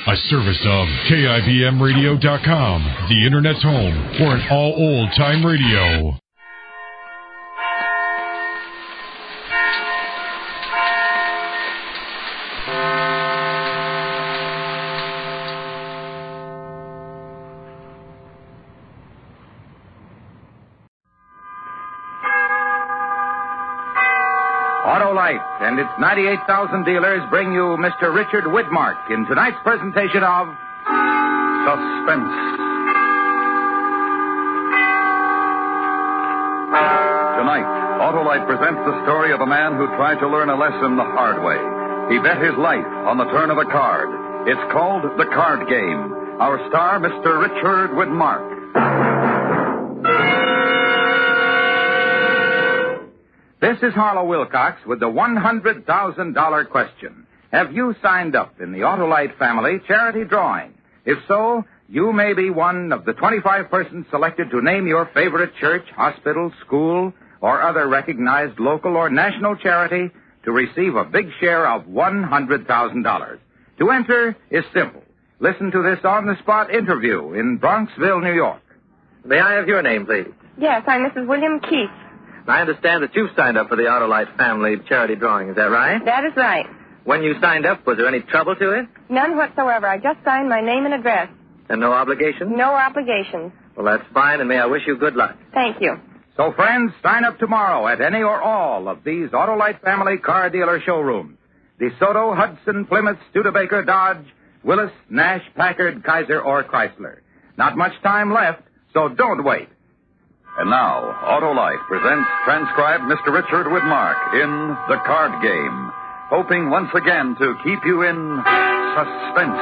A service of KIBMradio.com, the Internet's home for an all old-time radio. Autolite and its 98,000 dealers bring you Mr. Richard Widmark in tonight's presentation of Suspense. Tonight, Autolite presents the story of a man who tried to learn a lesson the hard way. He bet his life on the turn of a card. It's called The Card Game. Our star, Mr. Richard Widmark. This is Harlow Wilcox with the $100,000 question. Have you signed up in the Autolite family charity drawing? If so, you may be one of the 25 persons selected to name your favorite church, hospital, school, or other recognized local or national charity to receive a big share of $100,000. To enter is simple. Listen to this on-the-spot interview in Bronxville, New York. May I have your name, please? Yes, I'm Mrs. William Keith. I understand that you've signed up for the Autolite family charity drawing. Is that right? That is right. When you signed up, was there any trouble to it? None whatsoever. I just signed my name and address. And no obligation? No obligations. Well, that's fine, and may I wish you good luck. Thank you. So, friends, sign up tomorrow at any or all of these Autolite family car dealer showrooms. DeSoto, Hudson, Plymouth, Studebaker, Dodge, Willis, Nash, Packard, Kaiser, or Chrysler. Not much time left, so don't wait. And now, Autolite presents transcribed Mr. Richard Widmark in The Card Game, hoping once again to keep you in suspense.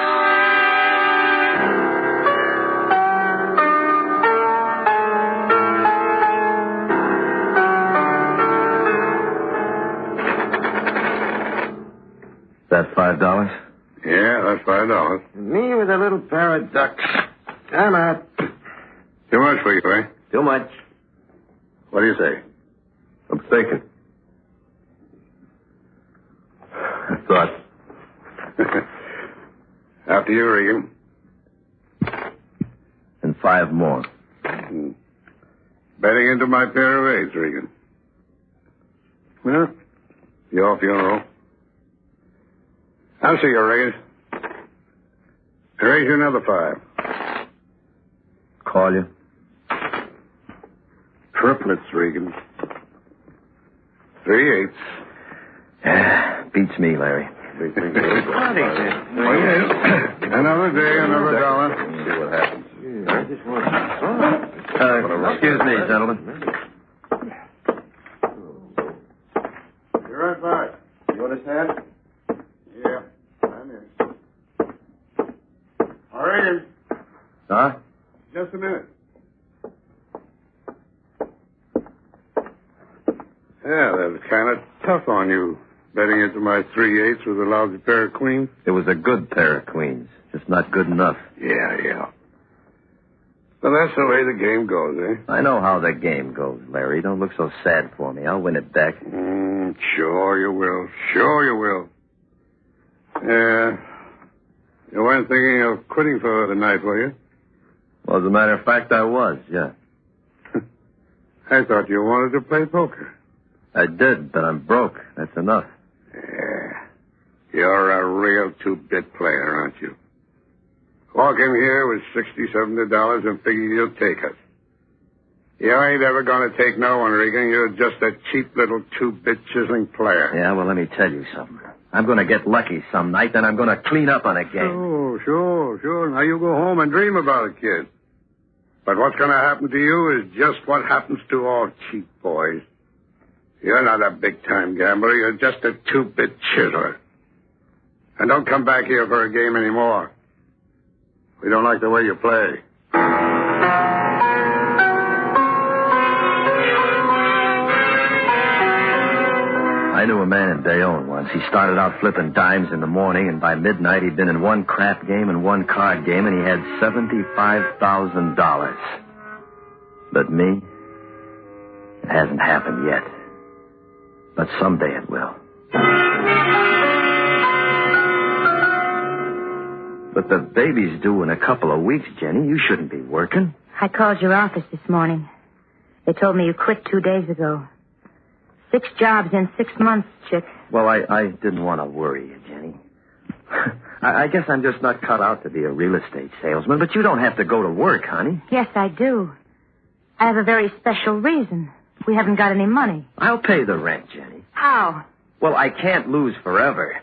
Is that $5? Yeah, that's $5. Me with a little pair of ducks. I'm out. Too much for you, eh? Too much. What do you say? I'm thinking. I thought. After you, Regan. And 5 more. Betting into my pair of eights, Regan. Well, your funeral. I'll see you, Regan. Raise you another 5. Call you? Triplets, Regan. 3 eights. Beats me, Larry. Another day, another dollar. See what happens. Excuse me, gentlemen. You're right back. You understand? Yeah, I'm in. All right, Regan. Huh? Just a minute. Yeah, that was kind of tough on you, betting into my 3 eights with a lousy pair of queens. It was a good pair of queens, just not good enough. Yeah. Well, that's the way the game goes, eh? I know how the game goes, Larry. Don't look so sad for me. I'll win it back. Sure you will. Yeah. You weren't thinking of quitting for the night, were you? Well, as a matter of fact, I was, yeah. I thought you wanted to play poker. I did, but I'm broke. That's enough. Yeah. You're a real two-bit player, aren't you? Walk in here with $60, $70 and figure you'll take us. You ain't ever going to take no one, Regan. You're just a cheap little two-bit chiseling player. Yeah, well, let me tell you something. I'm going to get lucky some night, then I'm going to clean up on a game. Sure. Now you go home and dream about it, kid. But what's going to happen to you is just what happens to all cheap boys. You're not a big-time gambler. You're just a two-bit chiseler. And don't come back here for a game anymore. We don't like the way you play. I knew a man in Bayonne once. He started out flipping dimes in the morning, and by midnight he'd been in one crap game and one card game, and he had $75,000. But me, it hasn't happened yet. But someday it will. But the baby's due in a couple of weeks, Jenny. You shouldn't be working. I called your office this morning. They told me you quit 2 days ago. 6 jobs in 6 months, Chick. Well, I didn't want to worry you, Jenny. I guess I'm just not cut out to be a real estate salesman, but you don't have to go to work, honey. Yes, I do. I have a very special reason. We haven't got any money. I'll pay the rent, Jenny. How? Well, I can't lose forever.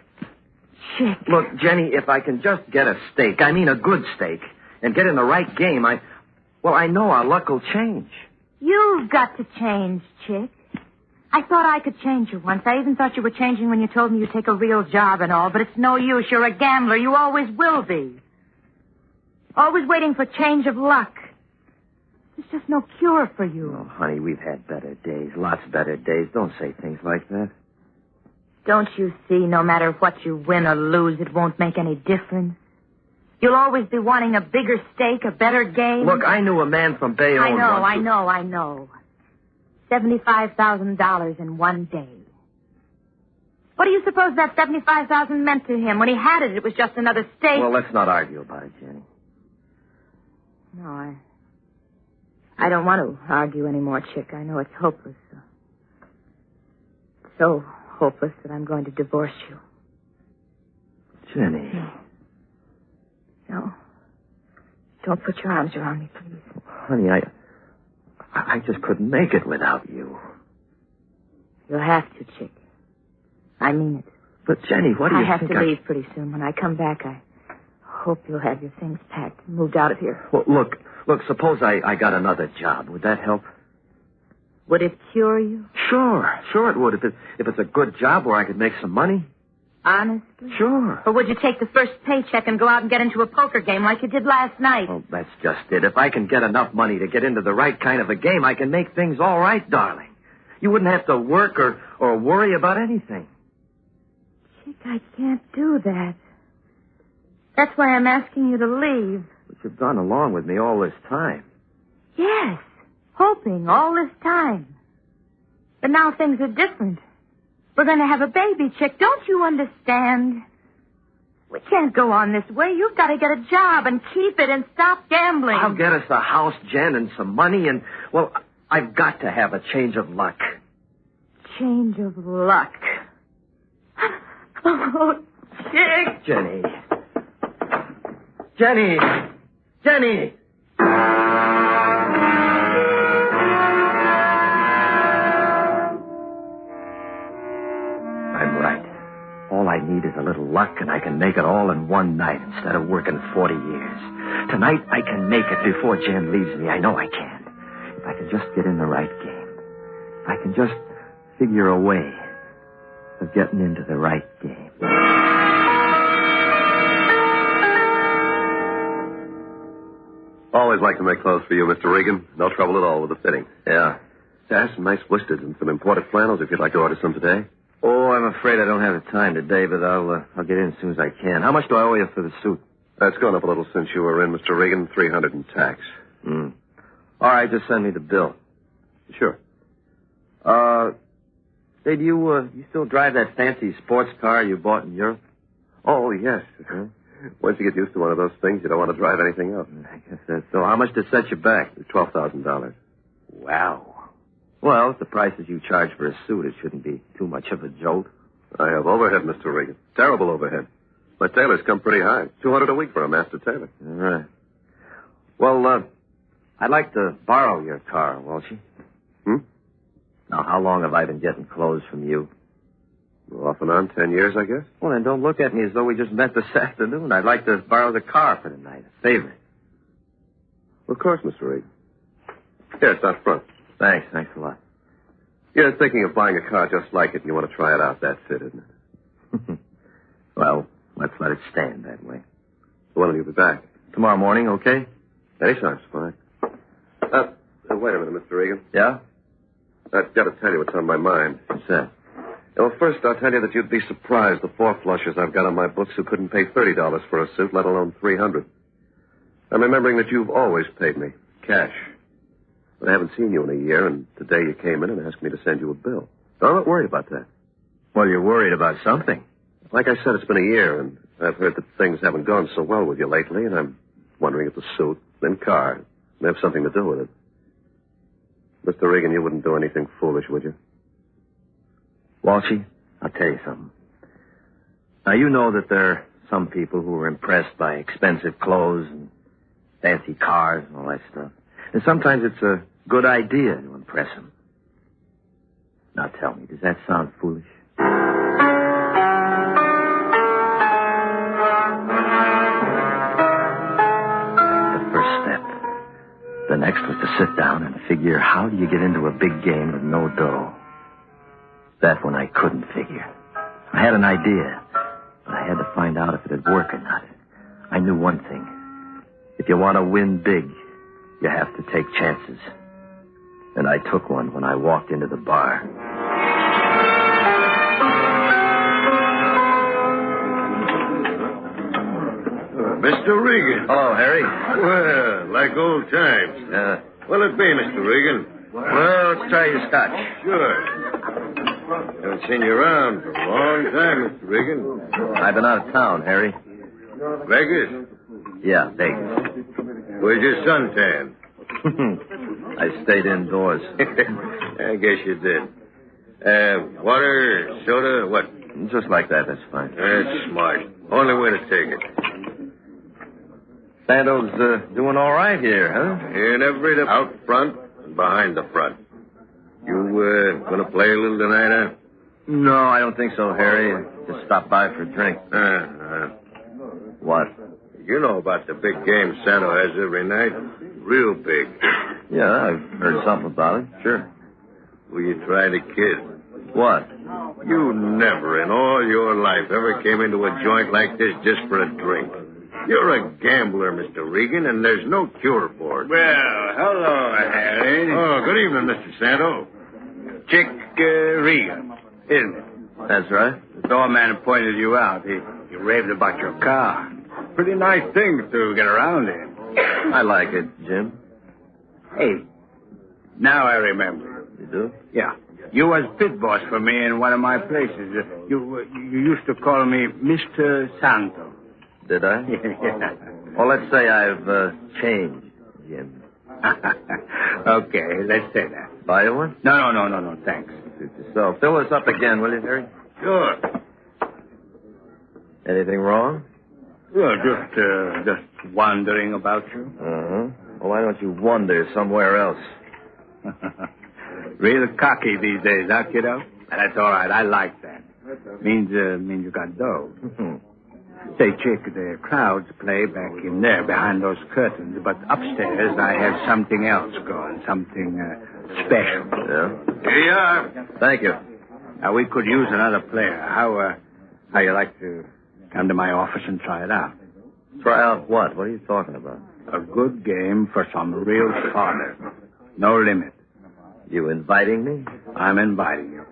Chick. Look, Jenny, if I can just get a stake, I mean a good stake, and get in the right game, I know our luck will change. You've got to change, Chick. I thought I could change you once. I even thought you were changing when you told me you'd take a real job and all, but it's no use. You're a gambler. You always will be. Always waiting for change of luck. There's just no cure for you. Oh, honey, we've had better days, lots better days. Don't say things like that. Don't you see, no matter what you win or lose, it won't make any difference? You'll always be wanting a bigger stake, a better game. Look, I knew a man from Bayonne. I know. $75,000 in 1 day. What do you suppose that $75,000 meant to him? When he had it, it was just another stake. Well, let's not argue about it, Jenny. No, I don't want to argue anymore, Chick. I know it's hopeless. So hopeless that I'm going to divorce you. Jenny. No. Don't put your arms around me, please. Honey, I just couldn't make it without you. You'll have to, Chick. I mean it. But, Jenny, what do you think? I have to leave pretty soon. When I come back, I hope you'll have your things packed and moved out of here. Well, look, suppose I got another job. Would that help? Would it cure you? Sure it would. If it's a good job where I could make some money. Honestly? Sure. Or would you take the first paycheck and go out and get into a poker game like you did last night? Oh, that's just it. If I can get enough money to get into the right kind of a game, I can make things all right, darling. You wouldn't have to work or worry about anything. Chick, I can't do that. That's why I'm asking you to leave. But you've gone along with me all this time. Yes, hoping all this time. But now things are different. We're going to have a baby, Chick. Don't you understand? We can't go on this way. You've got to get a job and keep it and stop gambling. I'll get us a house, Jen, and some money, and, well, I've got to have a change of luck. Change of luck. Oh, Chick. Jenny. I'm right. All I need is a little luck, and I can make it all in one night instead of working 40 years. Tonight, I can make it before Jen leaves me. I know I can. If I can just get in the right game. If I can just figure a way of getting into the right game. Always like to make clothes for you, Mr. Regan. No trouble at all with the fitting. Yeah. I have some nice blisters and some imported flannels if you'd like to order some today. Oh, I'm afraid I don't have the time today, but I'll get in as soon as I can. How much do I owe you for the suit? It's gone up a little since you were in, Mr. Regan. $300 in tax. All right, just send me the bill. Sure. Say, do you still drive that fancy sports car you bought in Europe? Oh, yes. Once you get used to one of those things, you don't want to drive anything else. I guess that's so. How much to set you back? $12,000. Wow. Well, at the prices you charge for a suit, it shouldn't be too much of a jolt. I have overhead, Mr. Regan. Terrible overhead. My tailors come pretty high. $200 a week for a master tailor. All right. Well, I'd like to borrow your car, won't you? Now, how long have I been getting clothes from you? Off and on, 10 years, I guess. Well, then don't look at me as though we just met this afternoon. I'd like to borrow the car for the night. A favor. Of course, Mr. Regan. Here, it's out front. Thanks a lot. You're thinking of buying a car just like it, and you want to try it out. That's it, isn't it? Well, let's let it stand that way. When will you be back? Tomorrow morning, okay? Anytime's fine. Wait a minute, Mr. Regan. Yeah? I've got to tell you what's on my mind. What's that? Well, first, I'll tell you that you'd be surprised the four flushers I've got on my books who couldn't pay $30 for a suit, let alone $300. I'm remembering that you've always paid me cash. But I haven't seen you in a year, and today you came in and asked me to send you a bill. So I'm not worried about that. Well, you're worried about something. Like I said, it's been a year, and I've heard that things haven't gone so well with you lately, and I'm wondering if the suit and car may have something to do with it. Mr. Regan, you wouldn't do anything foolish, would you? Walshy, I'll tell you something. Now, you know that there are some people who are impressed by expensive clothes and fancy cars and all that stuff. And sometimes it's a good idea to impress them. Now, tell me, does that sound foolish? The next was to sit down and figure how do you get into a big game with no dough. That one I couldn't figure. I had an idea, but I had to find out if it'd work or not. I knew one thing. If you want to win big, you have to take chances. And I took one when I walked into the bar. Mr. Regan. Hello, Harry. Well, like old times. What'll it be, Mr. Regan? Well, let's try your scotch. Sure. Haven't seen you around for a long time, Mr. Regan. I've been out of town, Harry. Vegas? Yeah, Vegas. Where's your suntan? I stayed indoors. I guess you did. Water, soda, what? Just like that, that's fine. That's smart. Only way to take it. Sando's doing all right here, huh? In every out front and behind the front. You gonna play a little tonight, huh? No, I don't think so, Harry. Just stopped by for a drink. What? You know about the big game Santo has every night. Real big. Yeah, I've heard something about it. Sure. Will you try to kid? What? You never in all your life ever came into a joint like this just for a drink. You're a gambler, Mr. Regan, and there's no cure for it. Well, hello, Harry. Oh, good evening, Mr. Santo. Chick Regan, isn't it? That's right. The doorman pointed you out. He raved about your car. Pretty nice thing to get around in. I like it, Jim. Hey, now I remember. You do? Yeah. You was pit boss for me in one of my places. You used to call me Mr. Santo. Did I? Yeah. Well, let's say I've changed, Jim. Okay, let's say that. Buy you one? No, thanks. Suit yourself. Fill us up again, will you, Harry? Sure. Anything wrong? Well, just wondering about you. Uh-huh. Well, why don't you wander somewhere else? Real cocky these days, huh, kiddo? That's all right. I like that. Means you got dough. Say, Chick, the crowds play back in there behind those curtains, but upstairs I have something else going, something special. Yeah? Here you are. Thank you. Now, we could use another player. How you like to come to my office and try it out? Try out what? What are you talking about? A good game for some real fodder. No limit. You inviting me? I'm inviting you.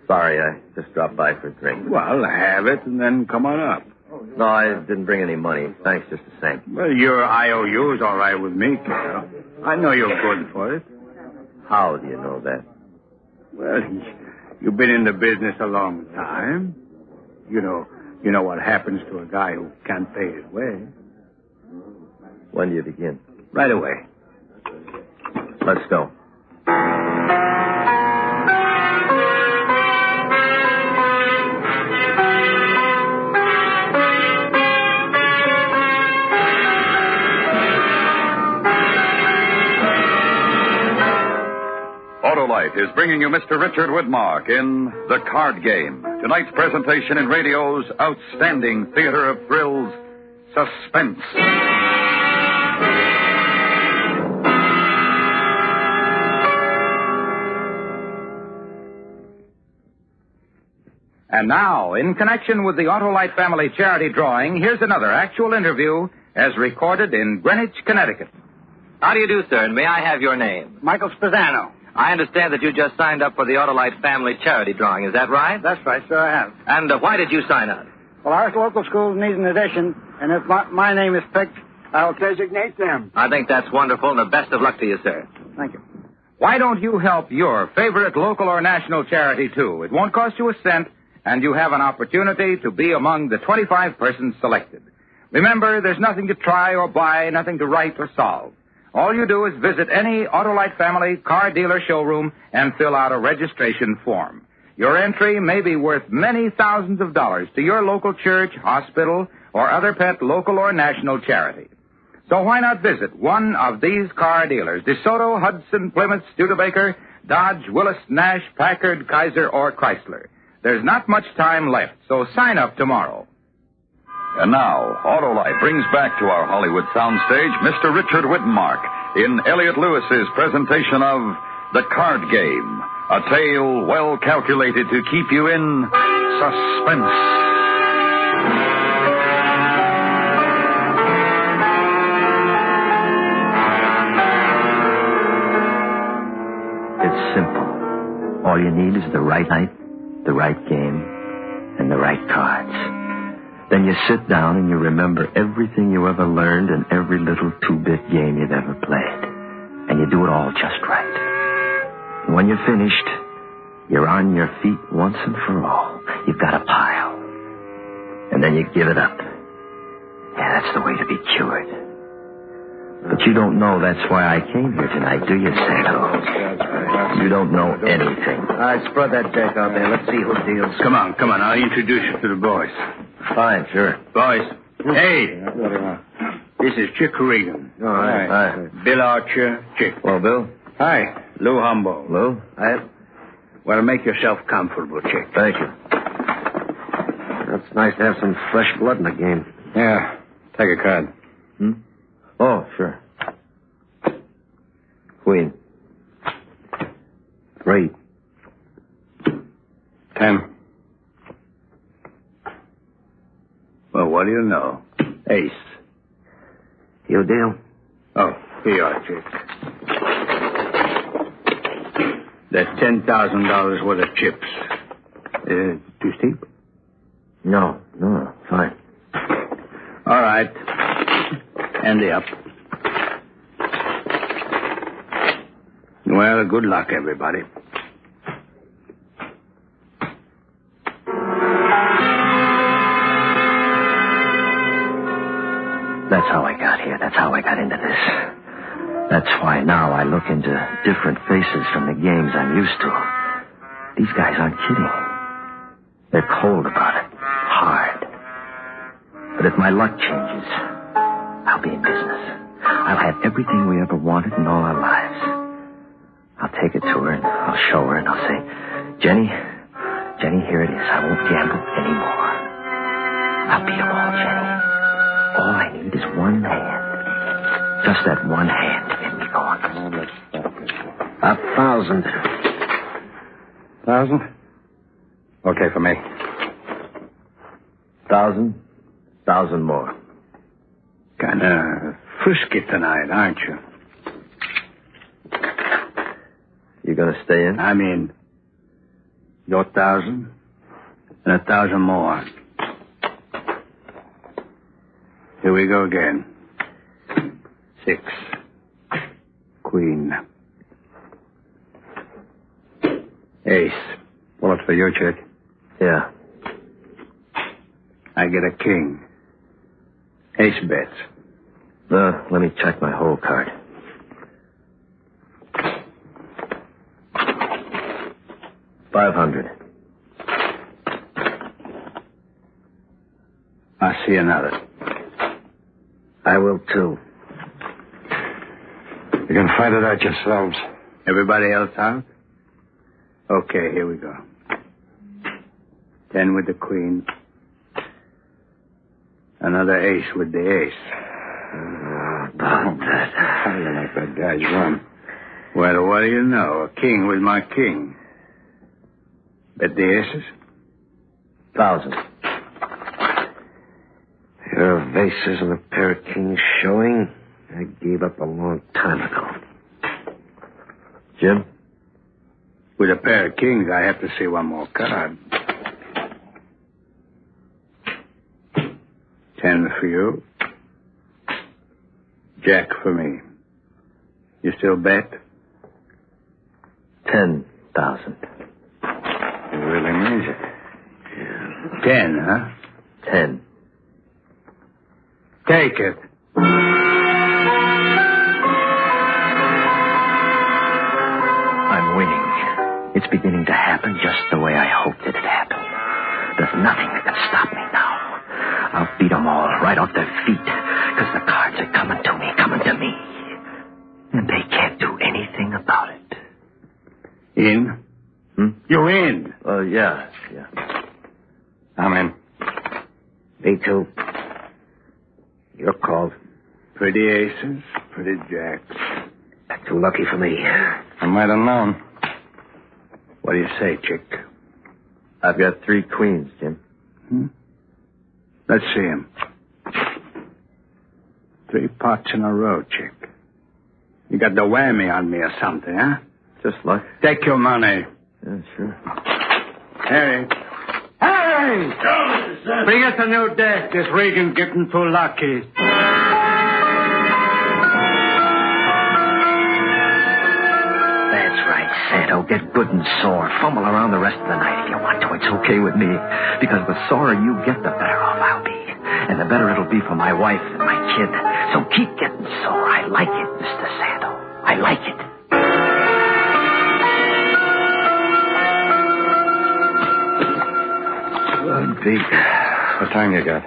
Sorry, I just dropped by for a drink. Well, have it and then come on up. No, I didn't bring any money. Thanks just the same. Well, your IOU's all right with me, kiddo. I know you're good for it. How do you know that? Well, you've been in the business a long time. You know what happens to a guy who can't pay his way. When do you begin? Right away. Let's go. Autolite is bringing you Mr. Richard Widmark in The Card Game. Tonight's presentation in radio's outstanding theater of thrills, Suspense. And now, in connection with the Autolite Family Charity Drawing, here's another actual interview as recorded in Greenwich, Connecticut. How do you do, sir? And may I have your name? Michael Spazzano. I understand that you just signed up for the Autolite Family Charity Drawing. Is that right? That's right, sir, I have. And why did you sign up? Well, our local schools need an addition, and if my name is picked, I'll designate them. I think that's wonderful, and the best of luck to you, sir. Thank you. Why don't you help your favorite local or national charity, too? It won't cost you a cent, and you have an opportunity to be among the 25 persons selected. Remember, there's nothing to try or buy, nothing to write or solve. All you do is visit any Autolite family car dealer showroom and fill out a registration form. Your entry may be worth many thousands of dollars to your local church, hospital, or other pet local or national charity. So why not visit one of these car dealers, DeSoto, Hudson, Plymouth, Studebaker, Dodge, Willis, Nash, Packard, Kaiser, or Chrysler. There's not much time left, so sign up tomorrow. And now, Autolite brings back to our Hollywood soundstage Mr. Richard Whittenmark in Elliot Lewis's presentation of The Card Game, a tale well calculated to keep you in suspense. It's simple. All you need is the right night, the right game, and the right cards. Then you sit down and you remember everything you ever learned and every little two-bit game you've ever played. And you do it all just right. And when you're finished, you're on your feet once and for all. You've got a pile. And then you give it up. Yeah, that's the way to be cured. But you don't know that's why I came here tonight, do you, Santo? You don't know anything. All right, spread that deck out there. Let's see who deals. Come on. I'll introduce you to the boys. Fine, sure. Boys. Hey. This is Chick Regan. All right. Hi. Bill Archer, Chick. Well, Bill? Hi. Lou Humboldt. Lou? Hi. Well, make yourself comfortable, Chick. Thank you. That's nice to have some fresh blood in the game. Yeah. Take a card. Oh, sure. Queen. 3. 10. Well, what do you know? Ace. You deal? Oh, here you are, Chick. That's $10,000 worth of chips. Too steep? No, fine. All right. Ante up. Well, good luck, everybody. That's how I got here. That's how I got into this. That's why now I look into different faces from the games I'm used to. These guys aren't kidding. They're cold about it. Hard. But if my luck changes, I'll be in business. I'll have everything we ever wanted in all our lives. I'll take it to her and I'll show her and I'll say, Jenny, here it is. I won't gamble anymore. I'll beat them all, Jenny. All I need is one hand. Just that one hand to get me going. 1,000. 1,000? Okay for me. 1,000 more. Kind of frisky tonight, aren't you? You gonna stay in? I mean, your 1,000 and 1,000 more. Here we go again. 6. Queen. Ace. Well, it's for you, Chick. Yeah. I get a king. Ace bets. Let me check my whole card. $500. I see another. I will, too. You can find it out yourselves. Everybody else out? Okay, here we go. 10 with the queen. Another ace with the ace. About that. How do you like that guy's run? Well, what do you know? A king with my king. Bet the aces? 1,000. Your vases and a pair of kings showing. I gave up a long time ago. Jim? With a pair of kings, I have to see one more card. 10 for you. Jack for me. You still bet? 10,000. He really means it. 10, huh? 10. Take it. I'm winning. It's beginning to happen just the way I hoped it'd happen. There's nothing that can stop me now. I'll beat them all right off their feet, because the cards are coming to me. And they can't do anything about it. In? You're in? Yeah. I'm in. Me too. You're called. Pretty aces, pretty jacks. Too lucky for me. I might have known. What do you say, chick? I've got 3 queens, Jim. Let's see him. 3 pots in a row, chick. You got the whammy on me or something, huh? Just luck. Take your money. Yeah, sure. Harry! Bring us a new deck. This Regan's getting too lucky. That's right, Santo. Get good and sore. Fumble around the rest of the night if you want to. It's okay with me. Because the sorer you get, the better off I'll be. And the better it'll be for my wife and my kid. So keep getting sore. I like it, Mr. Santo. I like it. Good beat. What time you got?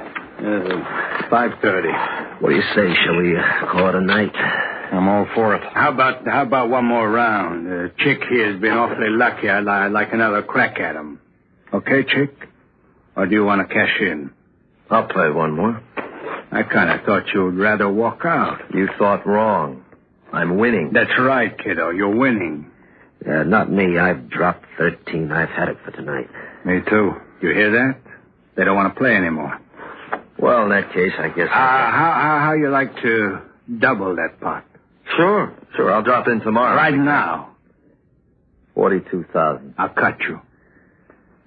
5:30. What do you say? Shall we call it a night? I'm all for it. How about one more round? Chick here's been awfully lucky. I'd like another crack at him. Okay, Chick? Or do you want to cash in? I'll play one more. I kind of thought you'd rather walk out. You thought wrong. I'm winning. That's right, kiddo. You're winning. Not me. I've dropped 13. I've had it for tonight. Me too. You hear that? They don't want to play anymore. Well, in that case, I guess... How you like to double that pot? Sure. I'll drop in tomorrow. Right now. 42,000. I'll cut you.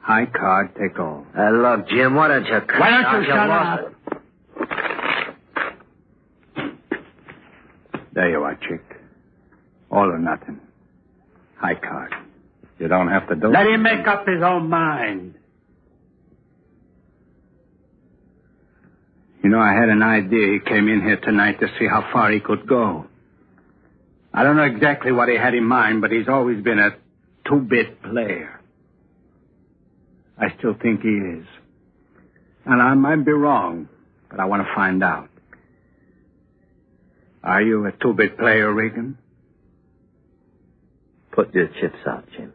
High card, take all. Look, Jim, why don't you cut... Why don't you shut up? There you are, chick. All or nothing. High card. You don't have to do it. Let him make up his own mind. You know, I had an idea. He came in here tonight to see how far he could go. I don't know exactly what he had in mind, but he's always been a 2-bit player. I still think he is. And I might be wrong, but I want to find out. Are you a 2-bit player, Regan? Put your chips out, Jim.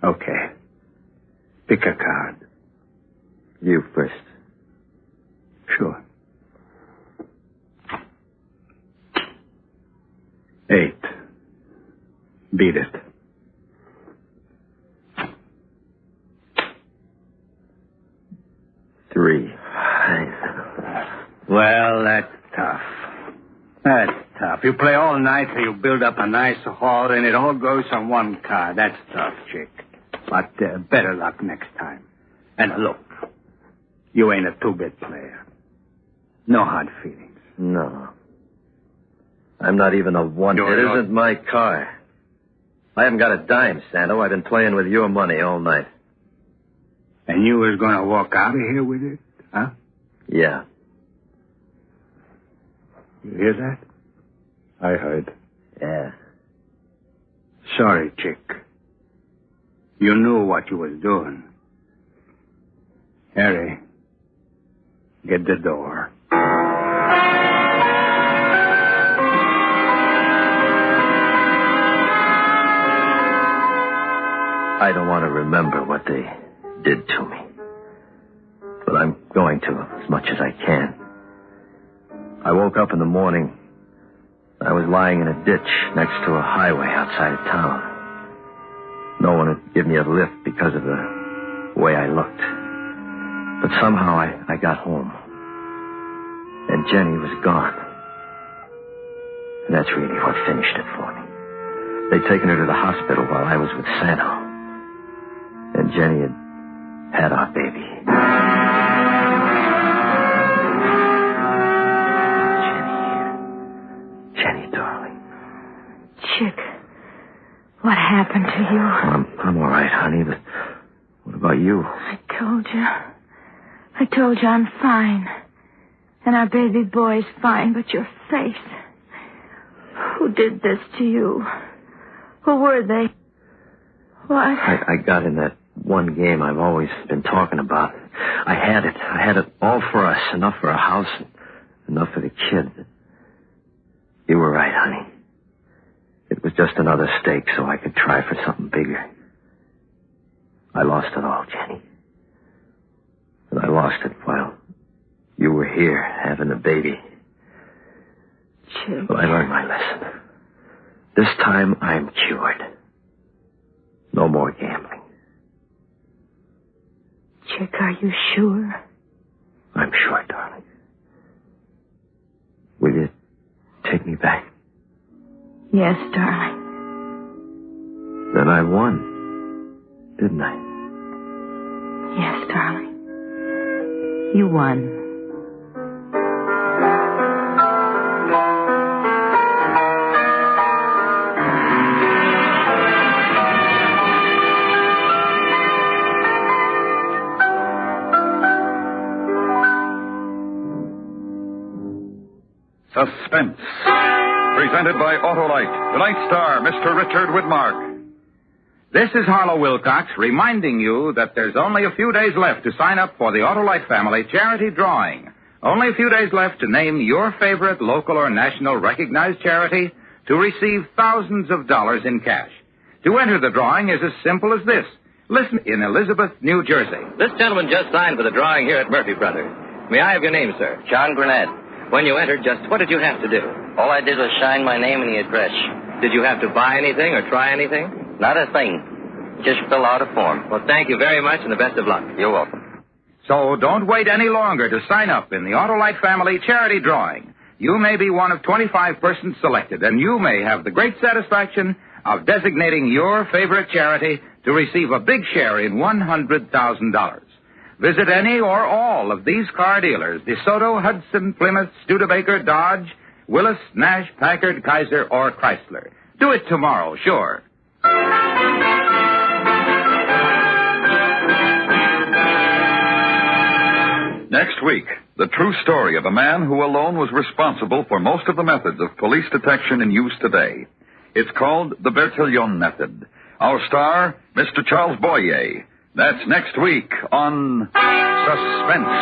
Okay. Pick a card. You first. Sure. 8. Beat it. 3. Well, that's tough. That's tough. You play all night till you build up a nice haul, and it all goes on one card. That's tough, chick. But better luck next time. And look, you ain't a 2-bit player. No hard feelings. No. I'm not even a 1. It isn't my car. I haven't got a dime, Santo. I've been playing with your money all night. And you was going to walk out of here with it, huh? Yeah. You hear that? I heard. Yeah. Sorry, chick. You knew what you was doing. Harry, get the door. I don't want to remember what they did to me. But I'm going to as much as I can. I woke up in the morning. I was lying in a ditch next to a highway outside of town. No one would give me a lift because of the way I looked. But somehow I got home. And Jenny was gone. And that's really what finished it for me. They'd taken her to the hospital while I was with Santo. And Jenny had our baby. Jenny, darling. Chick, What happened to you? I'm all right, honey, but what about you? I told you I'm fine. And our baby boy's fine, but your face. Who did this to you? Who were they? What? I got in that one game I've always been talking about. I had it all for us. Enough for a house, enough for the kid. You were right, honey. It was just another stake so I could try for something bigger. I lost it all, Jenny. And I lost it while you were here having a baby. Chick. But I learned my lesson. This time I'm cured. No more gambling. Chick, are you sure? I'm sure, darling. Will you take me back? Yes, darling. Then I won, didn't I? Yes, darling. You won. Suspense. Presented by Autolite. Tonight's star, Mr. Richard Widmark. This is Harlow Wilcox reminding you that there's only a few days left to sign up for the Autolite Family Charity Drawing. Only a few days left to name your favorite local or national recognized charity to receive thousands of dollars in cash. To enter the drawing is as simple as this. Listen in Elizabeth, New Jersey. This gentleman just signed for the drawing here at Murphy Brothers. May I have your name, sir? John Grenade. When you entered, just what did you have to do? All I did was sign my name and the address. Did you have to buy anything or try anything? Not a thing. Just fill out a form. Well, thank you very much and the best of luck. You're welcome. So don't wait any longer to sign up in the Autolite Family Charity Drawing. You may be one of 25 persons selected, and you may have the great satisfaction of designating your favorite charity to receive a big share in $100,000. Visit any or all of these car dealers: DeSoto, Hudson, Plymouth, Studebaker, Dodge, Willis, Nash, Packard, Kaiser, or Chrysler. Do it tomorrow, sure. Next week, the true story of a man who alone was responsible for most of the methods of police detection in use today. It's called the Bertillion Method. Our star, Mr. Charles Boyer. That's next week on Suspense.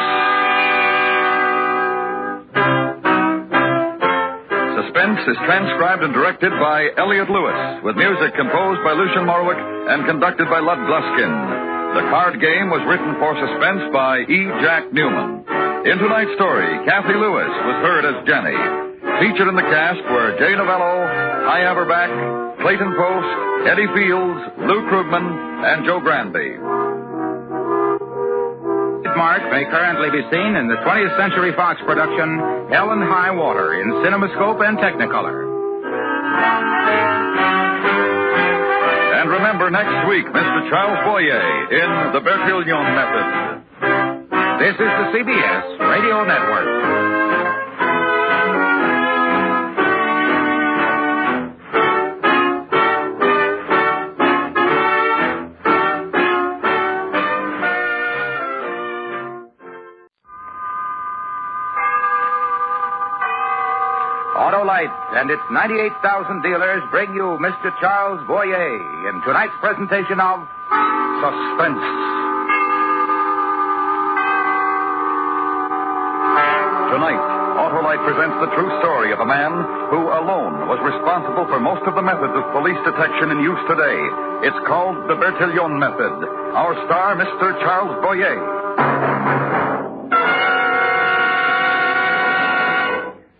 Suspense is transcribed and directed by Elliot Lewis, with music composed by Lucian Morwick and conducted by Lud Gluskin. The card game was written for Suspense by E. Jack Newman. In tonight's story, Kathy Lewis was heard as Jenny. Featured in the cast were Jay Novello, Hy Averback, Clayton Post, Eddie Fields, Lou Krugman, and Joe Granby. Mark may currently be seen in the 20th Century Fox production Hell and High Water in CinemaScope and Technicolor. And remember next week, Mr. Charles Boyer in the Bertillion Method. This is the CBS Radio Network. Autolite and its 98,000 dealers bring you Mr. Charles Boyer in tonight's presentation of Suspense. Tonight, Autolite presents the true story of a man who alone was responsible for most of the methods of police detection in use today. It's called the Bertillion Method. Our star, Mr. Charles Boyer.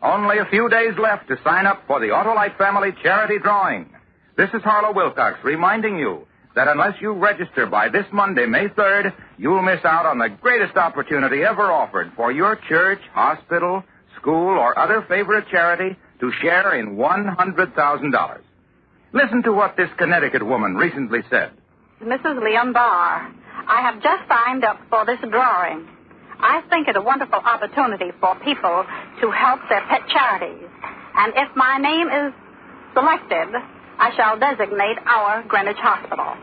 Only a few days left to sign up for the Autolite Family Charity Drawing. This is Harlow Wilcox reminding you that unless you register by this Monday, May 3rd, you'll miss out on the greatest opportunity ever offered for your church, hospital, school, or other favorite charity to share in $100,000. Listen to what this Connecticut woman recently said. Mrs. Leon Barr, I have just signed up for this drawing. I think it a wonderful opportunity for people to help their pet charities. And if my name is selected, I shall designate our Greenwich Hospital.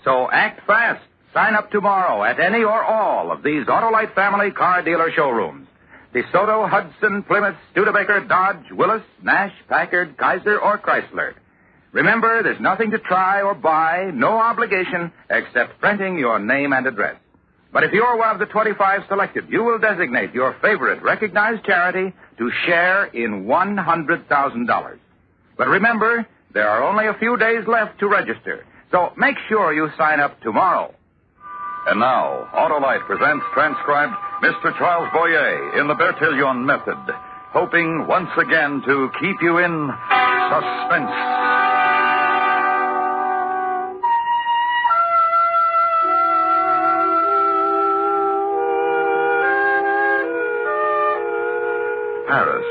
So act fast. Sign up tomorrow at any or all of these Autolite family car dealer showrooms. DeSoto, Hudson, Plymouth, Studebaker, Dodge, Willis, Nash, Packard, Kaiser, or Chrysler. Remember, there's nothing to try or buy, no obligation, except printing your name and address. But if you're one of the 25 selected, you will designate your favorite recognized charity to share in $100,000. But remember, there are only a few days left to register, so make sure you sign up tomorrow. And now, Autolite presents transcribed Mr. Charles Boyer in the Bertillion Method, hoping once again to keep you in suspense. Paris.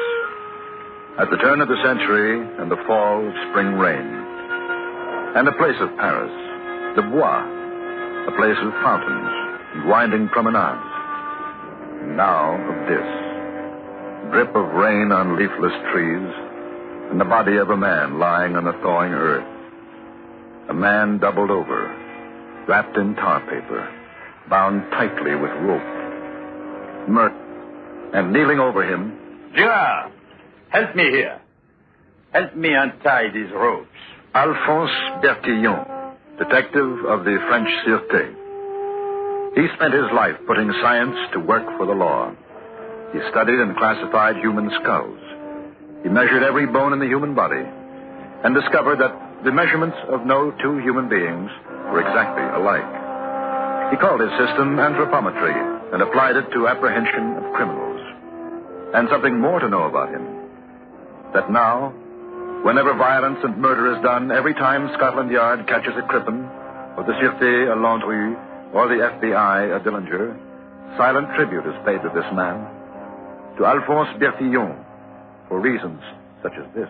At the turn of the century and the fall of spring rain. And a place of Paris, the Bois, a place of fountains and winding promenades. Now of this. Drip of rain on leafless trees and the body of a man lying on the thawing earth. A man doubled over, wrapped in tar paper, bound tightly with rope. And kneeling over him, Girard, help me here. Help me untie these ropes. Alphonse Bertillion, detective of the French Sûreté. He spent his life putting science to work for the law. He studied and classified human skulls. He measured every bone in the human body and discovered that the measurements of no two human beings were exactly alike. He called his system anthropometry and applied it to apprehension of criminals. And something more to know about him. That now, whenever violence and murder is done, every time Scotland Yard catches a Crippen, or the Sûreté a Landry, or the FBI a Dillinger, silent tribute is paid to this man, to Alphonse Bertillon, for reasons such as this.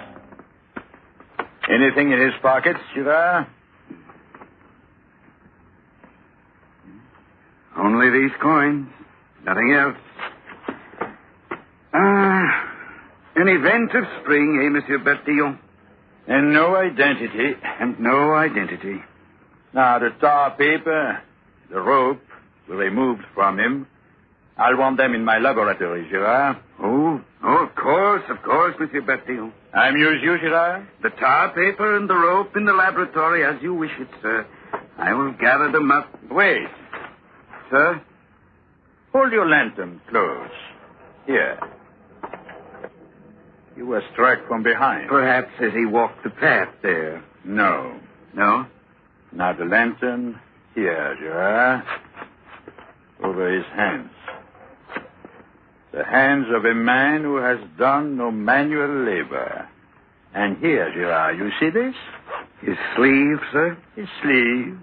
Anything in his pockets, Girard? Only these coins. Nothing else. An event of spring, eh, Monsieur Bertillon? And no identity. And no identity. Now, the tar paper, the rope were removed from him. I'll want them in my laboratory, Girard. Oh, of course, Monsieur Bertillon. I amuse you, Girard? The tar paper and the rope in the laboratory, as you wish it, sir. I will gather them up. Wait. Sir? Hold your lantern close. Here. You were struck from behind. Perhaps as he walked the path there. No. No? Now the lantern, here, Girard. Over his hands. The hands of a man who has done no manual labor. And here, Girard, you see this? His sleeve, sir? His sleeve.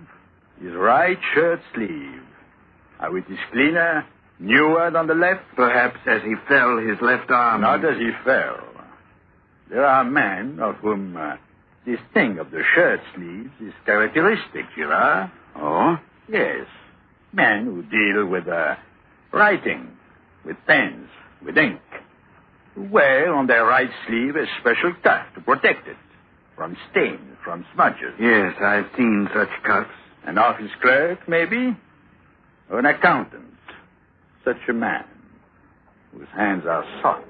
His right shirt sleeve. How it is cleaner, newer than the left. Perhaps as he fell, his left arm. Not as he fell. There are men of whom this thing of the shirt sleeves is characteristic, Girard. Oh? Yes. Men who deal with writing, with pens, with ink, who wear on their right sleeve a special cuff to protect it from stains, from smudges. Yes, I've seen such cuffs. An office clerk, maybe? Or an accountant. Such a man, whose hands are soft,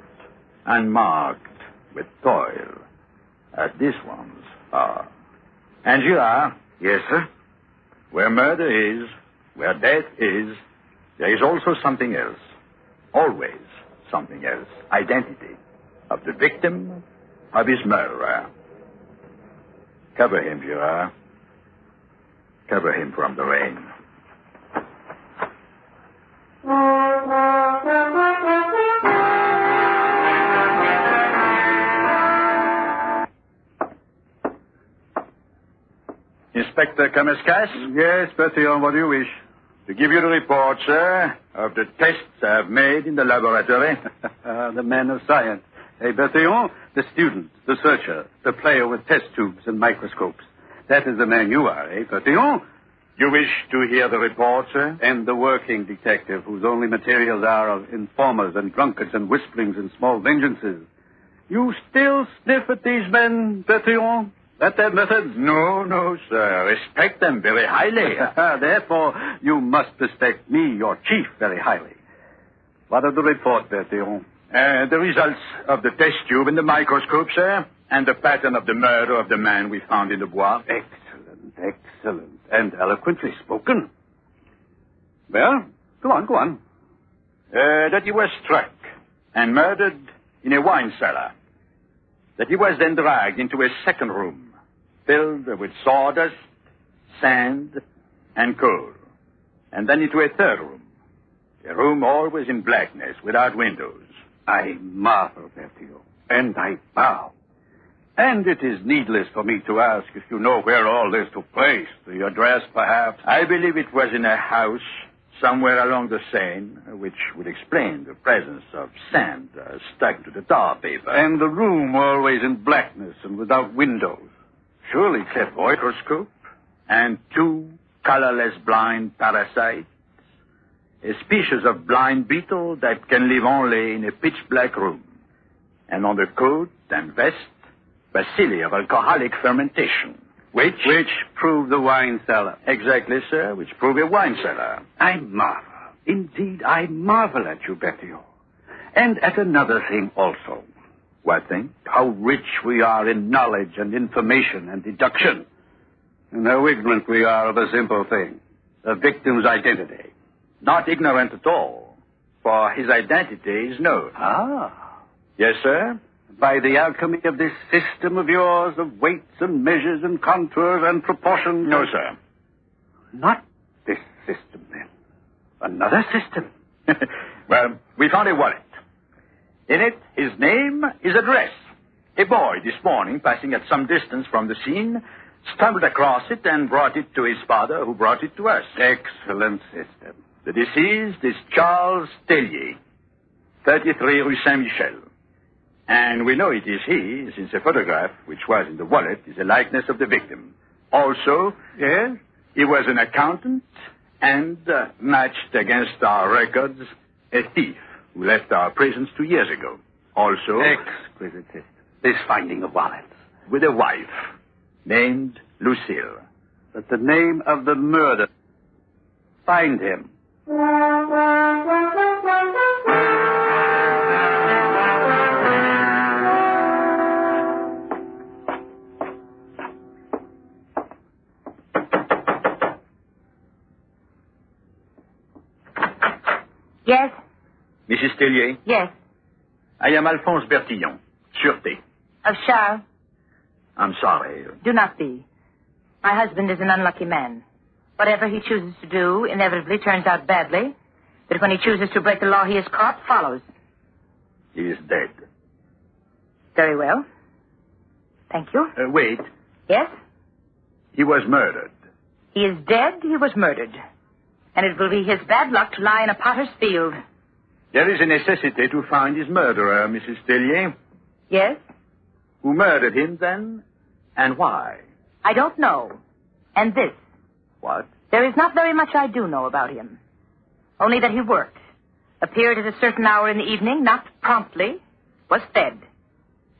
unmarked with toil, as these ones are. And Girard. Yes, sir? Where murder is, where death is, there is also something else. Always something else. Identity of the victim, of his murderer. Cover him, Girard. Cover him from the rain. Inspector Kamaskas? Yes, Bertillon, what do you wish? To give you the report, sir, of the tests I have made in the laboratory. The man of science. Hey, Bertillon, the student, the searcher, the player with test tubes and microscopes. That is the man you are, eh, Bertillon? You wish to hear the report, sir? And the working detective, whose only materials are of informers and drunkards and whisperings and small vengeances. You still sniff at these men, Bertillon? That their methods? No, sir. Respect them very highly. Therefore, you must respect me, your chief, very highly. What of the report, Bertillion? The results of the test tube and the microscope, sir, and the pattern of the murder of the man we found in the bois. Excellent. And eloquently spoken. Well, go on. That he was struck and murdered in a wine cellar. That he was then dragged into a second room, filled with sawdust, sand, and coal. And then into a third room. A room always in blackness, without windows. I marvel, Bertillion, and I bow. And it is needless for me to ask if you know where all this took place. The address, perhaps? I believe it was in a house somewhere along the Seine, which would explain the presence of sand stuck to the tar paper. And the room always in blackness and without windows. Surely, a microscope and 2 colorless blind parasites. A species of blind beetle that can live only in a pitch-black room. And on the coat and vest, bacilli of alcoholic fermentation. Which prove the wine cellar. Exactly, sir, which prove a wine cellar. I marvel. Indeed, I marvel at you, Bertillion. And at another thing also. What thing? How rich we are in knowledge and information and deduction. And how ignorant we are of a simple thing. The victim's identity. Not ignorant at all, for his identity is known. Ah. Yes, sir? By the alchemy of this system of yours of weights and measures and contours and proportions? No, sir. Not this system, then. Another system. Well, we found a wallet. In it, his name, his address. A boy this morning, passing at some distance from the scene, stumbled across it and brought it to his father, who brought it to us. Excellent system. The deceased is Charles Tellier, 33 Rue Saint-Michel. And we know it is he, since a photograph, which was in the wallet, is a likeness of the victim. Also, yes, he was an accountant and, matched against our records, a thief who left our prisons 2 years ago. Also, exquisite system. This finding of wallets. With a wife named Lucille. But the name of the murder. Find him. Yes? Mrs. Tellier? Yes. I am Alphonse Bertillon, Sûreté. Of Charles? I'm sorry. Do not be. My husband is an unlucky man. Whatever he chooses to do inevitably turns out badly. But when he chooses to break the law he is caught, follows. He is dead. Very well. Thank you. Wait. Yes? He was murdered. He is dead, he was murdered. And it will be his bad luck to lie in a potter's field. There is a necessity to find his murderer, Mrs. Tellier. Yes? Who murdered him, then? And why? I don't know. And this. What? There is not very much I do know about him. Only that he worked. Appeared at a certain hour in the evening, not promptly. Was fed.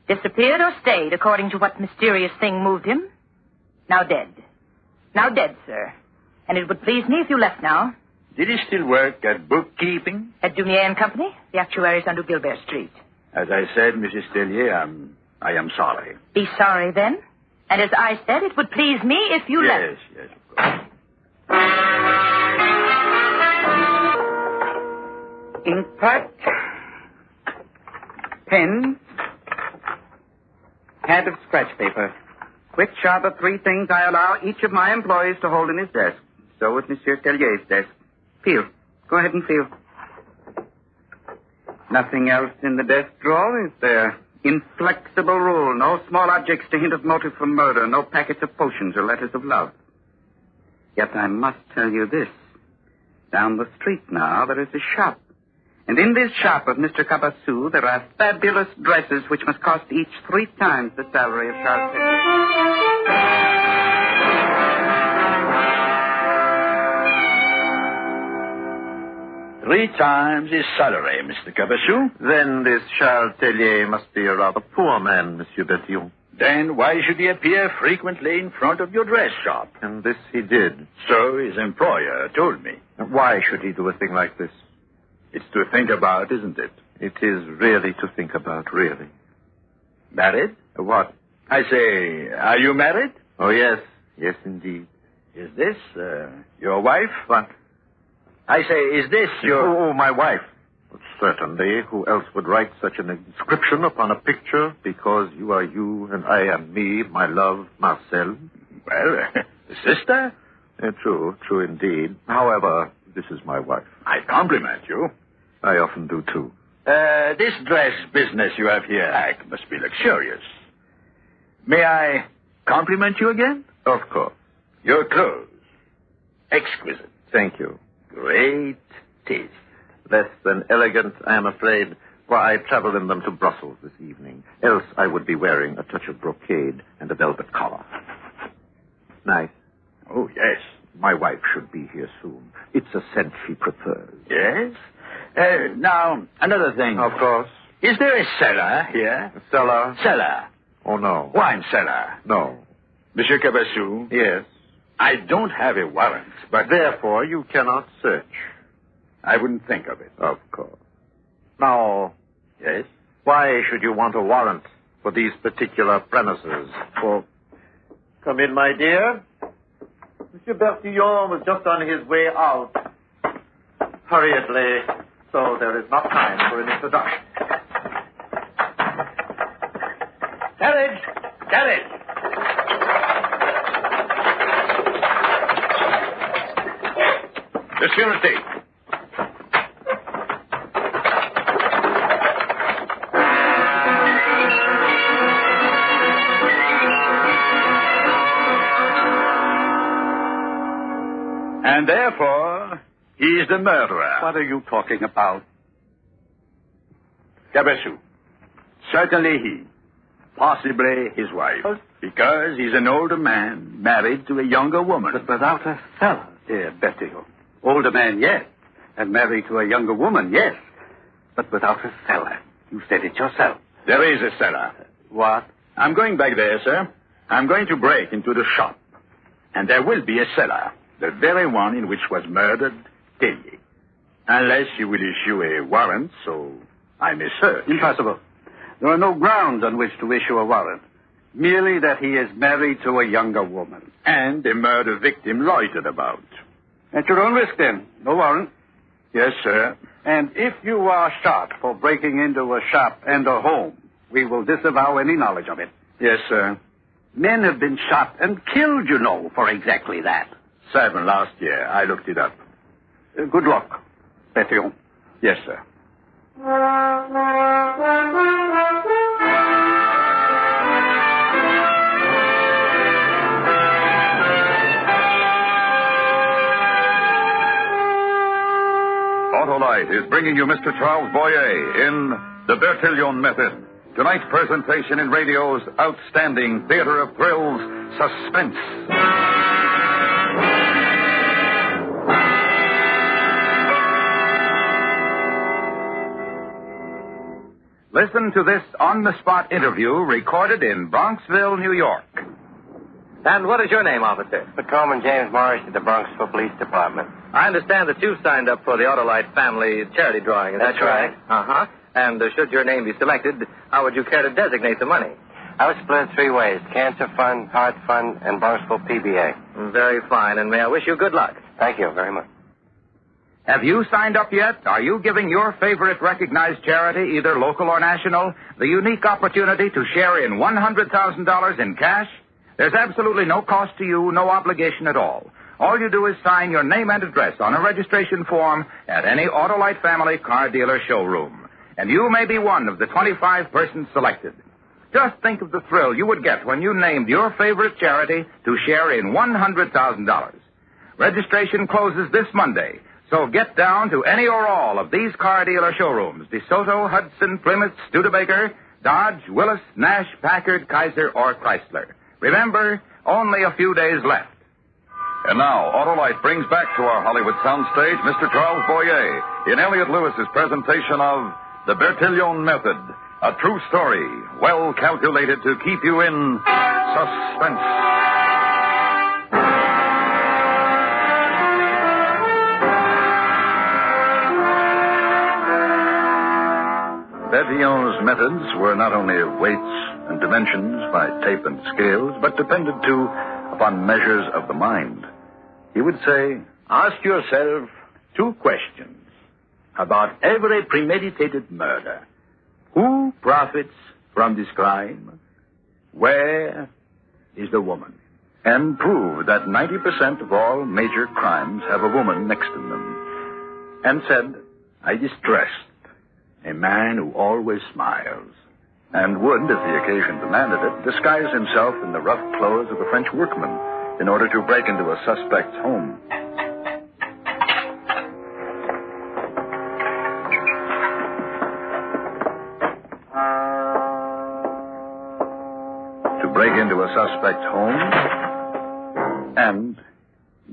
Disappeared or stayed, according to what mysterious thing moved him. Now dead. Now dead, sir. And it would please me if you left now. Did he still work at bookkeeping? At Dumier & Company, the actuaries on Gilbert Street. As I said, Mrs. Tellier, I am sorry. Be sorry, then. And as I said, it would please me if you left. Yes, of course. Inkpot, pen, pad of scratch paper. Quick, sharp are 3 things I allow each of my employees to hold in his desk. So with Monsieur Tellier's desk. Feel. Go ahead and feel. Nothing else in the desk drawer, is there? Inflexible rule. No small objects to hint of motive for murder. No packets of potions or letters of love. Yet I must tell you this. Down the street now, there is a shop. And in this shop of Mr. Cabassou, there are fabulous dresses which must cost each 3 times the salary of Charles Tellier. 3 times his salary, Mr. Cabassou. Then this Charles Tellier must be a rather poor man, Monsieur Bertillon. Then why should he appear frequently in front of your dress shop? And this he did. So his employer told me. Why should he do a thing like this? It's to think about, isn't it? It is really to think about, really. Married? What? I say, are you married? Oh, yes. Yes, indeed. Is this your wife? What? I say, is this your... Oh, my wife. Certainly. Who else would write such an inscription upon a picture? Because you are you and I am me, my love, Marcel. Well, sister? True indeed. However, this is my wife. I compliment you. I often do, too. This dress business you have here must be luxurious. May I compliment you again? Of course. Your clothes. Exquisite. Thank you. Great taste. Less than elegant, I am afraid, for I travel in them to Brussels this evening. Else I would be wearing a touch of brocade and a velvet collar. Nice. Oh, yes. My wife should be here soon. It's a scent she prefers. Yes? Now, another thing. Of course. Is there a cellar here? A cellar? Cellar. Oh, no. Wine cellar? No. Monsieur Cabassou? Yes. I don't have a warrant, but... Therefore, you cannot search. I wouldn't think of it. Of course. Now... Yes? Why should you want a warrant for these particular premises? Come in, my dear. Monsieur Bertillion was just on his way out. Hurriedly, so there is not time for an introduction. Carriage! Carriage! Security. And therefore, he is the murderer. What are you talking about? Cabassou. Certainly he. Possibly his wife. Because he's an older man married to a younger woman. But without a cellar, dear Bertillion. Older man, yes. And married to a younger woman, yes. But without a cellar. You said it yourself. There is a cellar. What? I'm going back there, sir. I'm going to break into the shop. And there will be a cellar. The very one in which was murdered Dillinger. Unless you will issue a warrant, so I may search. Impossible. There are no grounds on which to issue a warrant. Merely that he is married to a younger woman. And the murder victim loitered about. At your own risk, then. No warrant. Yes, sir. And if you are shot for breaking into a shop and a home, we will disavow any knowledge of it. Yes, sir. Men have been shot and killed, you know, for exactly that. 7 last year. I looked it up. Good luck, Bertillion. Yes, sir. Autolite is bringing you Mr. Charles Boyer in The Bertillion Method. Tonight's presentation in radio's outstanding theater of thrills, Suspense. Listen to this on-the-spot interview recorded in Bronxville, New York. And what is your name, officer? Patrolman James Morris of the Bronxville Police Department. I understand that you signed up for the Autolite family charity drawing. Is that That's right. Uh-huh. And should your name be selected, how would you care to designate the money? I would split it 3 ways: Cancer Fund, Heart Fund, and Bronxville PBA. Very fine, and may I wish you good luck. Thank you very much. Have you signed up yet? Are you giving your favorite recognized charity, either local or national, the unique opportunity to share in $100,000 in cash? There's absolutely no cost to you, no obligation at all. All you do is sign your name and address on a registration form at any Autolite family car dealer showroom. And you may be one of the 25 persons selected. Just think of the thrill you would get when you named your favorite charity to share in $100,000. Registration closes this Monday, so get down to any or all of these car dealer showrooms: DeSoto, Hudson, Plymouth, Studebaker, Dodge, Willis, Nash, Packard, Kaiser, or Chrysler. Remember, only a few days left. And now, Autolite brings back to our Hollywood soundstage Mr. Charles Boyer in Elliott Lewis's presentation of The Bertillion Method, A true story, well calculated to keep you in suspense. Bertillon's methods were not only of weights and dimensions by tape and scales, but depended, too, upon measures of the mind. He would say, ask yourself 2 questions about every premeditated murder. Who profits from this crime? Where is the woman? And prove that 90% of all major crimes have a woman next to them. And said, I distrust a man who always smiles. And would, if the occasion demanded it, disguise himself in the rough clothes of a French workman in order to break into a suspect's home. To break into a suspect's home and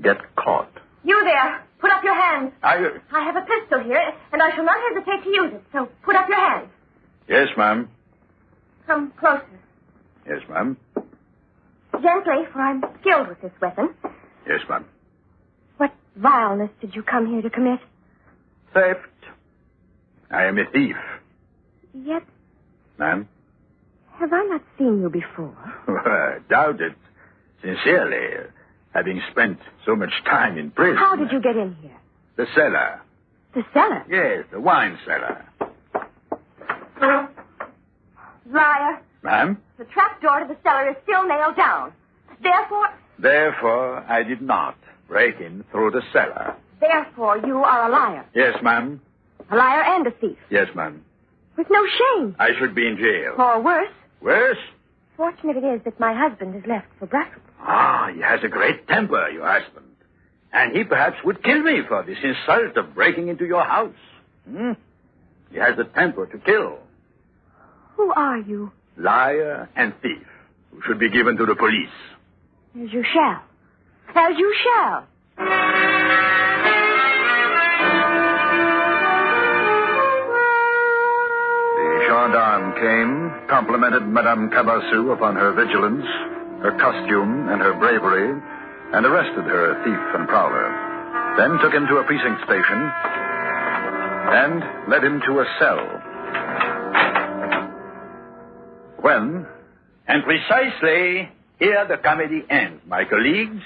get caught. You there. Put up your hands. I have a pistol here, and I shall not hesitate to use it, so put up your hands. Yes, ma'am. Come closer. Yes, ma'am. Gently, for I'm skilled with this weapon. Yes, ma'am. What vileness did you come here to commit? Theft. I am a thief. Yet, Ma'am? have I not seen you before? I doubt it. Sincerely, having spent so much time in prison. How did you get in here? The cellar. The cellar? Yes, the wine cellar. Liar. Ma'am? The trap door to the cellar is still nailed down. Therefore, I did not break in through the cellar. Therefore, you are a liar. Yes, ma'am. A liar and a thief. Yes, ma'am. With no shame. I should be in jail. Or worse. Worse? Fortunate it is that my husband has left for Brussels. Ah, he has a great temper, your husband. And he perhaps would kill me for this insult of breaking into your house. He has the temper to kill. Who are you? Liar and thief, who should be given to the police. As you shall. As you shall. The gendarme came, complimented Madame Cabassou upon her vigilance, her costume, and her bravery, and arrested her thief and prowler. Then took him to a precinct station and led him to a cell. When? And precisely here the comedy ends, my colleagues,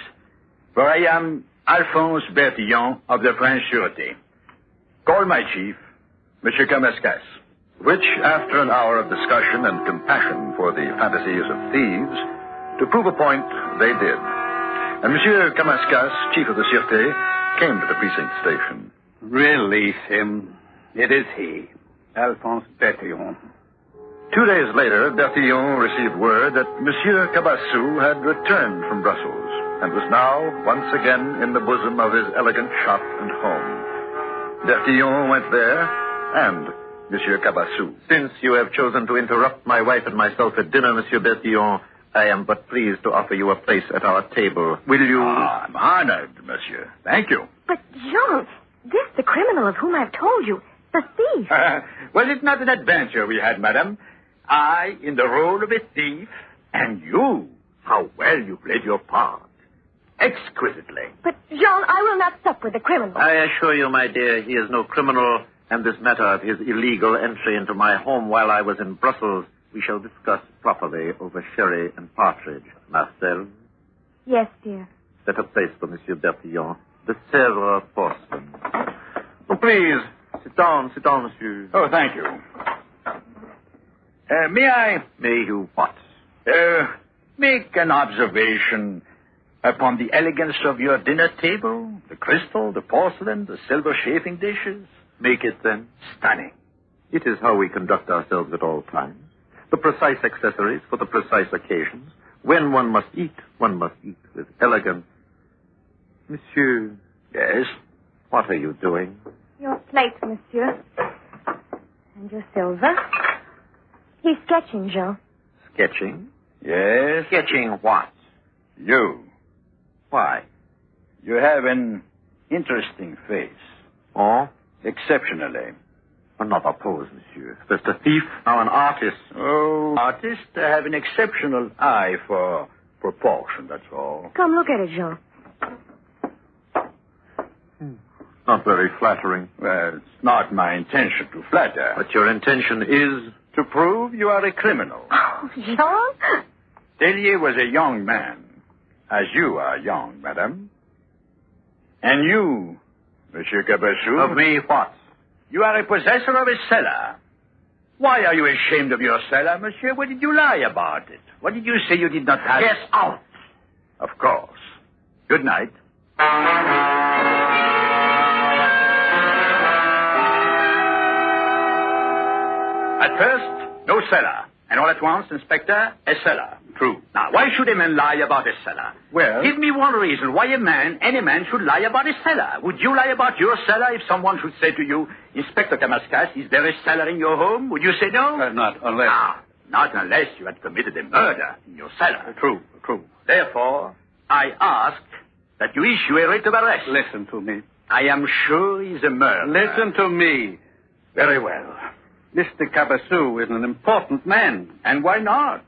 for I am Alphonse Bertillion of the French Sûreté. Call my chief, Monsieur Camascas. Which, after an hour of discussion and compassion for the fantasies of thieves, to prove a point, they did. And Monsieur Camascas, chief of the Sûreté, came to the precinct station. Release him. It is he, Alphonse Bertillon. 2 days later, Bertillon received word that Monsieur Cabassou had returned from Brussels and was now once again in the bosom of his elegant shop and home. Bertillon went there, and Monsieur Cabassou. Since you have chosen to interrupt my wife and myself at dinner, Monsieur Bertillon, I am but pleased to offer you a place at our table. Will you... I'm honored, monsieur. Thank you. But, Jean, this the criminal of whom I've told you, the thief. Was it not an adventure we had, madame? I in the role of a thief, and you, how well you played your part. Exquisitely. But, Jean, I will not sup with the criminal. I assure you, my dear, he is no criminal, and this matter of his illegal entry into my home while I was in Brussels we shall discuss properly over sherry and partridge. Marcel? Yes, dear. Set a place for Monsieur Bertillon. The Sèvres porcelain. Oh, please, sit down, monsieur. Oh, thank you. May you what? Make an observation upon the elegance of your dinner table, the crystal, the porcelain, the silver chafing dishes. Make it, then. Stunning. It is how we conduct ourselves at all times. The precise accessories for the precise occasions. When one must eat with elegance. Monsieur. Yes? What are you doing? Your plate, monsieur. And your silver. He's sketching, Jean. Sketching? Yes? Sketching what? You. Why? You have an interesting face. Oh? Exceptionally. Another pose, monsieur. First a thief, now an artist. Oh, artists have an exceptional eye for proportion, that's all. Come look at it, Jean. Not very flattering. Well, it's not my intention to flatter. But your intention is... To prove you are a criminal. Oh, Jean? Dillinger was a young man, as you are young, madame. And you, Monsieur Cabassou... Of me, what? You are a possessor of a cellar. Why are you ashamed of your cellar, monsieur? What did you lie about it? What did you say you did not have? Get out! Of course. Good night. At first, no cellar. And all at once, Inspector, a cellar. True. Now, why should a man lie about a cellar? Well... Give me one reason why any man should lie about a cellar. Would you lie about your cellar if someone should say to you, Inspector Damascus, is there a cellar in your home? Would you say no? Not unless... Not unless you had committed a murder in your cellar. True. Therefore, I ask that you issue a writ of arrest. Listen to me. I am sure he's a murderer. Listen to me. Very well. Mr. Cabassou is an important man. And why not?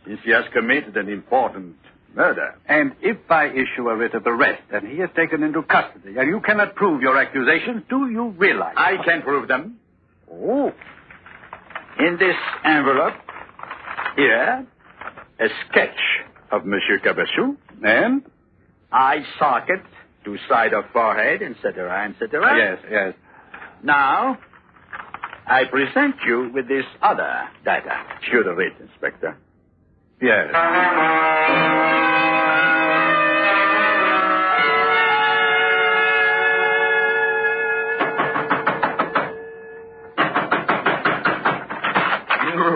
Since he has committed an important murder. And if I issue a writ of arrest and he is taken into custody and you cannot prove your accusations, do you realize? I can prove them. Oh. In this envelope, here, a sketch of Monsieur Cabassou. And? Eye socket, two side of forehead, etc., etc. Yes. Now, I present you with this other data. Should have it, Inspector. Yes.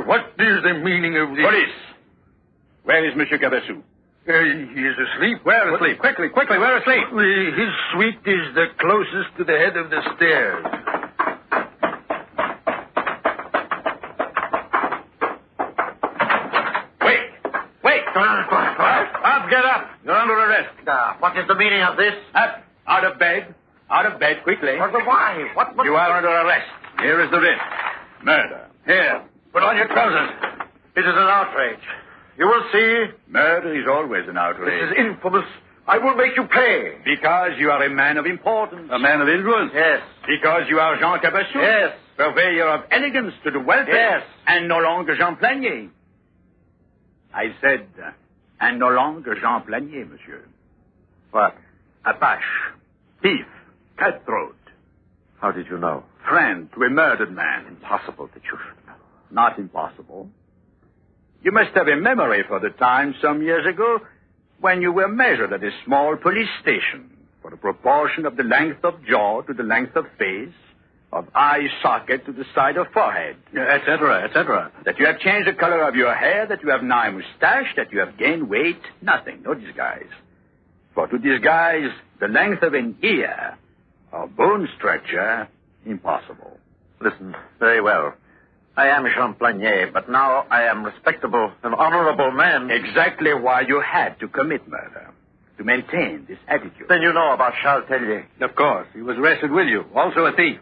What is the meaning of this? Police! Where is Monsieur Cabassou? He is asleep. Where asleep? Quickly, where asleep? His suite is the closest to the head of the stairs. Wait! Up, get up. You're under arrest. What is the meaning of this? Up, out of bed, quickly. Why? What? You are under arrest. Here is the writ. Murder. Here, put on your trousers. It is an outrage. You will see. Murder is always an outrage. This is infamous. I will make you pay. Because you are a man of importance. A man of influence? Yes. Because you are Jean Cabassou. Yes. Purveyor of elegance to the welfare. Yes. And no longer Jean Planier. I said, and no longer Jean Planier, monsieur. What? Apache. Thief. Cutthroat. How did you know? Friend to a murdered man. Impossible that you should know. Not impossible. You must have a memory for the time some years ago when you were measured at a small police station for the proportion of the length of jaw to the length of face, of eye socket to the side of forehead, etc. That you have changed the color of your hair, that you have now a mustache, that you have gained weight. Nothing, no disguise. For to disguise the length of an ear or bone structure, impossible. Listen, very well. I am Jean Planier, but now I am respectable, an honorable man. Exactly why you had to commit murder. To maintain this attitude. Then you know about Charles Tellier. Of course. He was arrested with you. Also a thief.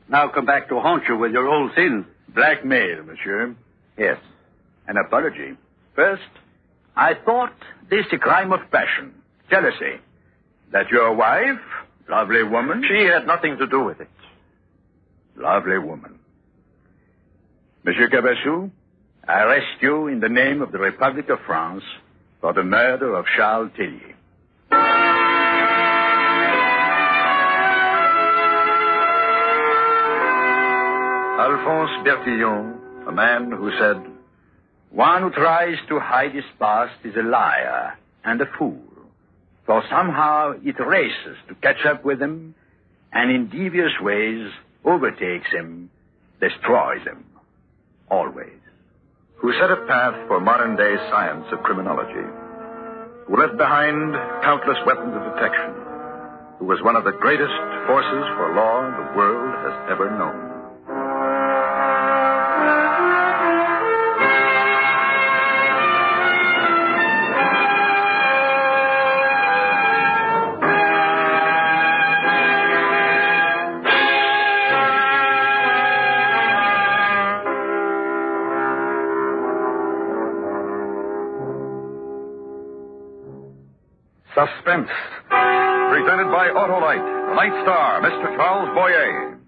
Now come back to haunt you with your old sins. Blackmail, monsieur. Yes. An apology. First, I thought this a crime of passion. Jealousy. That your wife, lovely woman... She had nothing to do with it. Lovely woman. Monsieur Cabassou, I arrest you in the name of the Republic of France for the murder of Charles Tellier. Alphonse Bertillion, a man who said, "One who tries to hide his past is a liar and a fool, for somehow it races to catch up with him, and in devious ways overtakes him, destroys him, always." Who set a path for modern-day science of criminology, who left behind countless weapons of detection, who was one of the greatest forces for law the world has ever known. Suspense. Presented by Autolite. Night Star, Mr. Charles Boyer.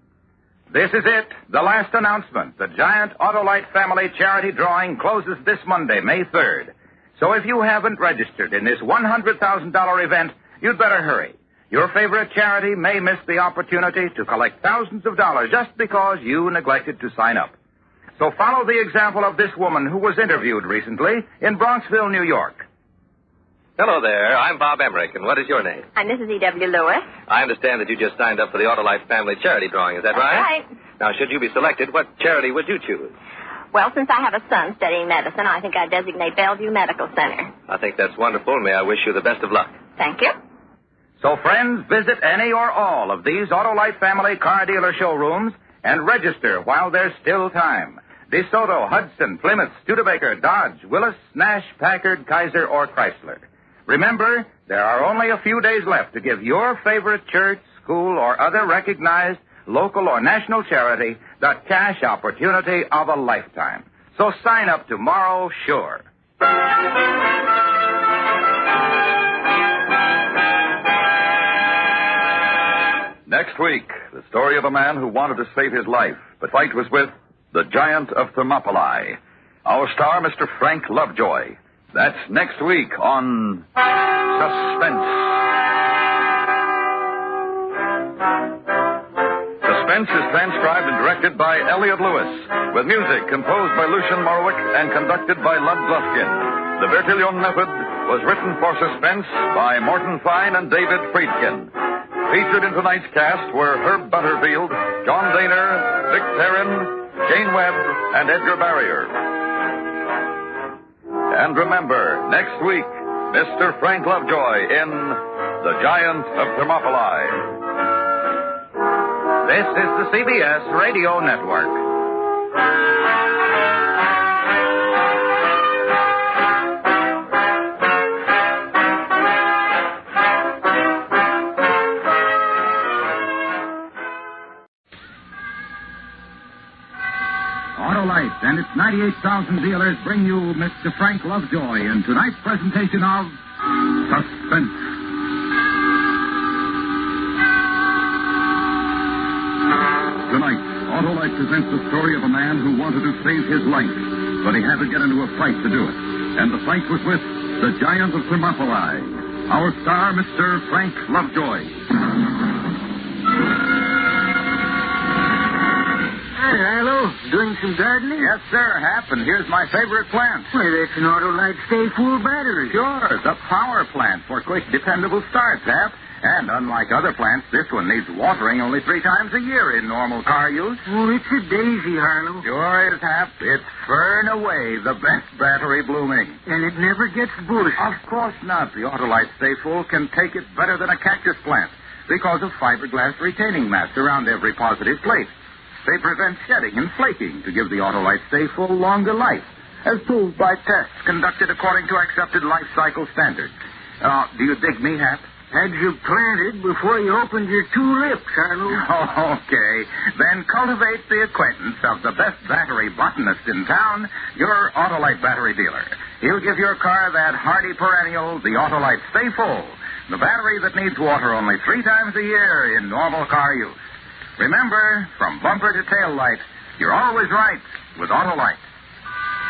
This is it, the last announcement. The Giant Autolite Family Charity Drawing closes this Monday, May 3rd. So if you haven't registered in this $100,000 event, you'd better hurry. Your favorite charity may miss the opportunity to collect thousands of dollars just because you neglected to sign up. So follow the example of this woman who was interviewed recently in Bronxville, New York. Hello there. I'm Bob Emmerich, and what is your name? I'm Mrs. E.W. Lewis. I understand that you just signed up for the Autolite Family Charity Drawing. Is that right? Right. Now, should you be selected, what charity would you choose? Well, since I have a son studying medicine, I think I'd designate Bellevue Medical Center. I think that's wonderful. May I wish you the best of luck. Thank you. So, friends, visit any or all of these Autolite Family car dealer showrooms and register while there's still time. DeSoto, Hudson, Plymouth, Studebaker, Dodge, Willis, Nash, Packard, Kaiser, or Chrysler. Remember, there are only a few days left to give your favorite church, school, or other recognized local or national charity the cash opportunity of a lifetime. So sign up tomorrow, sure. Next week, the story of a man who wanted to save his life, but fight was with the Giant of Thermoplae. Our star, Mr. Frank Lovejoy. That's next week on Suspense. Suspense is transcribed and directed by Elliot Lewis, with music composed by Lucian Morwick and conducted by Lud Gluskin. The Bertillion Method was written for Suspense by Morton Fine and David Friedkin. Featured in tonight's cast were Herb Butterfield, John Daner, Vic Perrin, Jane Webb, and Edgar Barrier. And remember, next week, Mr. Frank Lovejoy in The Giant of Thermoplae. This is the CBS Radio Network. Autolite and its 98,000 dealers bring you Mr. Frank Lovejoy in tonight's presentation of Suspense. Tonight, Autolite presents the story of a man who wanted to save his life, but he had to get into a fight to do it. And the fight was with the Giant of Thermoplae. Our star, Mr. Frank Lovejoy. Hello, doing some gardening? Yes, sir, Hap, and here's my favorite plant. Well, that's an Autolite Stay Full battery. Sure, the power plant for quick, dependable starts, Hap. And unlike other plants, this one needs watering only 3 times a year in normal car use. Oh, it's a daisy, Harlow. Sure is, Hap. It's far and away the best battery blooming. And it never gets bush. Of course not. The Autolite Stay Full can take it better than a cactus plant because of fiberglass retaining mats around every positive plate. They prevent shedding and flaking to give the Autolite Stay Full longer life, as proved by tests conducted according to accepted life cycle standards. Do you dig me, Hap? Had you planted before you opened your 2 lips, Harlow. Okay. Then cultivate the acquaintance of the best battery botanist in town, your Autolite battery dealer. He'll give your car that hardy perennial, the Autolite Stay Full, the battery that needs water only 3 times a year in normal car use. Remember, from bumper to tail light, you're always right with Autolite.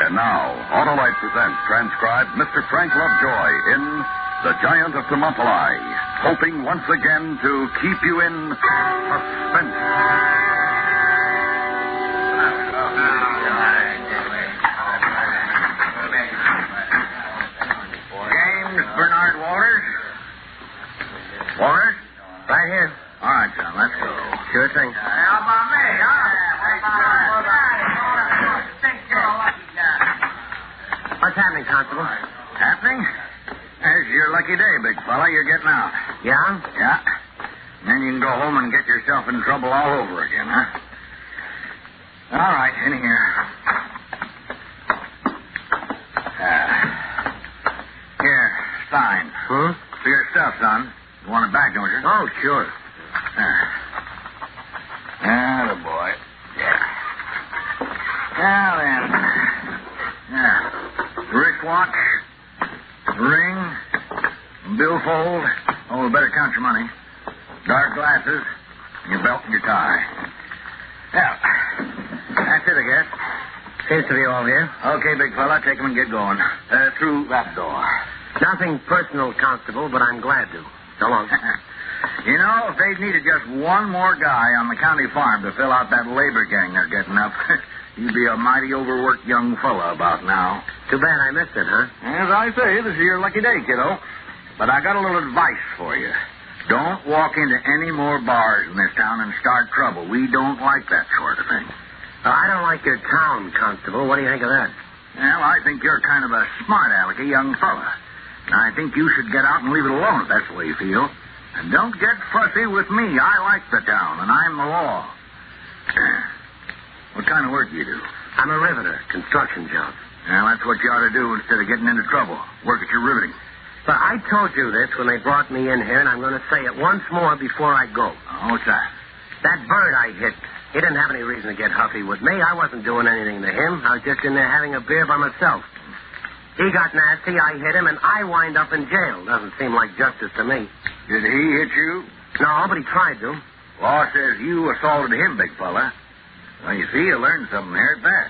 And now, Autolite presents transcribed Mr. Frank Lovejoy in The Giant of Thermoplae, hoping once again to keep you in suspense. James Bernard Walters? Walters? Right here. All right, John, let's go. Sure thing. How about me, huh? What's happening, Constable? Happening? There's your lucky day, big fella. You're getting out. Yeah? Yeah. Then you can go home and get yourself in trouble all over again, huh? All right, in here. Here, sign. Huh? For your stuff, son. You want it back, don't you? Oh, sure. Atta boy. Yeah. Now then. Yeah. Wristwatch, ring, bill billfold. Oh, we better count your money. Dark glasses, and your belt and your tie. Yeah. That's it, I guess. Seems to be all here. Okay, big fella, take them and get going. Through that door. Nothing personal, Constable, but I'm glad to. So long. You know, if they'd needed just one more guy on the county farm to fill out that labor gang they're getting up, you'd be a mighty overworked young fella about now. Too bad I missed it, huh? As I say, this is your lucky day, kiddo. But I got a little advice for you. Don't walk into any more bars in this town and start trouble. We don't like that sort of thing. I don't like your town, Constable. What do you think of that? Well, I think you're kind of a smart-alecky young fella. And I think you should get out and leave it alone if that's the way you feel. And don't get fussy with me. I like the town, and I'm the law. What kind of work do you do? I'm a riveter. Construction job. Well, that's what you ought to do instead of getting into trouble. Work at your riveting. But I told you this when they brought me in here, and I'm going to say it once more before I go. Oh, what's that? That bird I hit, he didn't have any reason to get huffy with me. I wasn't doing anything to him. I was just in there having a beer by myself. He got nasty, I hit him, and I wind up in jail. Doesn't seem like justice to me. Did he hit you? No, but he tried to. Law says you assaulted him, big fella. Well, you see, you learned something there at that.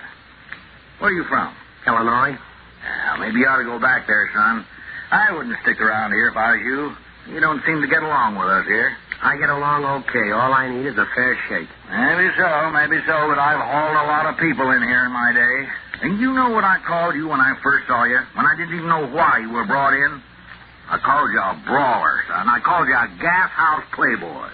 Where are you from? Illinois. Well, maybe you ought to go back there, son. I wouldn't stick around here if I was you. You don't seem to get along with us here. I get along okay. All I need is a fair shake. Maybe so, but I've hauled a lot of people in here in my day. And you know what I called you when I first saw you? When I didn't even know why you were brought in? I called you a brawler, son. I called you a gas house playboy.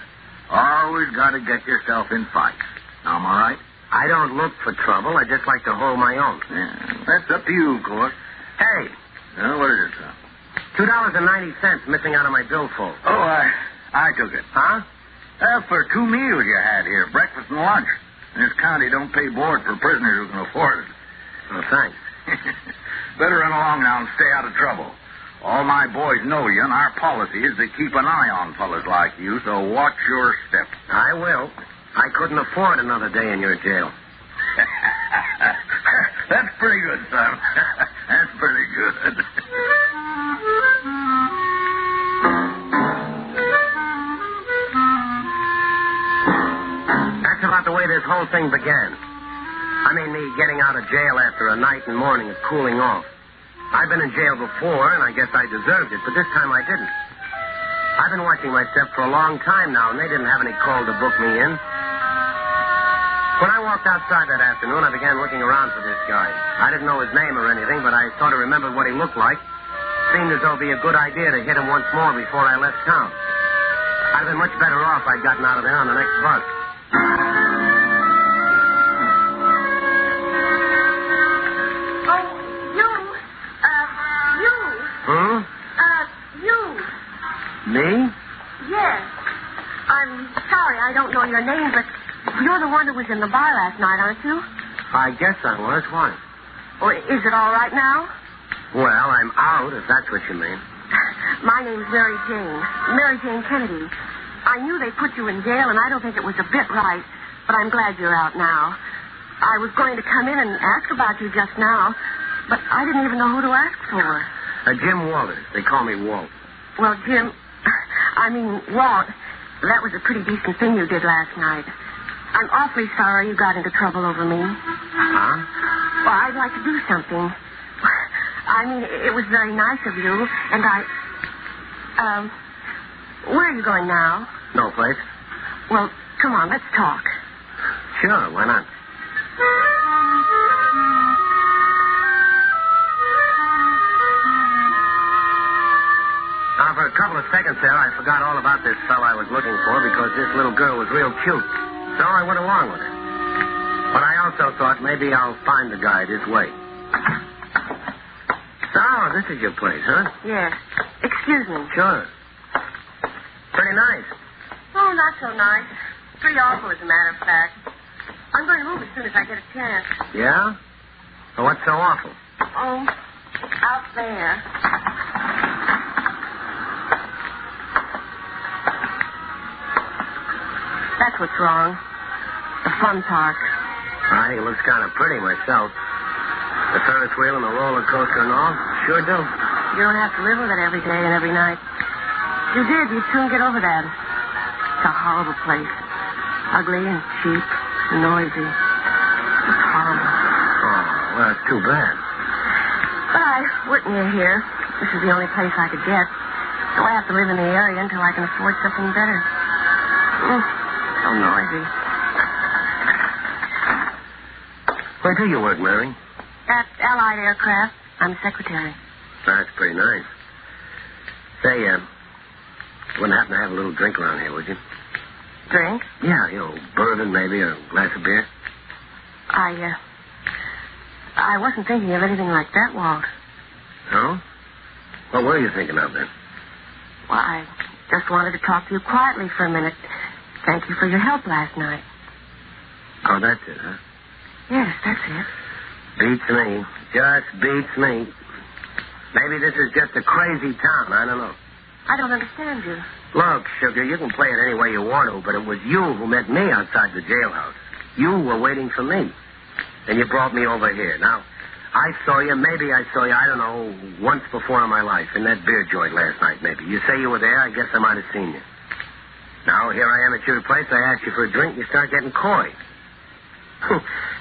Always got to get yourself in fights. Now, am I right? I don't look for trouble. I just like to hold my own. Yeah, that's up to you, of course. Hey. What is it, son? $2.90 missing out of my billfold. Oh, I took it. Huh? For 2 meals you had here, breakfast and lunch. This county don't pay board for prisoners who can afford it. Oh, thanks. Better run along now and stay out of trouble. All my boys know you, and our policy is to keep an eye on fellas like you, so watch your step. I will. I couldn't afford another day in your jail. That's pretty good, son. That's pretty good. That's about the way this whole thing began. I mean, me getting out of jail after a night and morning of cooling off. I've been in jail before, and I guess I deserved it, but this time I didn't. I've been watching my step for a long time now, and they didn't have any call to book me in. When I walked outside that afternoon, I began looking around for this guy. I didn't know his name or anything, but I sort of remembered what he looked like. Seemed as though it would be a good idea to hit him once more before I left town. I'd have been much better off if I'd gotten out of there on the next bus. Me? Yes. I'm sorry, I don't know your name, but you're the one who was in the bar last night, aren't you? I guess I was. Why? Or is it all right now? Well, I'm out, if that's what you mean. My name's Mary Jane. Mary Jane Kennedy. I knew they put you in jail, and I don't think it was a bit right, but I'm glad you're out now. I was going to come in and ask about you just now, but I didn't even know who to ask for. Jim Walters. They call me Walt. Well, Jim... Walt, that was a pretty decent thing you did last night. I'm awfully sorry you got into trouble over me. Huh? Well, I'd like to do something. I mean, it was very nice of you, and where are you going now? No place. Well, come on, let's talk. Sure, why not? Now, for a couple of seconds there, I forgot all about this fellow I was looking for because this little girl was real cute. So I went along with her. But I also thought maybe I'll find the guy this way. So, this is your place, huh? Yes. Excuse me. Sure. Pretty nice. Oh, not so nice. Pretty awful, as a matter of fact. I'm going to move as soon as I get a chance. Yeah? So what's so awful? Oh, out there. That's what's wrong. The fun park. I think it looks kind of pretty myself. The Ferris wheel and the roller coaster and all. Sure do. You don't have to live with it every day and every night. you did, you'd soon get over that. It's a horrible place. Ugly and cheap and noisy. It's horrible. Oh, well, that's too bad. But I work near here. This is the only place I could get. So I have to live in the area until I can afford something better. So noisy. Where do you work, Mary? At Allied Aircraft. I'm secretary. That's pretty nice. Say, wouldn't happen to have a little drink around here, would you? Drink? Yeah, bourbon maybe, or a glass of beer. I wasn't thinking of anything like that, Walt. No? What were you thinking of, then? Well, I just wanted to talk to you quietly for a minute. Thank you for your help last night. Oh, that's it, huh? Yes, that's it. Beats me. Just beats me. Maybe this is just a crazy town. I don't know. I don't understand you. Look, Sugar, you can play it any way you want to, but it was you who met me outside the jailhouse. You were waiting for me. And you brought me over here. Now, I saw you, maybe I saw you, I don't know, once before in my life, in that beer joint last night, maybe. You say you were there, I guess I might have seen you. Now, here I am at your place, I ask you for a drink, you start getting coy.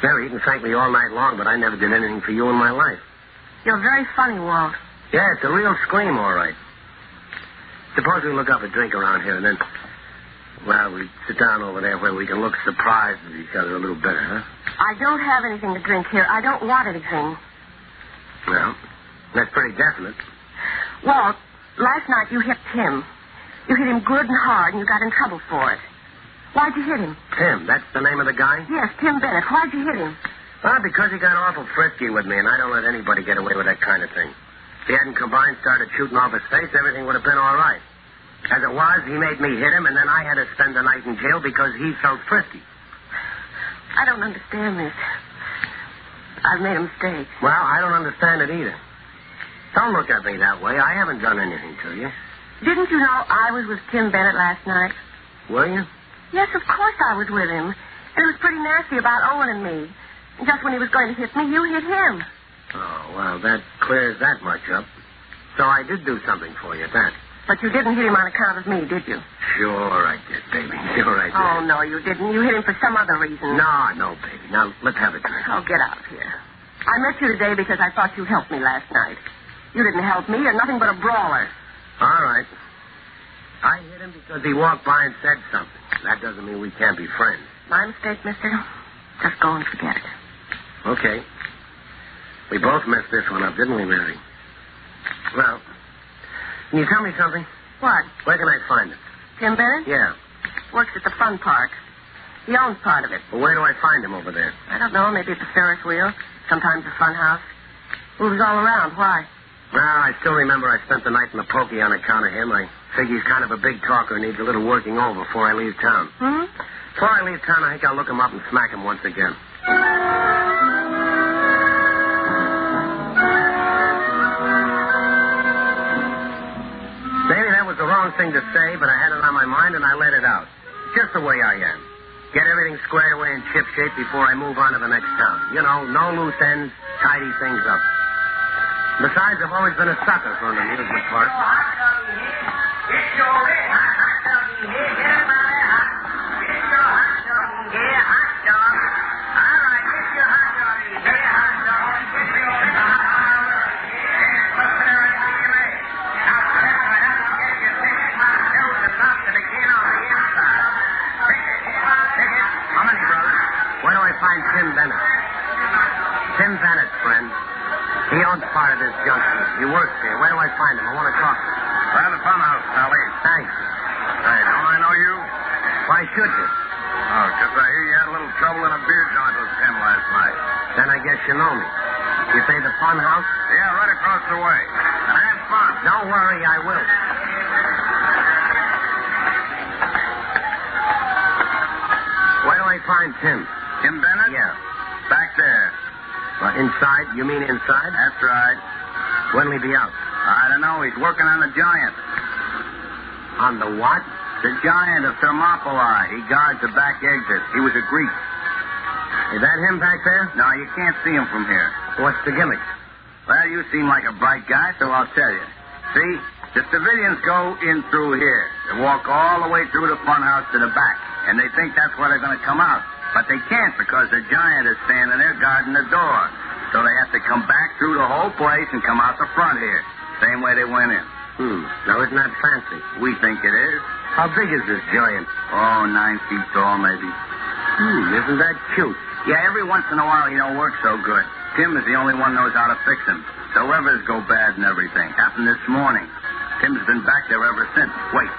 Mary, you can thank me all night long, but I never did anything for you in my life. You're very funny, Walt. Yeah, it's a real scream, all right. Suppose we look up a drink around here, and then, well, we sit down over there where we can look surprised at each other a little better, huh? I don't have anything to drink here. I don't want anything. Well, that's pretty definite. Walt, last night you hit Tim. You hit him good and hard, and you got in trouble for it. Why'd you hit him? Tim, that's the name of the guy? Yes, Tim Bennett. Why'd you hit him? Well, because he got awful frisky with me, and I don't let anybody get away with that kind of thing. If he hadn't come by and started shooting off his face, everything would have been all right. As it was, he made me hit him, and then I had to spend the night in jail because he felt frisky. I don't understand this. I've made a mistake. Well, I don't understand it either. Don't look at me that way. I haven't done anything to you. Didn't you know I was with Tim Bennett last night? Were you? Yes, of course I was with him. And it was pretty nasty about Owen and me. And just when he was going to hit me, you hit him. Oh, well, that clears that much up. So I did do something for you at that. But you didn't hit him on account of me, did you? Sure I did, baby. Sure I did. Oh, no, you didn't. You hit him for some other reason. No, baby. Now, let's have a drink. Oh, get out of here. I met you today because I thought you helped me last night. You didn't help me. You're nothing but a brawler. All right. I hit him because he walked by and said something. That doesn't mean we can't be friends. My mistake, mister. Just go and forget it. Okay. We both messed this one up, didn't we, Mary? Well, can you tell me something? What? Where can I find him? Tim Bennett? Yeah. Works at the fun park. He owns part of it. Well, where do I find him over there? I don't know. Maybe at the Ferris wheel. Sometimes the fun house. Moves all around. Why? Well, I still remember I spent the night in the pokey on account of him. I figure he's kind of a big talker and needs a little working over before I leave town. Hmm? Before I leave town, I think I'll look him up and smack him once again. Maybe that was the wrong thing to say, but I had it on my mind and I let it out. Just the way I am. Get everything squared away in ship shape before I move on to the next town. You know, no loose ends, tidy things up. Besides, I've always been a sucker for an amusement park. Find Tim Bennett. Tim Bennett, friend. He owns part of this junction. He works here. Where do I find him? I want to talk to him. By the fun house, Sally. Thanks. Hey, don't I know you? Why should you? Oh, because I hear you had a little trouble in a beer joint with Tim last night. Then I guess you know me. You say the fun house? Yeah, right across the way. And have fun. Don't worry, I will. Where do I find Tim? Tim Bennett? Yeah. Back there. Inside? You mean inside? That's right. When'll he be out? I don't know. He's working on the Giant. On the what? The Giant of Thermoplae. He guards the back exit. He was a Greek. Is that him back there? No, you can't see him from here. What's the gimmick? Well, you seem like a bright guy, so I'll tell you. See? The civilians go in through here. They walk all the way through the funhouse to the back, and they think that's where they're going to come out. But they can't because the giant is standing there guarding the door. So they have to come back through the whole place and come out the front here. Same way they went in. Now, isn't that fancy? We think it is. How big is this giant? Oh, 9 feet tall, maybe. Isn't that cute? Yeah, every once in a while he don't work so good. Tim is the only one knows how to fix him. The levers go bad and everything. Happened this morning. Tim's been back there ever since. Wait.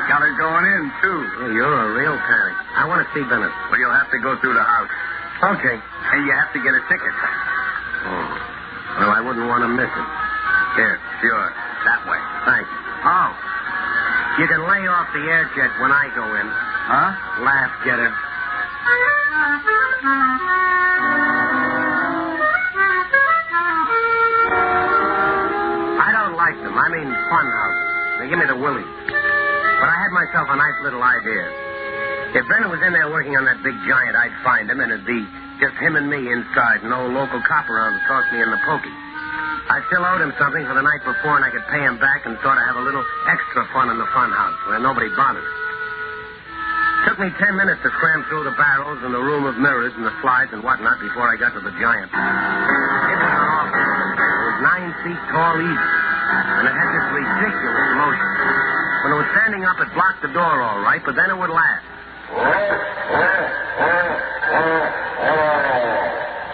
Got her going in, too. Well, you're a real panic. I want to see Bennett. Well, you'll have to go through the house. Okay. And you have to get a ticket. Oh. Well, I wouldn't want to miss it. Here, sure. That way. Thanks. Oh. You can lay off the air jet when I go in. Huh? Laugh, getter. I don't like them. I mean fun houses. They give me the willies. But I had myself a nice little idea. If Bennett was in there working on that big giant, I'd find him, and it'd be just him and me inside, and no local cop around to toss me in the pokey. I still owed him something for the night before, and I could pay him back and sort of have a little extra fun in the fun house where nobody bothered. Took me 10 minutes to cram through the barrels and the room of mirrors and the slides and whatnot before I got to the giant. It was an awful one. It was 9 feet tall easy, and it had this ridiculous motion. When it was standing up, it blocked the door all right, but then it would laugh.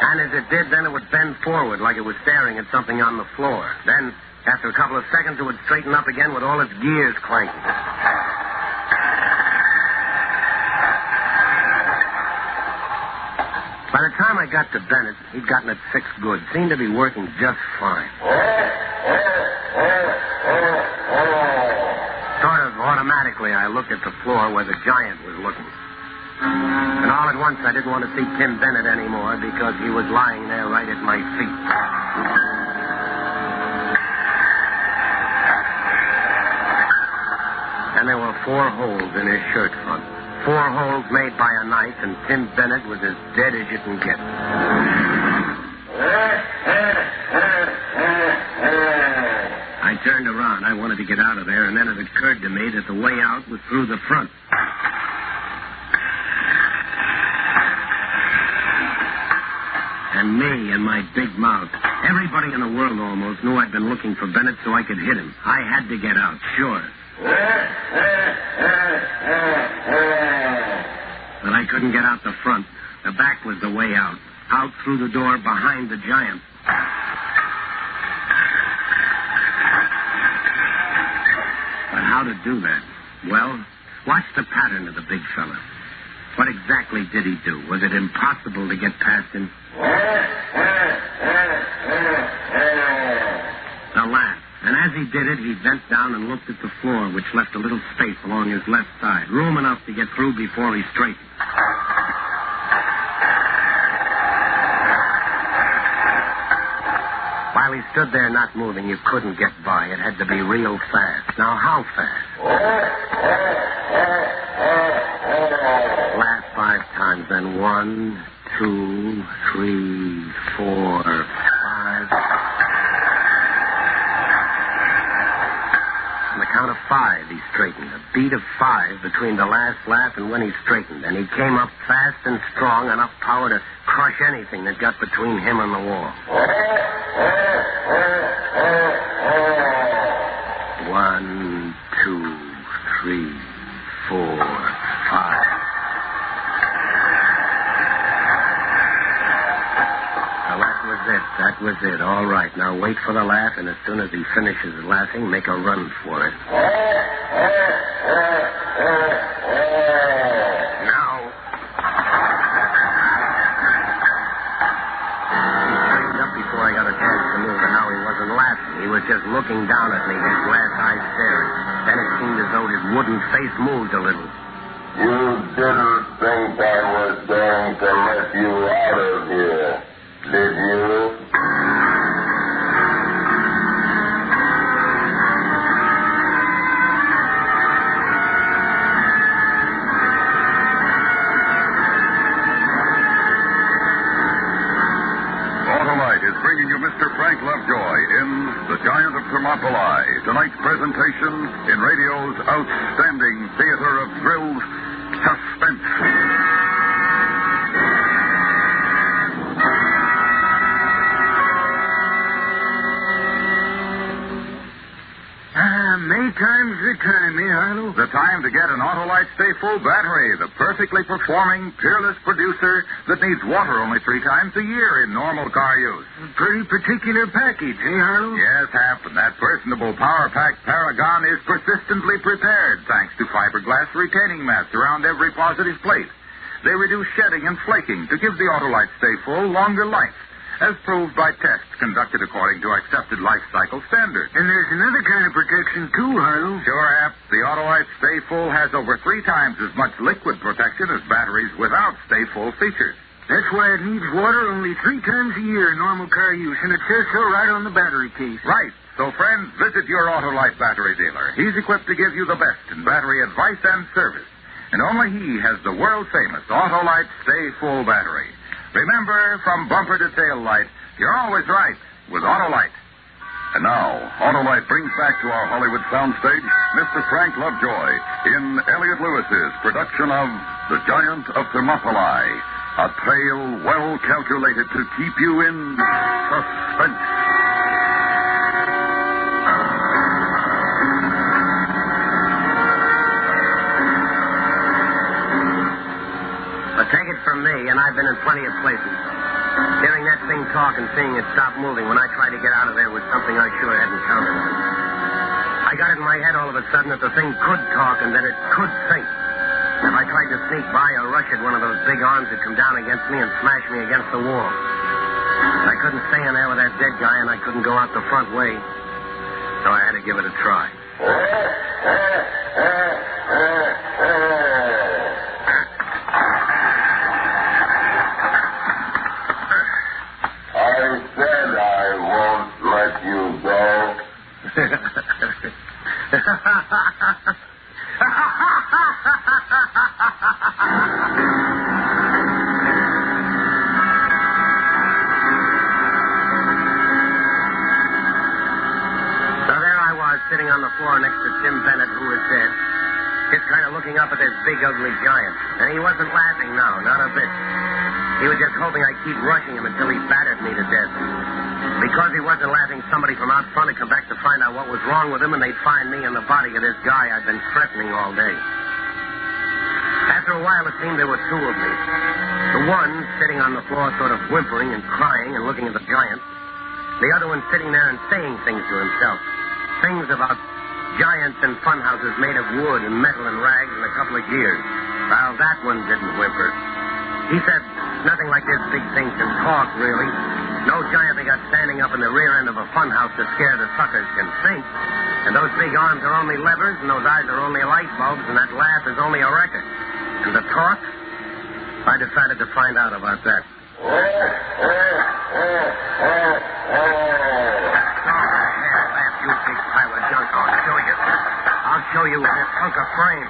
And as it did, then it would bend forward like it was staring at something on the floor. Then, after a couple of seconds, it would straighten up again with all its gears clanking. By the time I got to Bennett, he'd gotten it fixed good. Seemed to be working just fine. Sort of automatically, I looked at the floor where the giant was looking. And all at once, I didn't want to see Tim Bennett anymore because he was lying there right at my feet. And there were 4 holes in his shirt front. 4 holes made by a knife, and Tim Bennett was as dead as you can get. I turned around. I wanted to get out of there, and then it occurred to me that the way out was through the front. And me and my big mouth. Everybody in the world almost knew I'd been looking for Bennett so I could hit him. I had to get out, sure. But I couldn't get out the front. The back was the way out. Out through the door behind the giant. But how to do that? Well, watch the pattern of the big fella. What exactly did he do? Was it impossible to get past him? The laugh. And as he did it, he bent down and looked at the floor, which left a little space along his left side. Room enough to get through before he straightened. While he stood there not moving, you couldn't get by. It had to be real fast. Now, how fast? Laugh 5 times, then 1, 2, 3, 4, 5. On the count of 5, he straightened. A beat of 5 between the last laugh and when he straightened. And he came up fast and strong, enough power to crush anything that got between him and the wall. 1, 2, 3, 4, 5. That was it. All right. Now wait for the laugh, and as soon as he finishes laughing, make a run for it. Now. He straightened up before I got a chance to move, and now he wasn't laughing. He was just looking down at me, his glass eyes staring. Then it seemed as though his wooden face moved a little. You didn't think I was going to let you out of here, did you? Thermoplae. Tonight's presentation in radio's outstanding theater of thrills, Suspense. May time's the time, eh, Harlow? The time to get an Autolite Stay Full battery, the perfectly performing, peerless producer that needs water only 3 times a year in normal car use. Pretty particular package, eh, Harlow? Yes, Hap, and that personable Power Pack Paragon is persistently prepared thanks to fiberglass retaining mats around every positive plate. They reduce shedding and flaking to give the Autolite Stay Full longer life, as proved by tests conducted according to accepted life cycle standards. And there's another kind of protection, too, Harlow. Sure, Hap. The Autolite Stay Full has over 3 times as much liquid protection as batteries without Stay Full features. That's why it needs water only 3 times a year in normal car use, and it says so right on the battery case. Right. So, friends, visit your Autolite battery dealer. He's equipped to give you the best in battery advice and service. And only he has the world-famous Autolite Stay Full battery. Remember, from bumper to tail light, you're always right with Autolite. And now, Autolite brings back to our Hollywood soundstage Mr. Frank Lovejoy in Elliot Lewis's production of The Giant of Thermoplae, a tale well calculated to keep you in suspense. But take it from me, and I've been in plenty of places. Hearing that thing talk and seeing it stop moving when I tried to get out of there was something I sure hadn't counted on. I got it in my head all of a sudden that the thing could talk and that it could think. If I tried to sneak by or rush it, one of those big arms would come down against me and smash me against the wall. I couldn't stay in there with that dead guy, and I couldn't go out the front way. So I had to give it a try. Sitting on the floor next to Tim Bennett, who was dead, just kind of looking up at this big, ugly giant. And he wasn't laughing now, not a bit. He was just hoping I'd keep rushing him until he battered me to death. Because he wasn't laughing, somebody from out front would come back to find out what was wrong with him, and they'd find me and the body of this guy I'd been threatening all day. After a while, it seemed there were 2 of me. The one sitting on the floor sort of whimpering and crying and looking at the giant. The other one sitting there and saying things to himself. Things about giants and funhouses made of wood and metal and rags and a couple of gears. Well, that one didn't whimper. He said nothing like this big thing can talk, really. No giant they got standing up in the rear end of a funhouse to scare the suckers can think. And those big arms are only levers, and those eyes are only light bulbs, and that laugh is only a record. And the talk? I decided to find out about that. You big pile of junk. I'll show you with this hunk of frame.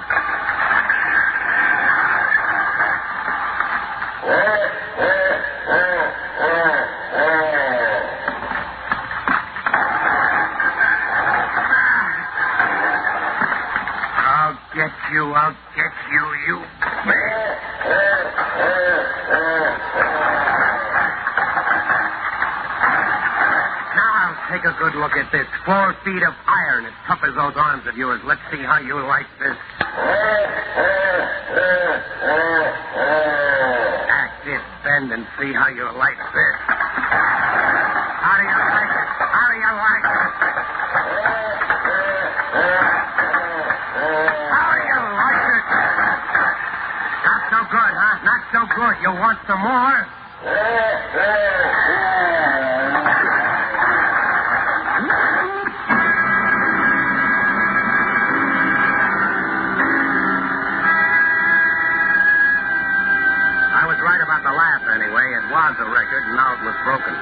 I'll get you, you. Take a good look at this. 4 feet of iron as tough as those arms of yours. Let's see how you like this. Act this, bend, and see how you like this. How do you like it? How do you like it? How do you like it? Not so good, huh? Not so good. You want some more? The laugh, anyway. It was a record, and now it was broken.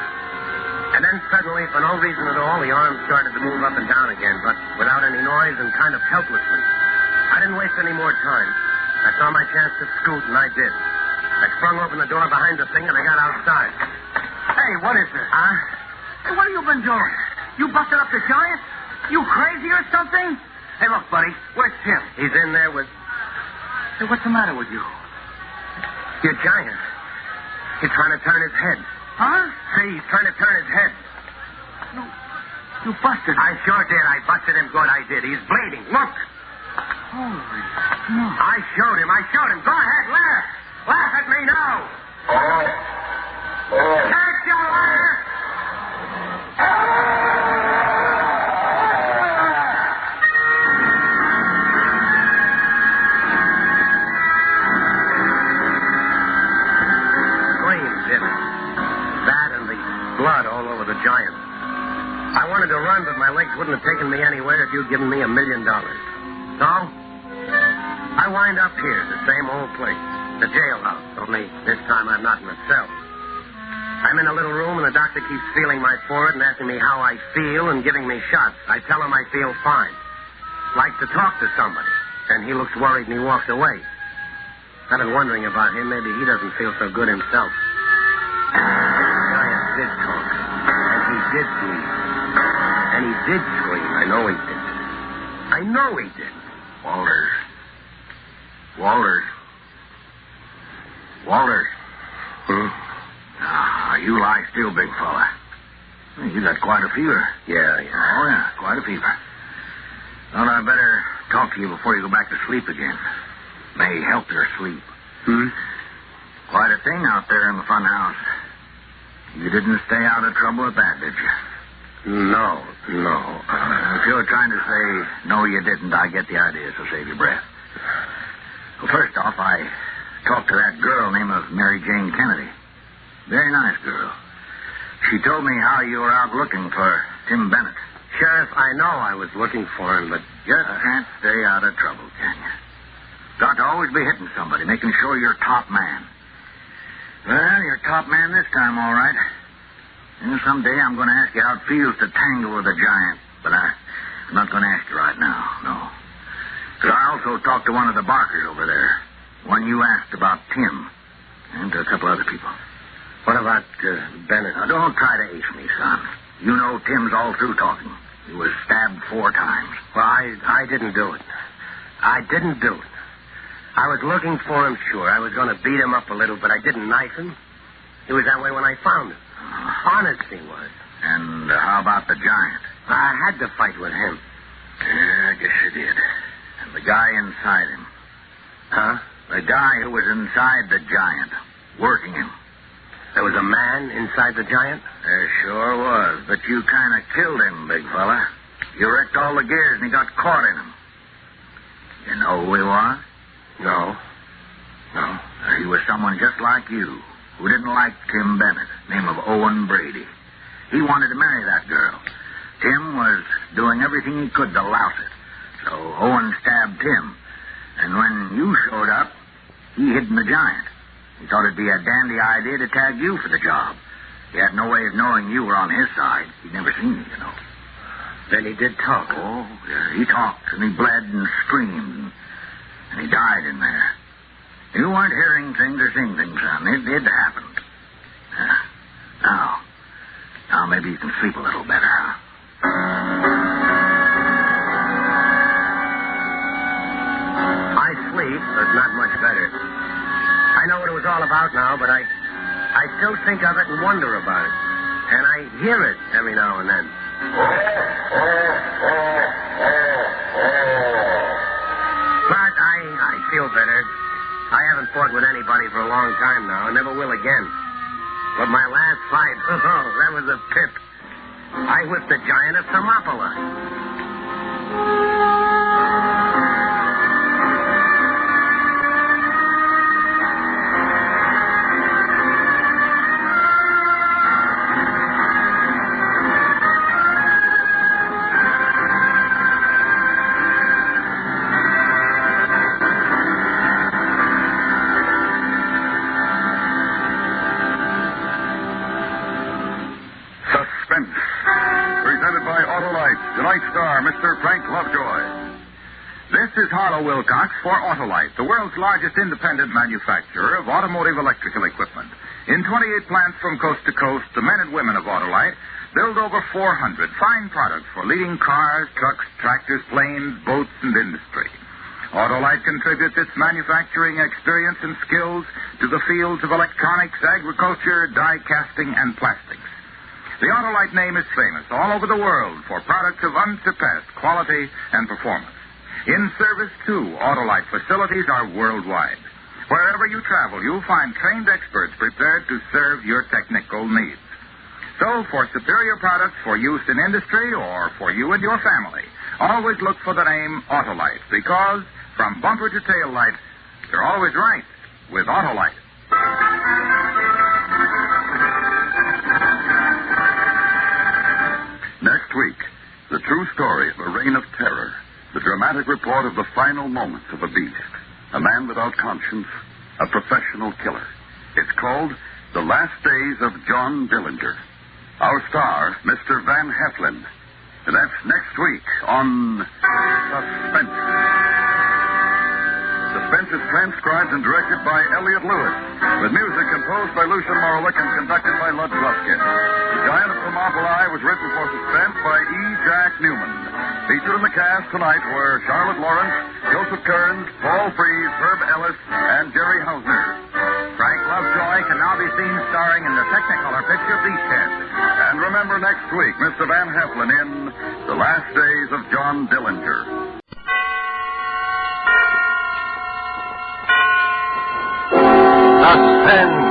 And then suddenly, for no reason at all, the arms started to move up and down again, but without any noise and kind of helplessly. I didn't waste any more time. I saw my chance to scoot, and I did. I sprung open the door behind the thing, and I got outside. Hey, what is this? Huh? Hey, what have you been doing? You busted up the Giant? You crazy or something? Hey, look, buddy. Where's Tim? He's in there with... Hey, what's the matter with you? Your Giant. He's trying to turn his head. Huh? See, he's trying to turn his head. You busted him. I sure did. I busted him good. I did. He's bleeding. Look. Holy smoke. I showed him. Go ahead. Laugh. Laugh at me now. Can't you laugh? Screams did it. That and the blood all over the Giant. I wanted to run, but my legs wouldn't have taken me anywhere if you'd given me $1 million. So, I wind up here, the same old place, the jailhouse, only this time I'm not in a cell. I'm in a little room, and the doctor keeps feeling my forehead and asking me how I feel and giving me shots. I tell him I feel fine. Like to talk to somebody. And he looks worried and he walks away. I've been wondering about him. Maybe he doesn't feel so good himself. Giant did talk. And he did bleed. And he did scream. I know he did. I know he did. Walters. You lie still, big fella. You got quite a fever. Yeah. Oh, yeah, quite a fever. Thought I'd better talk to you before you go back to sleep again. May help your sleep. Quite a thing out there in the fun house. You didn't stay out of trouble with that, did you? No. If you're trying to say, no, you didn't, I get the idea, so save your breath. Well, first off, I talked to that girl named Mary Jane Kennedy. Very nice girl. She told me how you were out looking for Tim Bennett. Sheriff, I know I was looking for him, but just can't stay out of trouble, can you? Got to always be hitting somebody, making sure you're top man. Well, you're top man this time, all right. And someday I'm going to ask you how it feels to tangle with a Giant, but I'm not going to ask you right now, no. Because I also talked to one of the Barkers over there, one you asked about Tim, and to a couple other people. What about Bennett? Now, don't try to ace me, son. You know Tim's all through talking. He was stabbed 4 times. Well, I didn't do it. I didn't do it. I was looking for him, sure. I was going to beat him up a little, but I didn't knife him. He was that way when I found him. Honest he was. And how about the Giant? I had to fight with him. Yeah, I guess you did. And the guy inside him. Huh? The guy who was inside the Giant, working him. There was a man inside the Giant? There sure was, but you kind of killed him, big fella. You wrecked all the gears and he got caught in them. You know who he was? No. He was someone just like you, who didn't like Tim Bennett, name of Owen Brady. He wanted to marry that girl. Tim was doing everything he could to louse it. So Owen stabbed Tim. And when you showed up, he hid in the Giant. He thought it'd be a dandy idea to tag you for the job. He had no way of knowing you were on his side. He'd never seen you, you know. Then he did talk. Oh, yeah. He talked, and he bled and screamed, and he died in there. You weren't hearing things or seeing things, son. It happened. Now maybe you can sleep a little better, huh? I sleep, but not much better. I know what it was all about now, but I still think of it and wonder about it. And I hear it every now and then. But I feel better. I haven't fought with anybody for a long time now, and never will again. But my last fight, that was a pip. I whipped the Giant of Thermoplae. Mr. Frank Lovejoy. This is Harlow Wilcox for Autolite, the world's largest independent manufacturer of automotive electrical equipment. In 28 plants from coast to coast, the men and women of Autolite build over 400 fine products for leading cars, trucks, tractors, planes, boats, and industry. Autolite contributes its manufacturing experience and skills to the fields of electronics, agriculture, die casting, and plastics. The Autolite name is famous all over the world for products of unsurpassed quality and performance. In service, too, Autolite facilities are worldwide. Wherever you travel, you'll find trained experts prepared to serve your technical needs. So, for superior products for use in industry or for you and your family, always look for the name Autolite, because from bumper to tail light, you're always right with Autolite. Next week, the true story of a reign of terror, the dramatic report of the final moments of a beast, a man without conscience, a professional killer. It's called The Last Days of John Dillinger. Our star, Mr. Van Heflin. And that's next week on Suspense. Suspense is transcribed and directed by Elliott Lewis, with music composed by Lucian Morlick and conducted by Lud Gluskin. The Giant of Thermoplae was written for Suspense by E. Jack Newman. Featured in the cast tonight were Charlotte Lawrence, Joseph Kearns, Paul Frees, Herb Ellis, and Jerry Hausner. Frank Lovejoy can now be seen starring in the Technicolor picture Beachhead. And remember next week, Mr. Van Heflin in The Last Days of John Dillinger. Suspense.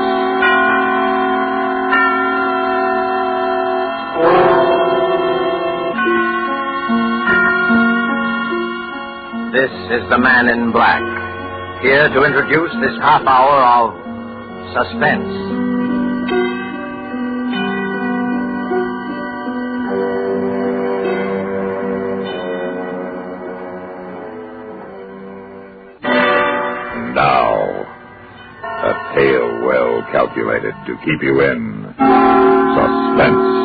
This is the Man in Black, here to introduce this half hour of Suspense. Now, a tale well calculated to keep you in suspense.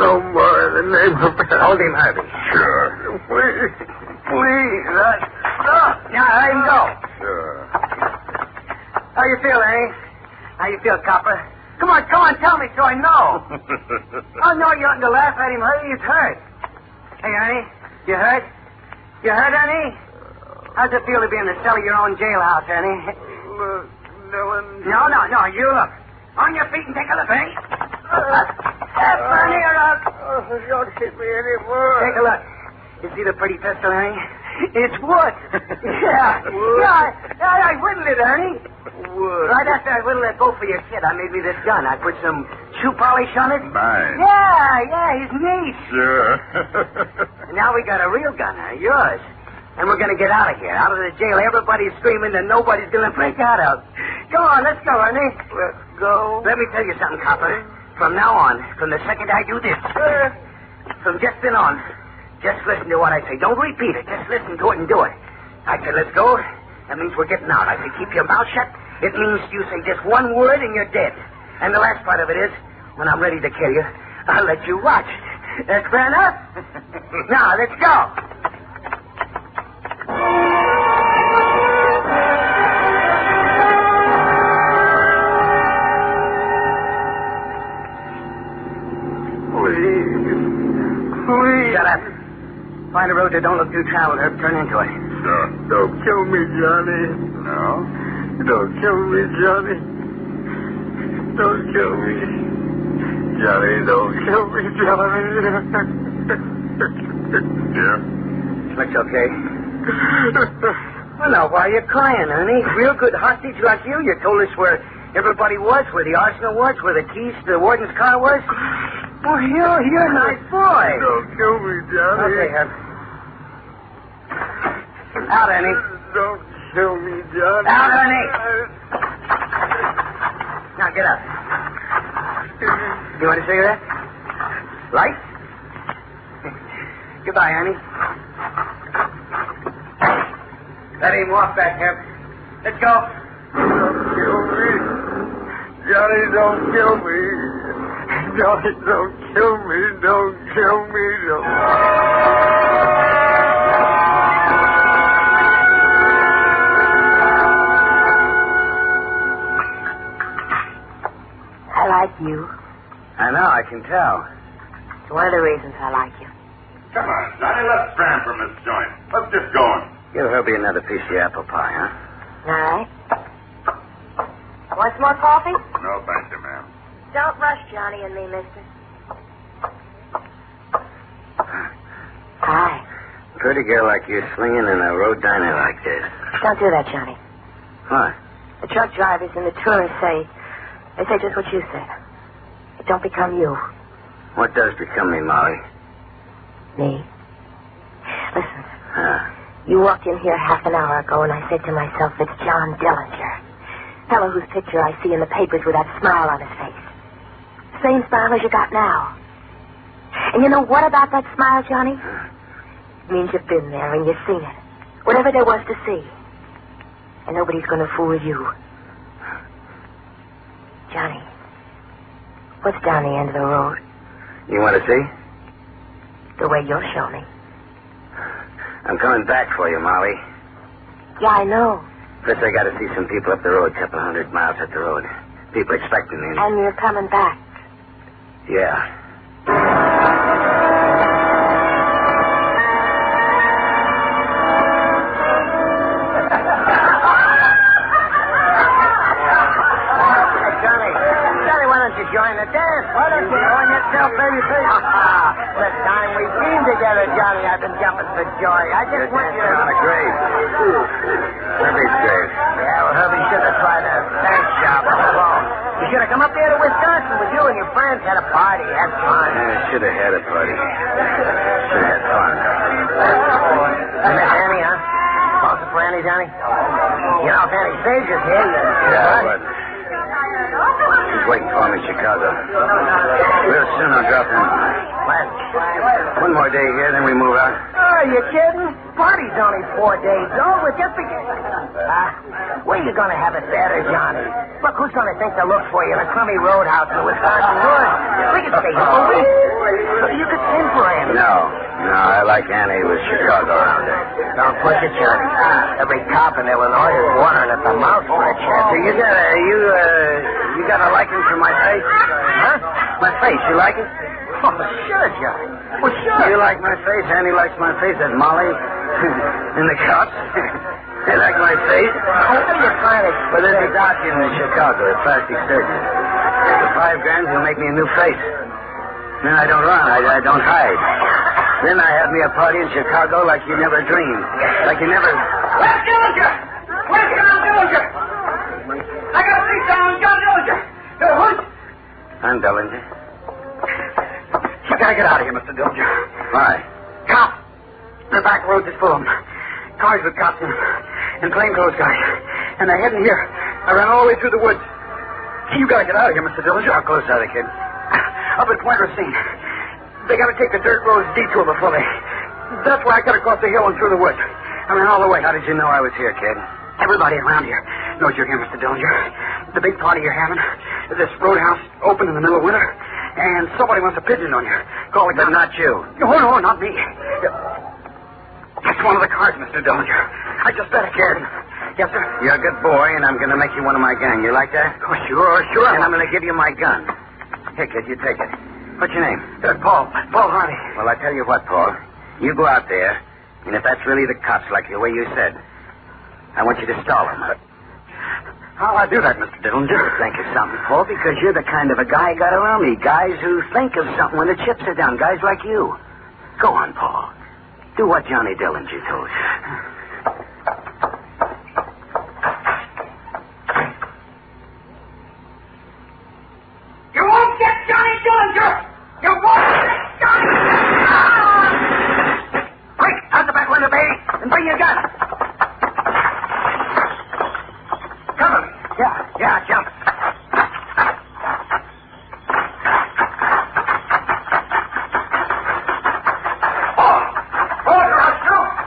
No more in the name of God. Hold him, Harvey. Sure. Please. Now, let him go. Sure. How you feel, Ernie? How you feel, copper? Come on, tell me so I know. Oh, no, you oughtn't to laugh at him, Ernie. He's hurt. Hey, Ernie, you hurt? You hurt, Ernie? How's it feel to be in the cell of your own jailhouse, Ernie? Look, Dylan. No, you look. On your feet and take a look, Ernie. Ernie, you're up. Don't hit me anymore. Take a look. You see the pretty pistol, Ernie? It's wood. Yeah. Wood? Yeah, I whittled it, Ernie. Wood. Right after I whittled that bow for your kid, I made me this gun. I put some shoe polish on it. Nice. Yeah, he's neat. Sure. And now we got a real gun, yours. And we're going to get out of here. Out of the jail everybody's screaming that nobody's going to break out of. Come on, let's go, Ernie. Let's go. Let me tell you something, copper. From now on, from the second I do this, from just then on, just listen to what I say. Don't repeat it. Just listen to it and do it. I said, let's go. That means we're getting out. I said, keep your mouth shut. It means you say just one word and you're dead. And the last part of it is, when I'm ready to kill you, I'll let you watch. That's fair enough? Now, let's go. Please. Shut up. Find a road that don't look too traveled, Herb. Turn into it. Sure. Don't kill me, Johnny. No? Don't kill me, Johnny. Don't kill me. Johnny, don't kill me, Johnny. Yeah? Looks okay. Well, now, why are you crying, Ernie? Real good hostage like you. You told us where everybody was, where the arsenal was, where the keys to the warden's car was. Oh, you're a nice boy. Don't kill me, Johnny. Okay, Herb. Out, Ernie. Don't kill me, Johnny. Out, Ernie. Now, get up. You want a cigarette? Light? Goodbye, Ernie. Let him walk back, Herb. Let's go. Don't kill me. Johnny, don't kill me. Johnny, don't kill me. Don't kill me. You? I know, I can tell. It's one of the reasons I like you. Come on, Johnny, let's scram from this joint. Let's get going. Give Herbie another piece of your apple pie, huh? All right. Want some more coffee? No, thank you, ma'am. Don't rush Johnny and me, mister. Hi. Pretty girl like you slinging in a road diner like this. Don't do that, Johnny. What? The truck drivers and the tourists say just what you said. It don't become you. What does become me, Molly? Me? Listen. You walked in here half an hour ago, and I said to myself, it's John Dillinger. Fellow whose picture I see in the papers with that smile on his face. Same smile as you got now. And you know what about that smile, Johnny? It means you've been there and you've seen it. Whatever there was to see. And nobody's going to fool you. Johnny, what's down the end of the road? You want to see? The way you'll show me. I'm coming back for you, Molly. Yeah, I know. First, I got to see some people up the road, a couple 100 miles up the road. People expecting me. And you're coming back. Yeah. Johnny, why don't you join the dance? Why don't you join yourself, baby face? The time we've been together, Johnny, I've been jumping for joy. I just want you to... on a grave. Herbie's grave. Yeah, well, Herbie should have tried a tank job all along. You should have come up there to Wisconsin with you and your friends, had a party, had fun. Yeah, should have had a party. Should have had fun. You met Annie, huh? Closer for Annie, Johnny? You know, if Annie saves us here, Yeah, but... She's waiting for me in Chicago. Real soon I'll drop in. One more day here, then we move out. Are you kidding? Party's only 4 days old. We're just beginning. Where you going to have it better, Johnny? Look, who's going to think to look for you in a crummy roadhouse in the Wisconsin woods? We could stay here for weeks. You could sing for Annie. No, I like Annie with Chicago around her. Don't push it, Johnny. Every cop in Illinois is watering at the mouth for a chance. So you got a liking for my face? Huh? My face, you like it? Oh, sure, Johnny. Well, sure. You like my face? Annie likes my face. And Molly? And the cops? They like my face? What are you trying to... Well, there's a doctor in Chicago, a plastic surgeon. For $5,000, he'll make me a new face. Then I don't run. I don't hide. Then I have me a party in Chicago like you never dreamed. Like you never... Where's Dillinger? Where's John Dillinger? I got a police on John Dillinger. What? I'm Dillinger. You gotta get out of here, Mr. Dillinger. Why? Cops. The back roads is full of them. Cars with cops in them. And plainclothes guys. And they're heading here. I ran all the way through the woods. You gotta get out of here, Mr. Dillinger. How close are they, kid? Up at Point Racine. They gotta take the dirt roads detour before they... That's why I cut across the hill and through the woods. I ran all the way. How did you know I was here, kid? Everybody around here knows you're here, Mr. Dillinger. The big party you're having, this roadhouse open in the middle of winter, and somebody wants a pigeon on you. Call it. But not you. No, not me. That's one of the cars, Mr. Dillinger. I just better carry him. Yes, sir? You're a good boy, and I'm going to make you one of my gang. You like that? Oh, sure. And I'm going to give you my gun. Here, kid, you take it. What's your name? Paul Hardy. Well, I tell you what, Paul. You go out there, and if that's really the cops, like the way you said, I want you to stall them. How'll I do that, Mr. Dillinger? Think of something, Paul, because you're the kind of a guy I got around me. Guys who think of something when the chips are down. Guys like you. Go on, Paul. Do what Johnny Dillinger told you. You won't get Johnny Dillinger! You won't get Johnny Dillinger! Quick, out the back window, baby, and bring your gun. Cover me. Yeah, jump.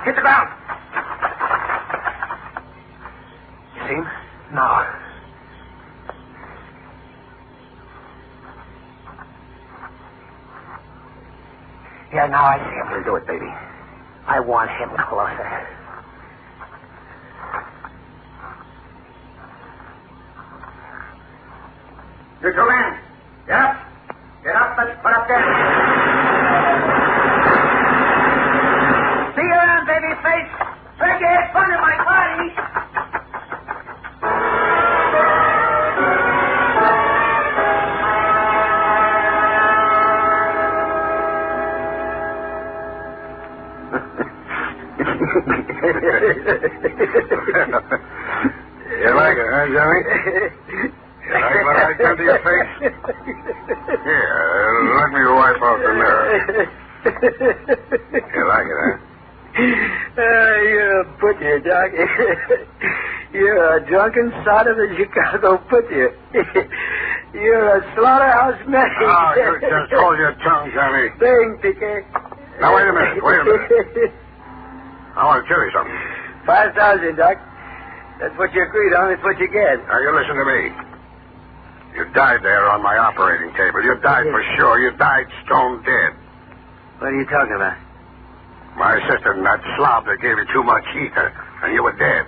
Hit the ground. You see him? No. Yeah, now I see him. We'll do it, baby. I want him closer. You two men, Get up. Get up. Let's put up there. See you around, baby face. Try to have fun at my party. You like it, huh, Johnny? You like what I done to your face? Here, let me wipe off the mirror. You like it, huh? You're a butcher, Doc. You're a drunken son of a Chicago butcher. You're a slaughterhouse man. Oh, you just hold your tongue, Johnny. Bang, Picker. Now, wait a minute. I want to tell you something. 5,000, Doc. That's what you agreed on. That's what you get. Now, you listen to me. You died there on my operating table. You died for sure. You died stone dead. What are you talking about? My assistant and that slob that gave you too much ether, and you were dead.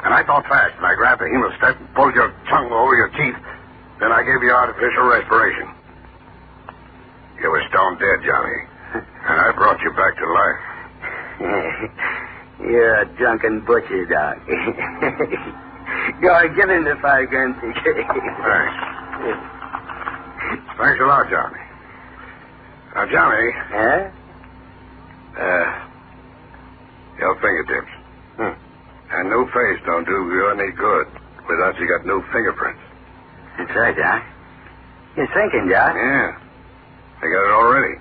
And I thought fast, and I grabbed the hemostat and pulled your tongue over your teeth. Then I gave you artificial respiration. You were stone dead, Johnny. And I brought you back to life. You're a drunken butcher, Doc. Go on, give him the $5 grand ticket. Thanks. Thanks a lot, Johnny. Now, Johnny. Huh? Your fingertips. And new face don't do you any good without you got new fingerprints. That's right, Doc. You're thinking, Doc. Yeah. I got it already.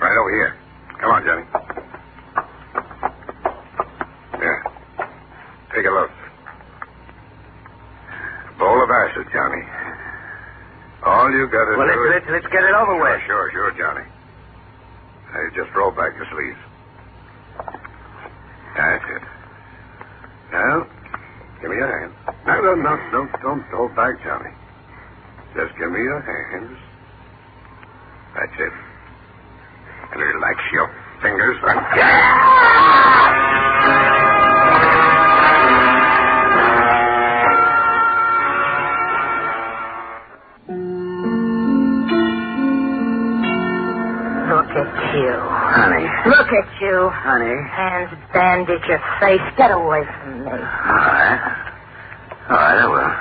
Right over here. Come on, Johnny. Yeah. Take a look. A bowl of acid, Johnny. All you got to do is... Let's get it over with. Sure, Johnny. Now, you just roll back your sleeves. That's it. Now, give me your hand. No, don't hold back, Johnny. Just give me your hands. That's it. And relax your fingers and... Look at you. Honey. Look at you. Honey. Hands bandage your face. Get away from me. All right, I will.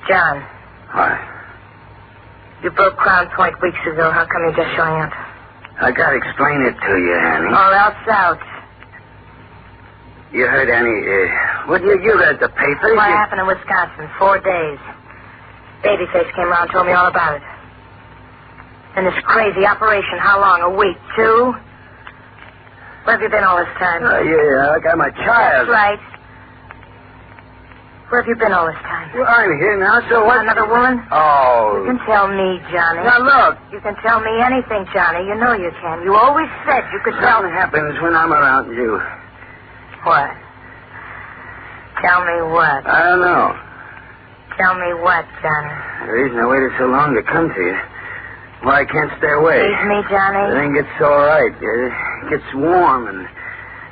John. What? You broke Crown Point weeks ago. How come you're just showing up? I got to explain it to you, Annie. All else out. You heard, Annie, you read the papers? What happened in Wisconsin? 4 days. Babyface came around and told me all about it. And this crazy operation, how long? A week? 2? Where have you been all this time? Yeah, I got my child. That's right. Where have you been all this time? Well, I'm here now, so what? Another woman? Oh. You can tell me, Johnny. Now, look. You can tell me anything, Johnny. You know you can. You always said you could tell me. Something happens when I'm around you. What? Tell me what? I don't know. Tell me what, Johnny? The reason I waited so long to come to you. Why I can't stay away. Leave me, Johnny. Everything gets all right. It gets warm and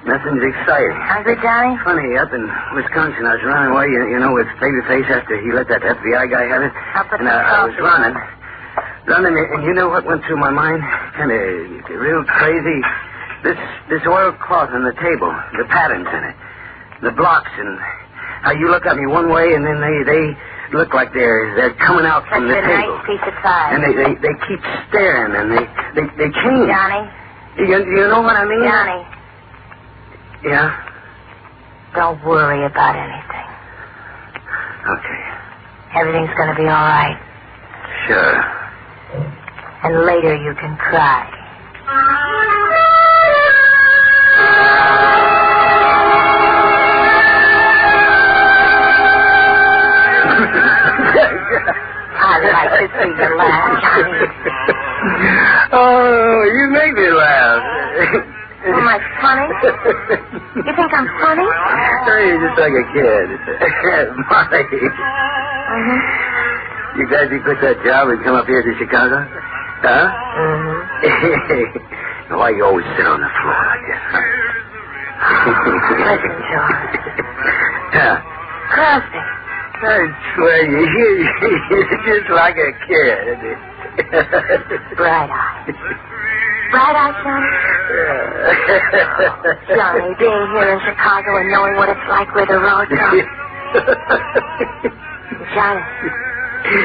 nothing's exciting. Hungry, Johnny? Funny, up in Wisconsin, I was running away, you know, with Babyface after he let that FBI guy have it. And I was running, and you know what went through my mind? Kind of real crazy. This oilcloth on the table, the patterns in it, the blocks, and how you look at me one way, and then they look like they're coming out from the table. Nice piece of pie. And they keep staring, and they change. Johnny. You know what I mean? Johnny. Yeah? Don't worry about anything. Okay. Everything's going to be all right. Sure. And later you can cry. I like to see you laugh, Johnny. Oh, you make me laugh. Am I funny? You think I'm funny? Oh, you're just like a kid. Molly. Mm-hmm. You glad you quit that job and come up here to Chicago? Huh? Mm-hmm. Why you always sit on the floor like this, huh? Listen, George. Yeah. Crosby. I swear you're just like a kid. Bright-eyed. Bright-eyed, Johnny? Johnny, being here in Chicago and knowing what it's like where the roads are. Johnny.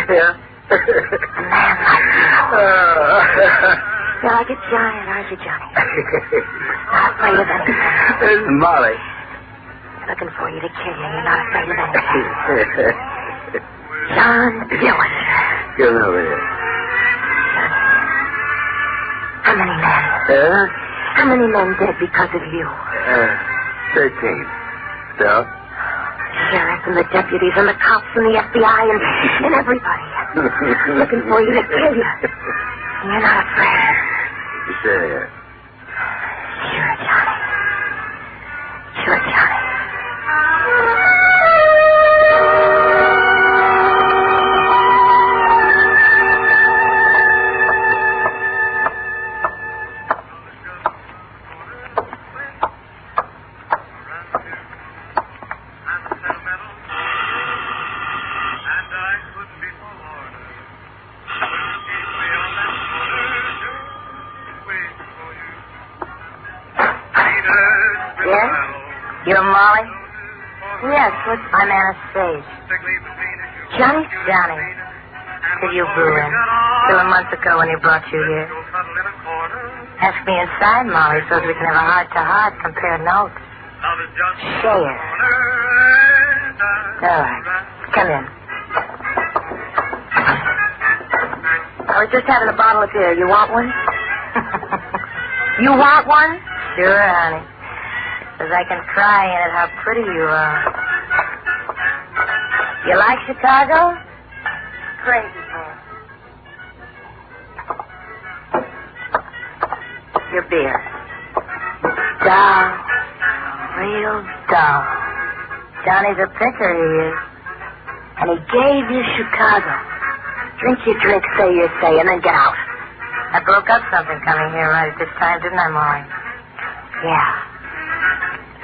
Yeah? A man like you. You're like a giant, aren't you, Johnny? Not afraid of anything. There's Molly. Looking for you to kill you. You're not afraid of anything. John Dillinger. Come over here. How many men? How many men dead because of you? 13. So? Sheriff and the deputies and the cops and the FBI and everybody. Looking for you to kill you. And you're not afraid. Sure. Sure, Johnny. Sure, Johnny. You're Molly? Yes, what's... I'm Anastasia. Johnny? Johnny. Did you blew in? Till a month ago when he brought you here. Ask me inside, Molly, so we can have a heart-to-heart, compare notes. Share. All right. Come in. I was just having a bottle of beer. You want one? You want one? Sure, honey. Because I can cry in it how pretty you are. You like Chicago? Crazy, man. Your beer. Dull. Real dull. Johnny's a picker, he is. And he gave you Chicago. Drink your drink, say your say, and then get out. I broke up something coming here right at this time, didn't I, Molly? Yeah.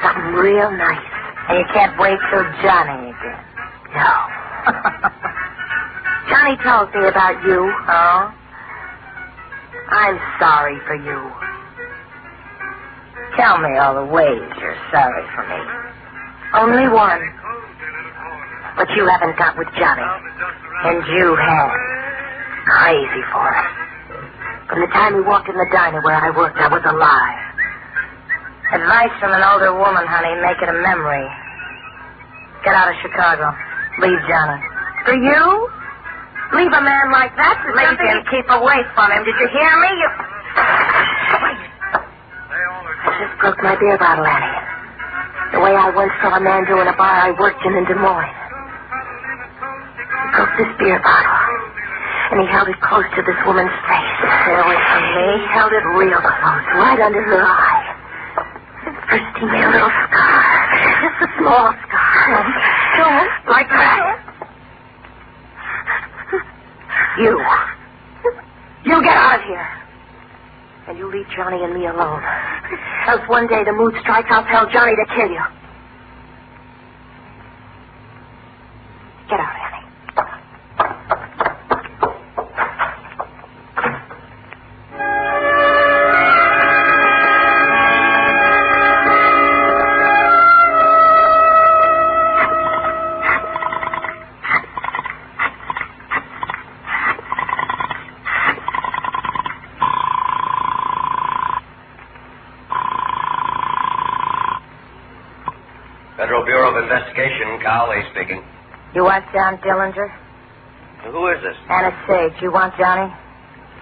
Something real nice. And you can't wait till Johnny again. No. Johnny told me about you. Oh? I'm sorry for you. Tell me all the ways you're sorry for me. Only one. But you haven't got with Johnny. And you have. Crazy for him. From the time he walked in the diner where I worked, I was alive. Advice from an older woman, honey. Make it a memory. Get out of Chicago. Leave Johnny. For you? Leave a man like that? Leave him. Keep away from him. Did you hear me? Wait. I just broke my beer bottle, Annie. The way I once saw a man do in a bar I worked in Des Moines. He broke this beer bottle. And he held it close to this woman's face. Stay away from me. He held it real close, right under her eye. First he made a little scar. Just a small scar. Like that. You get out of here. And you leave Johnny and me alone. Else one day the mood strikes, I'll tell Johnny to kill you. Get out, Annie. Federal Bureau of Investigation, Cowley speaking. You want John Dillinger? Who is this? Anastasia. You want Johnny?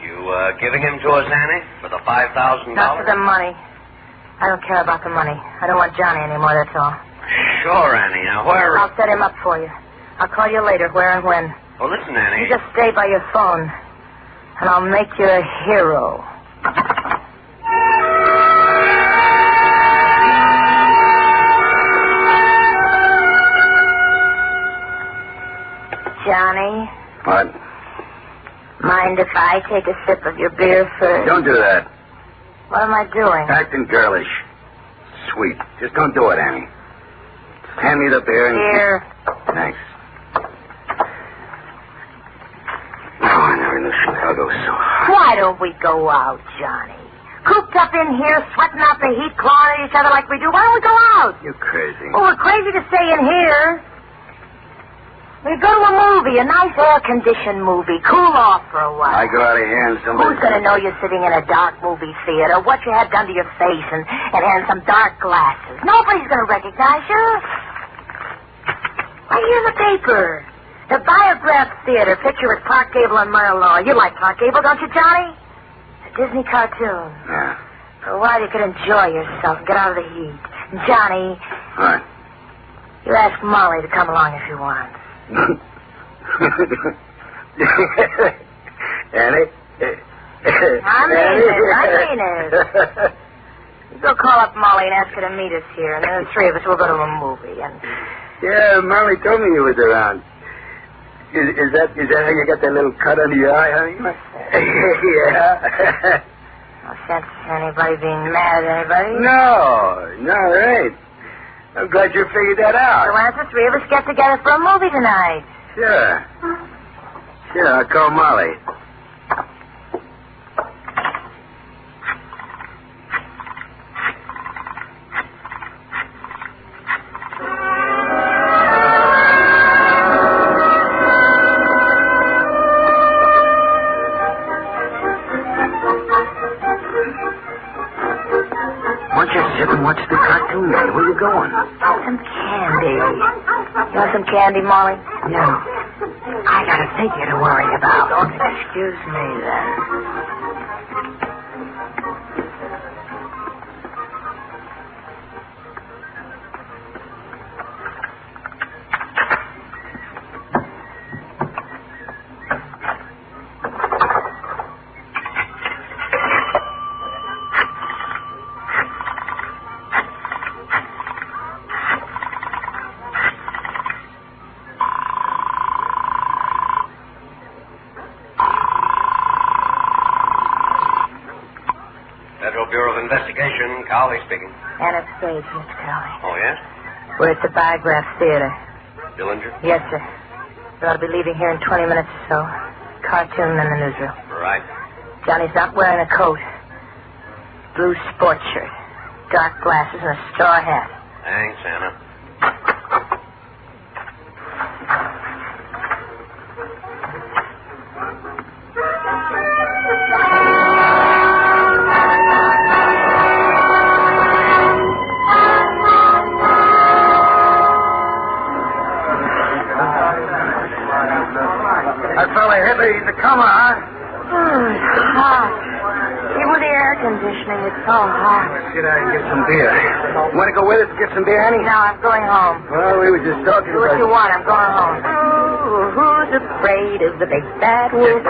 You giving him to us, Annie, for the $5,000? Not for the money. I don't care about the money. I don't want Johnny anymore, that's all. Sure, Annie. Now, where... I'll set him up for you. I'll call you later, where and when. Oh, listen, Annie. You just stay by your phone, and I'll make you a hero. Johnny? What? Mind if I take a sip of your beer first? Don't do that. What am I doing? Acting girlish. Sweet. Just don't do it, Annie. Just hand me the beer and... Here. Thanks. Why don't we go out, Johnny? Cooped up in here, sweating out the heat, clawing at each other like we do. Why don't we go out? You're crazy. Oh, we're crazy to stay in here. We go to a movie, a nice air-conditioned movie. Cool off for a while. I go out of here and somebody... Who's going to know you're sitting in a dark movie theater, what you had done to your face, and some dark glasses? Nobody's going to recognize you. Right here in the paper. The Biograph Theater, picture at Park Gable and Merlaw. You like Park Gable, don't you, Johnny? It's a Disney cartoon. Yeah. For a while you could enjoy yourself and get out of the heat. And Johnny... What? You ask Molly to come along if you want. Annie? I mean it. You go call up Molly and ask her to meet us here, and then the three of us will go to a movie. And Yeah, Molly told me you was around. Is that how you got that little cut under your eye, honey? Yeah. No sense in anybody being mad at anybody. No, there ain't. I'm glad you figured that out. So why don't the three of us get together for a movie tonight? Sure, I'll call Molly. Why don't you sit and watch the cartoon? Where you going? Some candy. You want some candy, Molly? No. I got a figure to worry about. Excuse me, then. Bureau of Investigation, Cowley speaking. Anna Spade, Mr. Cowley. Oh, yes? We're at the Biograph Theater. Dillinger? Yes, sir. We ought to be leaving here in 20 minutes or so. Cartoon and the newsreel. Right. Johnny's not wearing a coat. Blue sports shirt. Dark glasses and a straw hat. Thanks, Anna. That fella Hippie, he's a comer, huh? It's hot. Even with the air conditioning, it's so hot. Let's get out and get some beer. Want to go with us to get some beer, honey? No, I'm going home. Well, we were just talking Do what you want. I'm going home. Oh, who's afraid of the big bad wolf?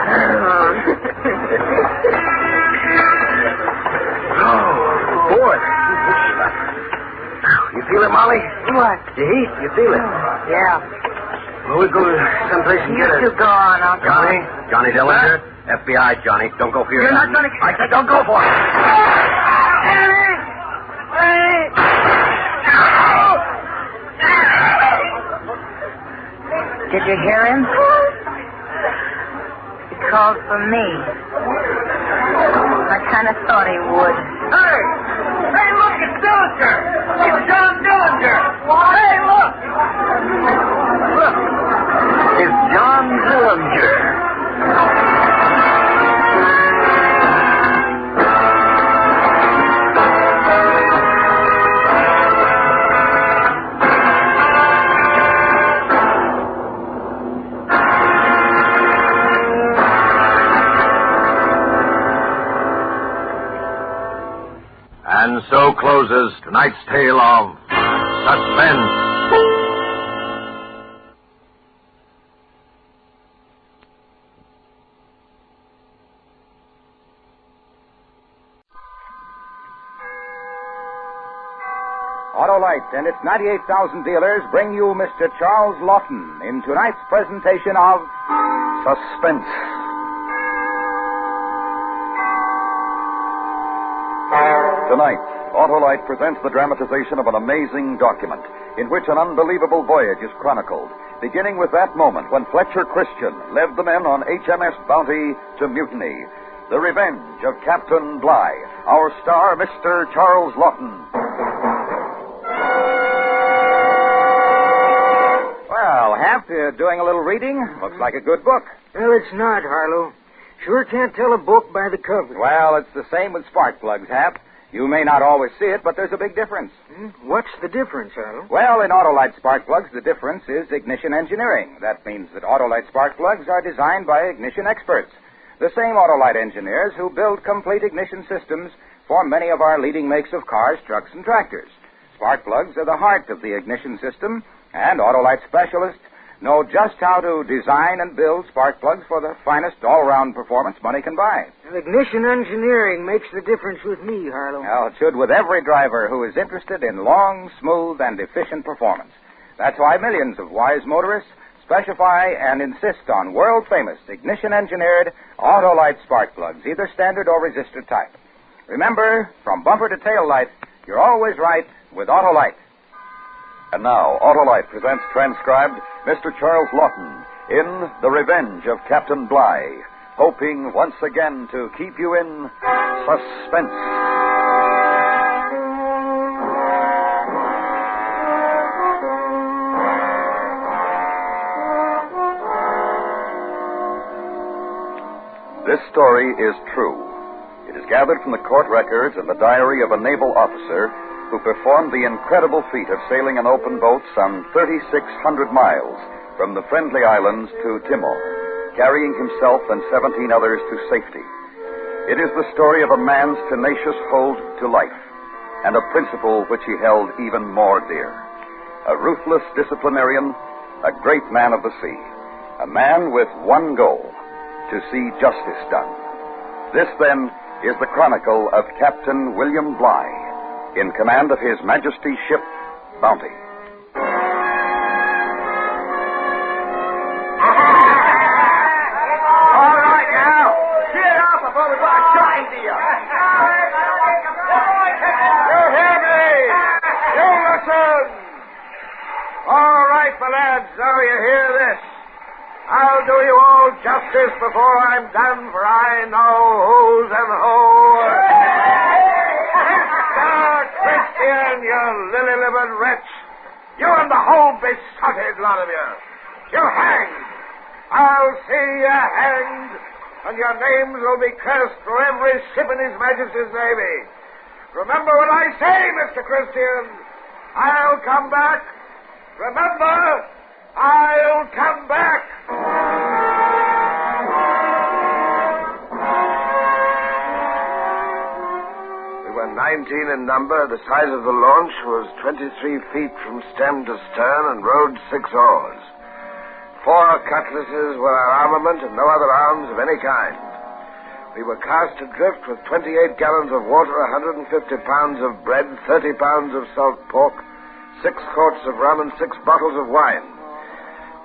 Oh, boy. You feel it, Molly? What? The heat, you feel it? Yeah. Well, we'll go someplace and You get it. two go on. I'll go. Johnny Dillinger, FBI, Johnny. Don't go for your You're gun. not going to... I said don't go for it. Did you hear him? He called for me. I kind of thought he would. Hey, look, it's Dillinger. It's John Dillinger. Hey, look. Look, it's John Dillinger. And so closes tonight's tale of Suspense. Autolite and its 98,000 dealers bring you Mr. Charles Lawton in tonight's presentation of Suspense. Tonight, Autolite presents the dramatization of an amazing document in which an unbelievable voyage is chronicled, beginning with that moment when Fletcher Christian led the men on HMS Bounty to mutiny. The Revenge of Captain Bligh. Our star, Mr. Charles Lawton. Well, Hap, you're doing a little reading. Looks like a good book. Well, it's not, Harlow. Sure can't tell a book by the cover. Well, it's the same with spark plugs, Hap. You may not always see it, but there's a big difference. What's the difference, Harlow? Well, in Autolite spark plugs, the difference is ignition engineering. That means that Autolite spark plugs are designed by ignition experts. The same Autolite engineers who build complete ignition systems for many of our leading makes of cars, trucks, and tractors. Spark plugs are the heart of the ignition system, and Autolite specialists know just how to design and build spark plugs for the finest all-round performance money can buy. Well, ignition engineering makes the difference with me, Harlow. Well, it should with every driver who is interested in long, smooth, and efficient performance. That's why millions of wise motorists specify and insist on world-famous ignition-engineered Autolite spark plugs, either standard or resistor type. Remember, from bumper to tail light, you're always right with Autolite. And now, Autolite presents transcribed Mr. Charles Lawton in The Revenge of Captain Bligh, hoping once again to keep you in suspense. This story is true. It is gathered from the court records and the diary of a naval officer who performed the incredible feat of sailing an open boat some 3,600 miles from the Friendly Islands to Timor, carrying himself and 17 others to safety. It is the story of a man's tenacious hold to life and a principle which he held even more dear. A ruthless disciplinarian, a great man of the sea, a man with one goal, to see justice done. This, then, is the chronicle of Captain William Bligh, in command of His Majesty's ship, Bounty. All right, now. Get up before we start talking to you. You hear me? You listen. All right, my lads, now you hear this. I'll do you all justice before I'm done, for I know who's and who. Christian, you lily-livered wretch. You and the whole besotted lot of you. You're hanged. I'll see you hanged, and your names will be cursed through every ship in His Majesty's Navy. Remember what I say, Mr. Christian. I'll come back. Remember, I'll come back. We were 19 in number. The size of the launch was 23 feet from stem to stern and rowed 6 oars. 4 cutlasses were our armament and no other arms of any kind. We were cast adrift with 28 gallons of water, 150 pounds of bread, 30 pounds of salt pork, 6 quarts of rum, and 6 bottles of wine.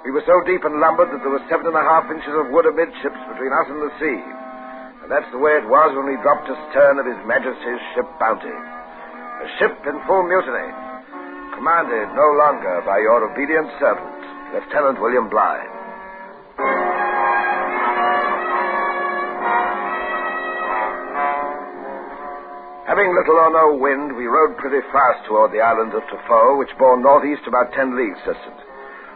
We were so deep and lumbered that there was 7.5 inches of wood amidships between us and the sea. And that's the way it was when we dropped astern of His Majesty's ship Bounty. A ship in full mutiny, commanded no longer by your obedient servant, Lieutenant William Bligh. Having little or no wind, we rowed pretty fast toward the island of Tofoe, which bore northeast about 10 leagues distant.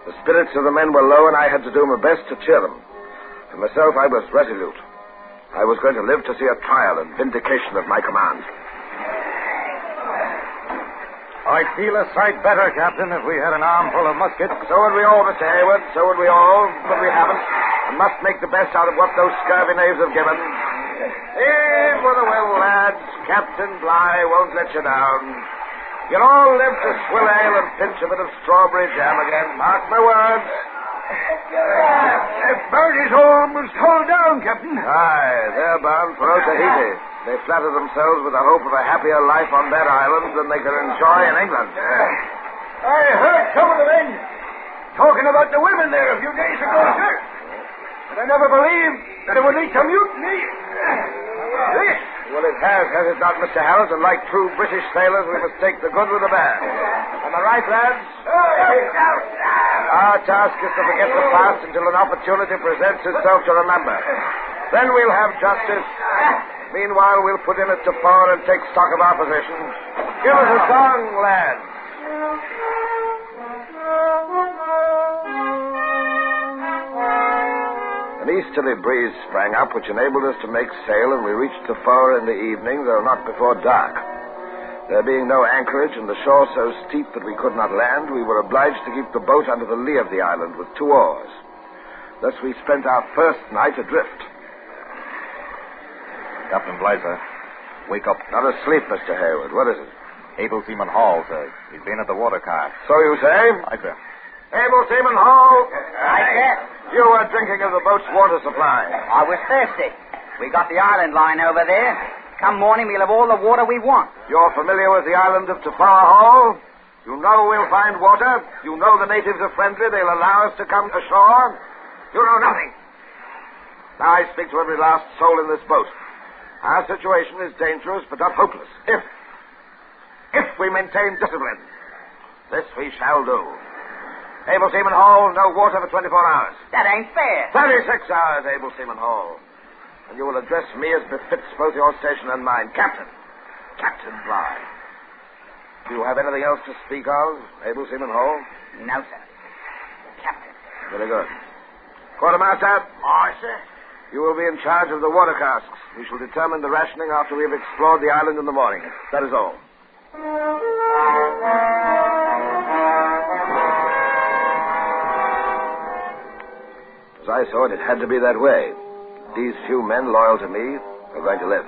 The spirits of the men were low, and I had to do my best to cheer them. For myself, I was resolute. I was going to live to see a trial and vindication of my command. I'd feel a sight better, Captain, if we had an armful of muskets. So would we all, Mr. Hayward. So would we all, but we haven't. And must make the best out of what those scurvy knaves have given. In with the will, lads. Captain Bligh won't let you down. You'll all live to swill ale and pinch a bit of strawberry jam again. Mark my words. Birdie's almost hull down, Captain. Aye, they're bound for Otaheite. They flatter themselves with the hope of a happier life on that island than they can enjoy in England. I heard some of the men talking about the women there a few days ago, sir. But I never believed that it would lead to mutiny. This. Well, it has it not, Mr. Harris? And like true British sailors, we must take the good with the bad. Am I right, lads? Our task is to forget the past until an opportunity presents itself to remember. Then we'll have justice, Meanwhile, we'll put in at Tapor and take stock of our position. Give us a song, lads. An easterly breeze sprang up, which enabled us to make sail, and we reached Tapor in the evening, though not before dark. There being no anchorage and the shore so steep that we could not land, we were obliged to keep the boat under the lee of the island with 2 oars. Thus we spent our first night adrift. Captain Bligh, sir. Wake up. Not asleep, Mr. Hayward. What is it? Able Seaman Hall, sir. He's been at the water car. So you say? Aye, sir. Able Seaman Hall. Aye, sir. You were drinking of the boat's water supply. I was thirsty. We got the island line over there. Come morning, we'll have all the water we want. You're familiar with the island of Tapor Hall? You know we'll find water? You know the natives are friendly. They'll allow us to come ashore? You know nothing. Now I speak to every last soul in this boat. Our situation is dangerous, but not hopeless. If we maintain discipline, this we shall do. Able Seaman Hall, no water for 24 hours. That ain't fair. 36 hours, Able Seaman Hall. And you will address me as befits both your station and mine. Captain Bligh. Do you have anything else to speak of, Able Seaman Hall? No, sir. Captain. Very good. Quartermaster. Aye, sir. You will be in charge of the water casks. We shall determine the rationing after we have explored the island in the morning. That is all. As I saw it, it had to be that way. These few men, loyal to me, were going to live.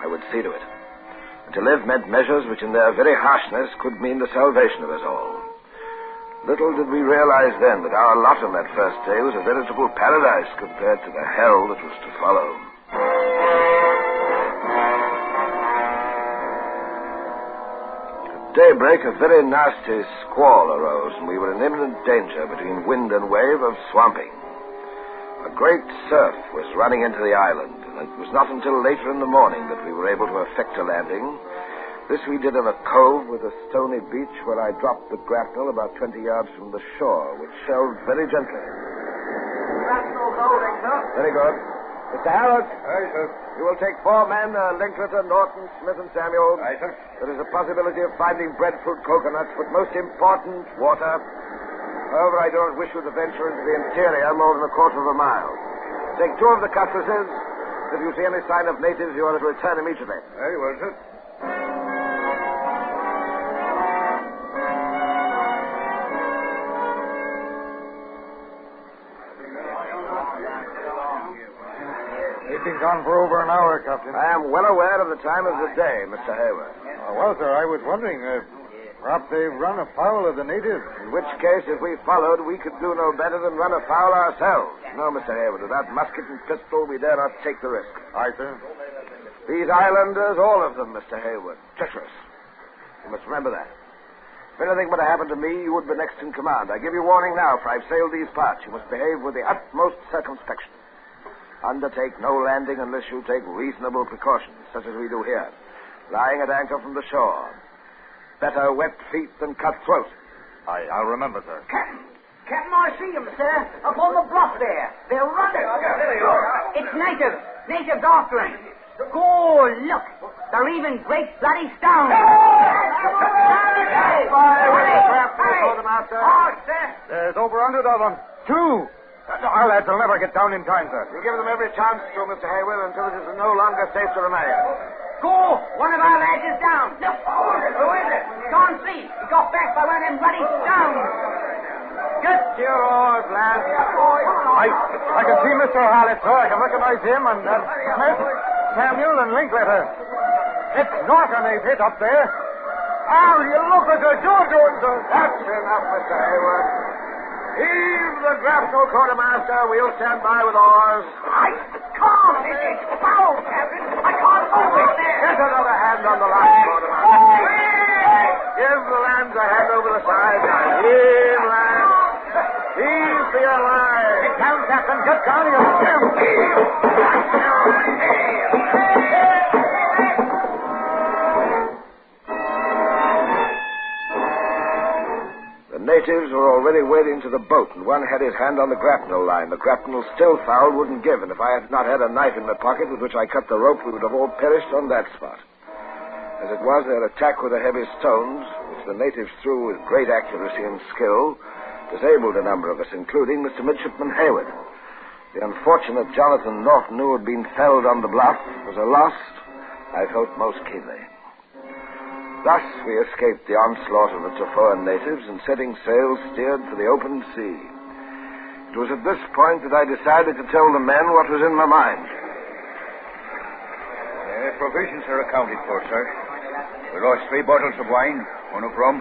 I would see to it. And to live meant measures which in their very harshness could mean the salvation of us all. Little did we realize then that our lot on that first day was a veritable paradise compared to the hell that was to follow. At daybreak, a very nasty squall arose, and we were in imminent danger between wind and wave of swamping. A great surf was running into the island, and it was not until later in the morning that we were able to effect a landing. This we did in a cove with a stony beach where I dropped the grapnel about 20 yards from the shore, which shelved very gently. Grapnel's holding, sir. Very good. Mr. Harrod. Aye, sir. You will take 4 men, Linklater, Norton, Smith, and Samuel. Aye, sir. There is a possibility of finding breadfruit coconuts, but most important, water. However, I don't wish you to venture into the interior more than a quarter of a mile. Take 2 of the cutlasses. If you see any sign of natives, you are to return immediately. Very well, sir. He's been gone for over an hour, Captain. I am well aware of the time of the day, Mr. Hayward. Well, sir, I was wondering, perhaps they've run afoul of the natives. In which case, if we followed, we could do no better than run afoul ourselves. No, Mr. Hayward, without musket and pistol, we dare not take the risk. Aye, sir. These islanders, all of them, Mr. Hayward, treacherous. You must remember that. If anything were to happen to me, you would be next in command. I give you warning now, for I've sailed these parts. You must behave with the utmost circumspection. Undertake no landing unless you take reasonable precautions, such as we do here, lying at anchor from the shore. Better wet feet than cut throat. I'll remember, sir. Captain, I see them, sir. Up on the bluff there. They're running. It's natives. Natives after them. Oh, look. They're even great bloody stones. There's over 100 of them. 2. Our lads will never get down in time, sir. We'll give them every chance to, Mr. Hayward, until it is no longer safe to remain. Go! One of our lads is down. Look. Who is it? Can't see. He got back by one of them bloody stones. Get to your oars, lads. I can see Mr. Hallett, sir. I can recognize him and Smith, Samuel, and Linklater. It's Norton they've hit up there. Oh, you look at the doing, sir. That's enough, Mr. Hayward. Heave the grapnel, quartermaster. We'll stand by with oars. I can't. It's foul, Captain. I can't move it there. Get another hand on the line, quartermaster. Give the lads a hand over the side. Heave, lads. Heave for your lives. Get down, Captain. Get down. The natives were were already wading to the boat, and one had his hand on the grapnel line. The grapnel, still foul, wouldn't give, and if I had not had a knife in my pocket with which I cut the rope, we would have all perished on that spot. As it was, their attack with the heavy stones, which the natives threw with great accuracy and skill, disabled a number of us, including Mr. Midshipman Hayward. The unfortunate Jonathan Norton, who had been felled on the bluff, was a loss I felt most keenly. Thus, we escaped the onslaught of the Tofoan natives and, setting sail, steered for the open sea. It was at this point that I decided to tell the men what was in my mind. Provisions are accounted for, sir. We lost 3 bottles of wine, 1 of rum,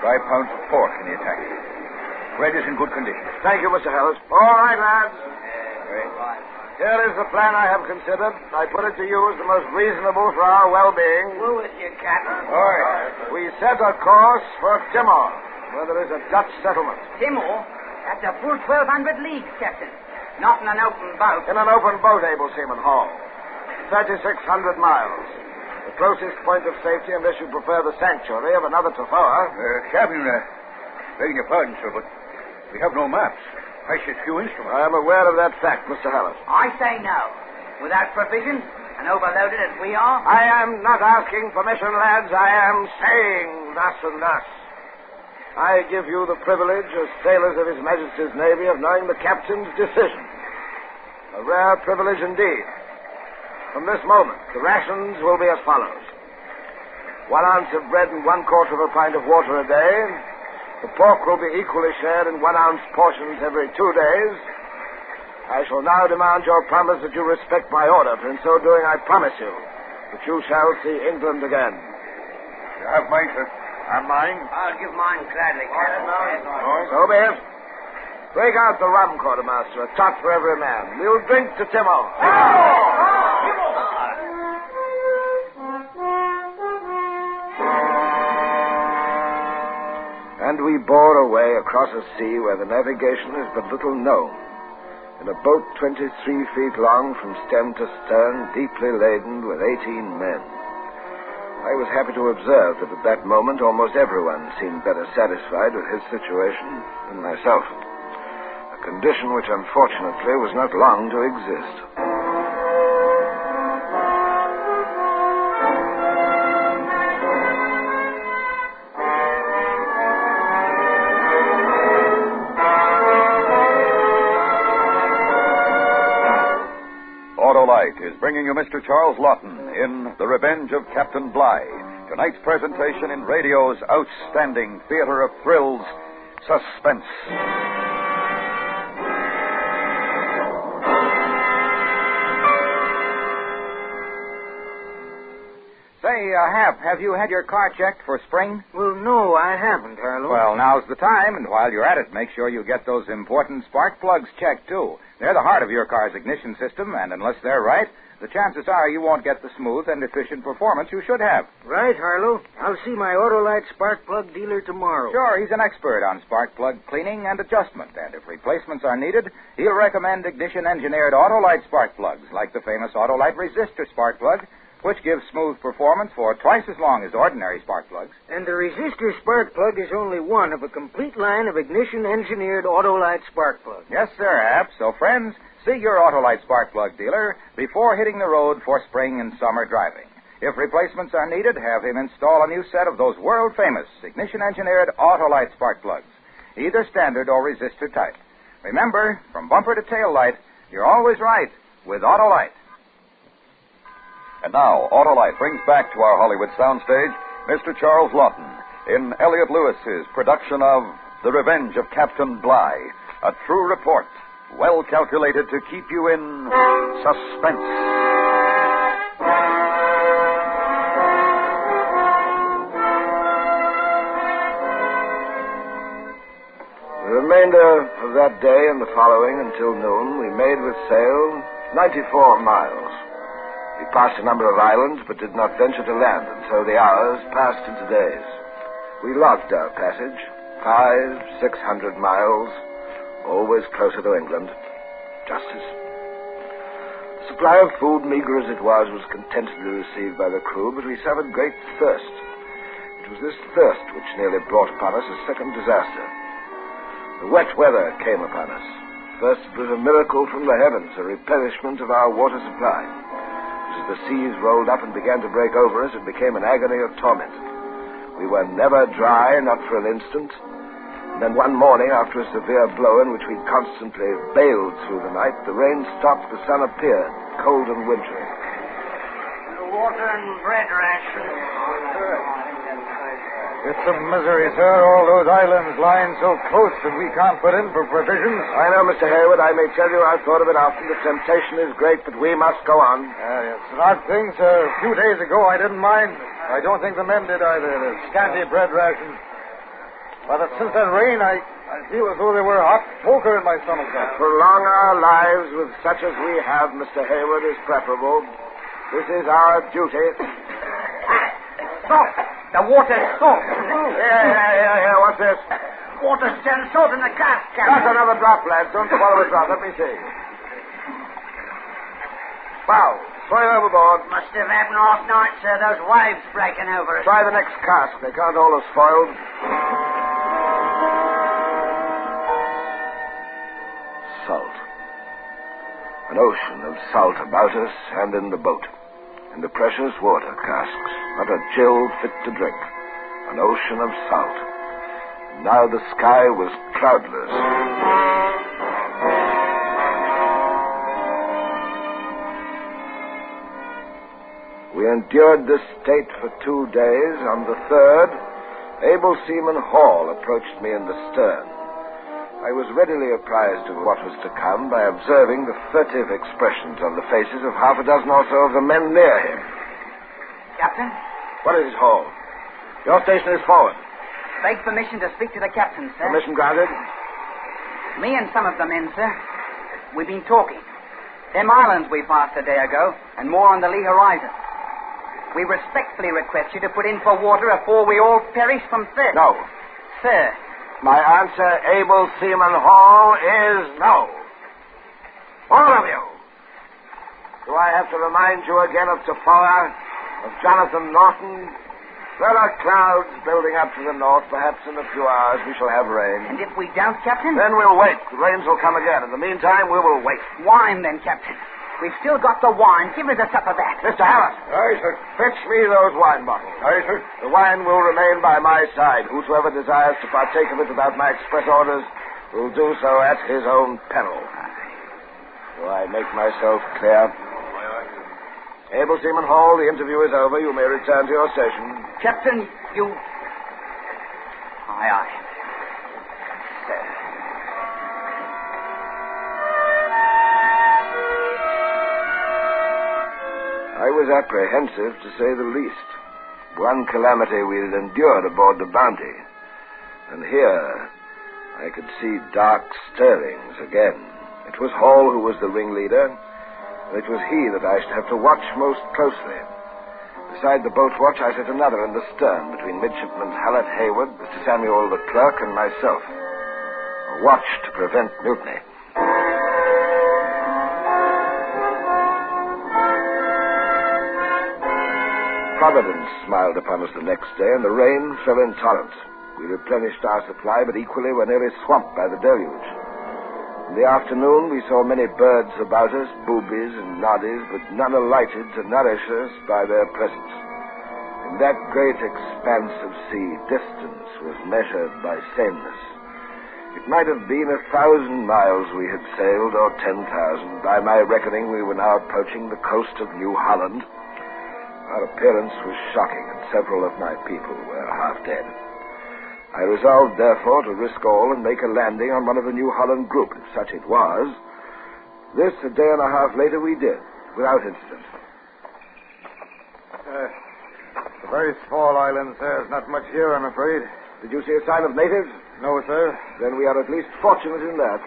5 pounds of pork in the attack. Bread is in good condition. Thank you, Mr. Harris. All right, lads. Here is the plan I have considered. I put it to you as the most reasonable for our well-being. We're with you, Captain. All right. We set a course for Timor, where there is a Dutch settlement. Timor? That's a full 1,200 leagues, Captain. Not in an open boat. In an open boat, Able Seaman Hall. 3,600 miles. The closest point of safety, unless you prefer the sanctuary of another Tofoa. Captain, begging your pardon, sir, but we have no maps. Precious few instruments. I am aware of that fact, Mr. Harris. I say no. Without provisions, and overloaded as we are. I am not asking permission, lads. I am saying thus and thus. I give you the privilege as sailors of His Majesty's Navy of knowing the captain's decision. A rare privilege indeed. From this moment, the rations will be as follows. 1 ounce of bread and 1/4 of a pint of water a day. The pork will be equally shared in 1 ounce portions every 2 days. I shall now demand your promise that you respect my order, for in so doing I promise you that you shall see England again. You have mine, sir. And mine? I'll give mine gladly, Captain. So be it. Break out the rum, quartermaster, a tot for every man. We'll drink to Timor. And we bore away across a sea where the navigation is but little known, in a boat 23 feet long from stem to stern, deeply laden with 18 men. I was happy to observe that at that moment almost everyone seemed better satisfied with his situation than myself, a condition which unfortunately was not long to exist. Autolite is bringing you Mr. Charles Lawton in The Revenge of Captain Bligh. Tonight's presentation in radio's outstanding theater of thrills, Suspense. Say, Hap, have you had your car checked for spring? Well, no, I haven't, Harlow. Well, now's the time, and while you're at it, make sure you get those important spark plugs checked, too. They're the heart of your car's ignition system, and unless they're right, the chances are you won't get the smooth and efficient performance you should have. Right, Harlow. I'll see my Autolite spark plug dealer tomorrow. Sure, he's an expert on spark plug cleaning and adjustment, and if replacements are needed, he'll recommend ignition-engineered Autolite spark plugs, like the famous Autolite resistor spark plug, which gives smooth performance for twice as long as ordinary spark plugs. And the resistor spark plug is only one of a complete line of ignition-engineered Autolite spark plugs. Yes, sir, Hap. So, friends, see your Autolite spark plug dealer before hitting the road for spring and summer driving. If replacements are needed, have him install a new set of those world-famous ignition-engineered Autolite spark plugs, either standard or resistor type. Remember, from bumper to tail light, you're always right with Autolite. And now, Autolite brings back to our Hollywood soundstage Mr. Charles Lawton in Elliot Lewis's production of The Revenge of Captain Bligh, a true report, well calculated to keep you in suspense. The remainder of that day and the following until noon, we made with sail 94 miles. We passed a number of islands, but did not venture to land, and so the hours passed into days. We logged our passage, 500-600 miles, always closer to England. Justice. The supply of food, meager as it was contentedly received by the crew, but we suffered great thirst. It was this thirst which nearly brought upon us a second disaster. The wet weather came upon us. First, it was a miracle from the heavens, a replenishment of our water supply. As the seas rolled up and began to break over us, it became an agony of torment. We were never dry, not for an instant. And then one morning, after a severe blow in which we constantly bailed through the night, the rain stopped, the sun appeared, cold and wintry. Water and bread rations. It's a misery, sir, all those islands lying so close that we can't put in for provisions. I know, Mr. Hayward. I may tell you I've thought of it often. The temptation is great, but we must go on. It's an odd thing, sir. A few days ago, I didn't mind. I don't think the men did either. The scanty bread rations. But since that rain, I feel as though there were a hot poker in my stomach. To prolong our lives with such as we have, Mr. Hayward, is preferable. This is our duty. Salt. The water's salt. Here. What's this? Water's turned salt in the cask, Captain. Just another drop, lads. Don't swallow a drop. Let me see. Wow. Throw it overboard. Must have happened last night, sir. Those waves breaking over us. Try the next cask. They can't all have spoiled. Salt. An ocean of salt about us and in the boat. In the precious water casks. Not a chill fit to drink. An ocean of salt. And now the sky was cloudless. We endured this state for 2 days. On the third, Able Seaman Hall approached me in the stern. I was readily apprised of what was to come by observing the furtive expressions on the faces of half a dozen or so of the men near him. Captain? What is it, Hall? Your station is forward. Beg permission to speak to the captain, sir. Permission granted. Me and some of the men, sir. We've been talking. Them islands we passed a day ago, and more on the lee horizon. We respectfully request you to put in for water afore we all perish from thirst. No. Sir. My answer, Able Seaman Hall, is no. All of you. Do I have to remind you again of Tafora, of Jonathan Norton? There are clouds building up to the north. Perhaps in a few hours we shall have rain. And if we don't, Captain? Then we'll wait. The rains will come again. In the meantime, we will wait. Wine, then, Captain. We've still got the wine. Give us a sup of that. Mr. Harris. Aye, sir. Fetch me those wine bottles. Aye, sir. The wine will remain by my side. Whosoever desires to partake of it without my express orders will do so at his own peril. Do I make myself clear? Able Seaman Hall, the interview is over. You may return to your station. Captain, you... Aye. Sir. I was apprehensive, to say the least. One calamity we had endured aboard the Bounty. And here, I could see dark stirrings again. It was Hall who was the ringleader, and it was he that I should have to watch most closely. Beside the boat watch, I set another in the stern, between Midshipman Hallett Hayward, Mr. Samuel the clerk, and myself. A watch to prevent mutiny. Providence smiled upon us the next day, and the rain fell in torrents. We replenished our supply, but equally were nearly swamped by the deluge. In the afternoon, we saw many birds about us, boobies and noddies, but none alighted to nourish us by their presence. In that great expanse of sea, distance was measured by sameness. It might have been 1,000 miles we had sailed, or 10,000. By my reckoning, we were now approaching the coast of New Holland. Our appearance was shocking, and several of my people were half dead. I resolved, therefore, to risk all and make a landing on one of the New Holland group, if such it was. This, a day and a half later, we did, without incident. It's a very small island, sir. There's not much here, I'm afraid. Did you see a sign of natives? No, sir. Then we are at least fortunate in that.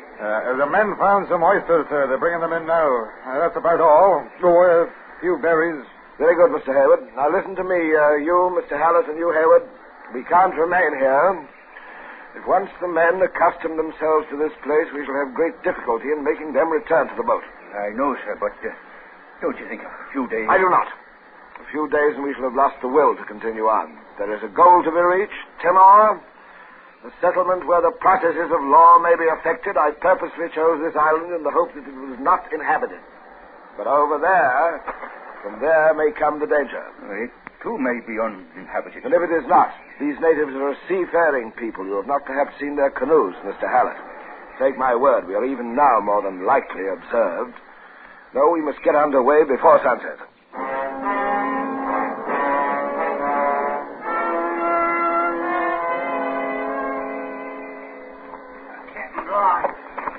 The men found some oysters, sir. They're bringing them in now. That's about all. A few berries. Very good, Mr. Hayward. Now listen to me, you, Mr. Hallett, and you, Hayward. We can't remain here. If once the men accustom themselves to this place, we shall have great difficulty in making them return to the boat. I know, sir, but don't you think a few days... I do not. A few days and we shall have lost the will to continue on. There is a goal to be reached, Timor. a settlement where the processes of law may be effected, I purposely chose this island in the hope that it was not inhabited. But over there, from there may come the danger. It too may be uninhabited. And if it is not, these natives are a seafaring people. You have not perhaps seen their canoes, Mr. Hallett. Take my word, we are even now more than likely observed. No, we must get underway before sunset.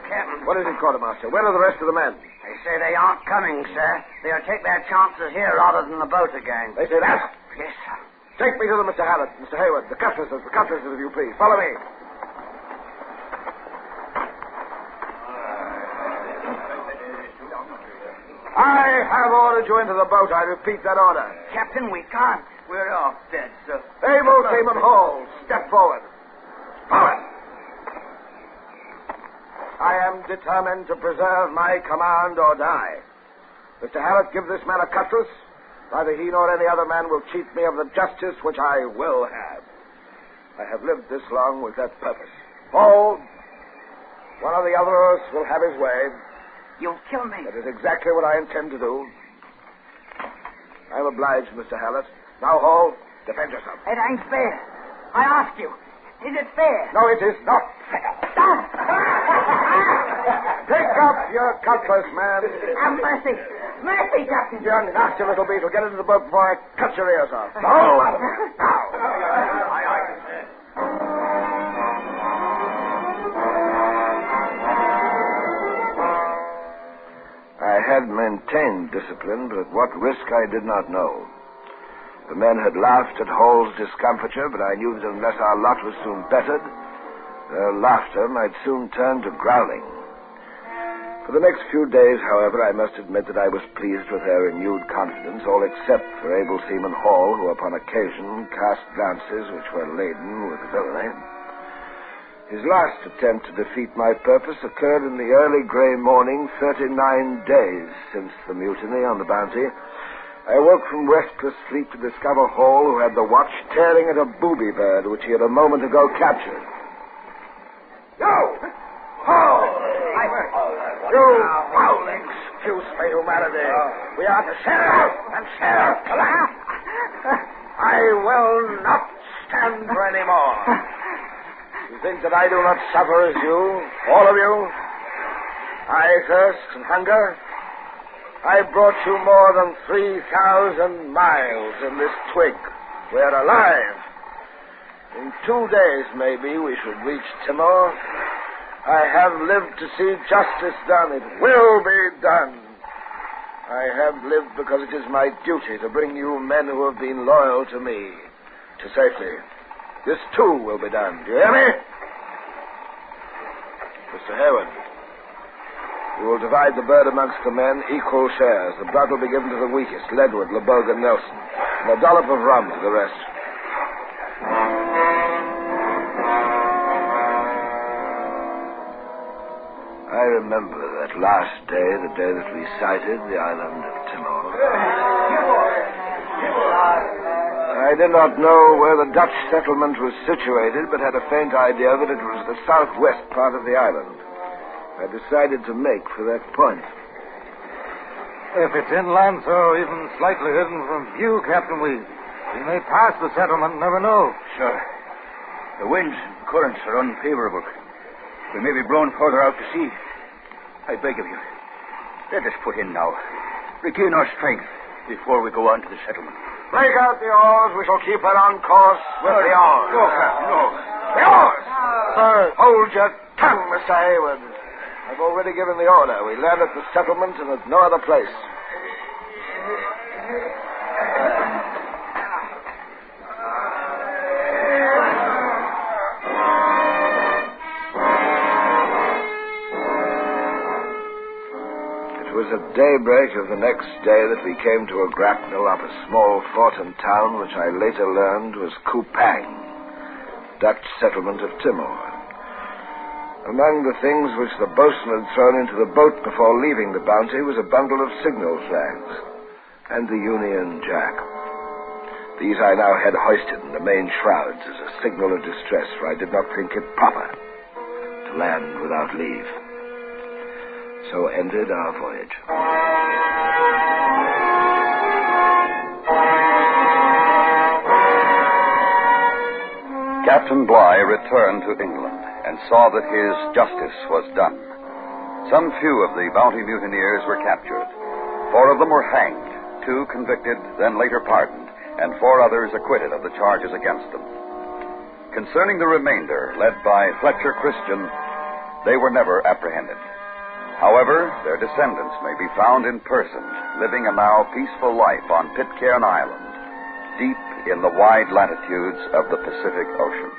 Captain. What is it, Quartermaster? Where are the rest of the men? They say they aren't coming, sir. They'll take their chances here rather than the boat again. They say that? Yes, sir. Take me to them, Mr. Hallett. Mr. Hayward, the cutlasses, if you please. Follow me. I have ordered you into the boat. I repeat that order. Captain, we can't. We're off dead, sir. Able Seaman Hall, step forward. Forward. I am determined to preserve my command or die. Mr. Hallett, give this man a cutlass. Neither he nor any other man will cheat me of the justice which I will have. I have lived this long with that purpose. Hold. One of the others will have his way. You'll kill me. That is exactly what I intend to do. I'm obliged, Mr. Hallett. Now, Hall, defend yourself. It ain't fair. I ask you, is it fair? No, it is not fair. Pick up your cutlass, man. Have mercy. Mercy, Captain. You nasty little beetle. Get into the boat before I cut your ears off. No. Now. I had maintained discipline, but at what risk I did not know. The men had laughed at Hall's discomfiture, but I knew that unless our lot was soon bettered, their laughter might soon turn to growling. For the next few days, however, I must admit that I was pleased with their renewed confidence, all except for Able Seaman Hall, who upon occasion cast glances which were laden with villainy. His last attempt to defeat my purpose occurred in the early gray morning, 39 days since the mutiny on the Bounty. I awoke from restless sleep to discover Hall, who had the watch, tearing at a booby bird which he had a moment ago captured. You! Hall! You howling, excuse me, humanity. We are to share and share. I will not stand for any more. You think that I do not suffer as you, all of you? I thirst and hunger. I brought you more than 3,000 miles in this twig. We're alive. In 2 days, maybe, we should reach Timor. I have lived to see justice done. It will be done. I have lived because it is my duty to bring you men who have been loyal to me to safety. This, too, will be done. Do you hear me? Mr. Hayward, you will divide the bird amongst the men, equal shares. The blood will be given to the weakest, Ledward, LeBogue, and Nelson. And a dollop of rum to the rest. I remember that last day, the day that we sighted the island of Timor. I did not know where the Dutch settlement was situated, but had a faint idea that it was the southwest part of the island. I decided to make for that point. If it's inland, so even slightly hidden from view, Captain, we may pass the settlement and never know. Sure. The winds and currents are unfavorable. We may be blown further out to sea. I beg of you, let us put in now. Regain our strength before we go on to the settlement. Break out the oars. We shall keep her on course with the oars. No, Captain, no. The oars! Sir, hold your tongue, Mr. Hayward. I've already given the order. We land at the settlement and at no other place. It was at daybreak of the next day that we came to a grapnel up a small fort and town which I later learned was Kupang, Dutch settlement of Timor. Among the things which the boatswain had thrown into the boat before leaving the Bounty was a bundle of signal flags and the Union Jack. These I now had hoisted in the main shrouds as a signal of distress, for I did not think it proper to land without leave. So ended our voyage. Captain Bligh returned to England and saw that his justice was done. Some few of the Bounty mutineers were captured. 4 of them were hanged, 2 convicted, then later pardoned, and 4 others acquitted of the charges against them. Concerning the remainder, led by Fletcher Christian, they were never apprehended. However, their descendants may be found in person, living a now peaceful life on Pitcairn Island, deep in the wide latitudes of the Pacific Ocean.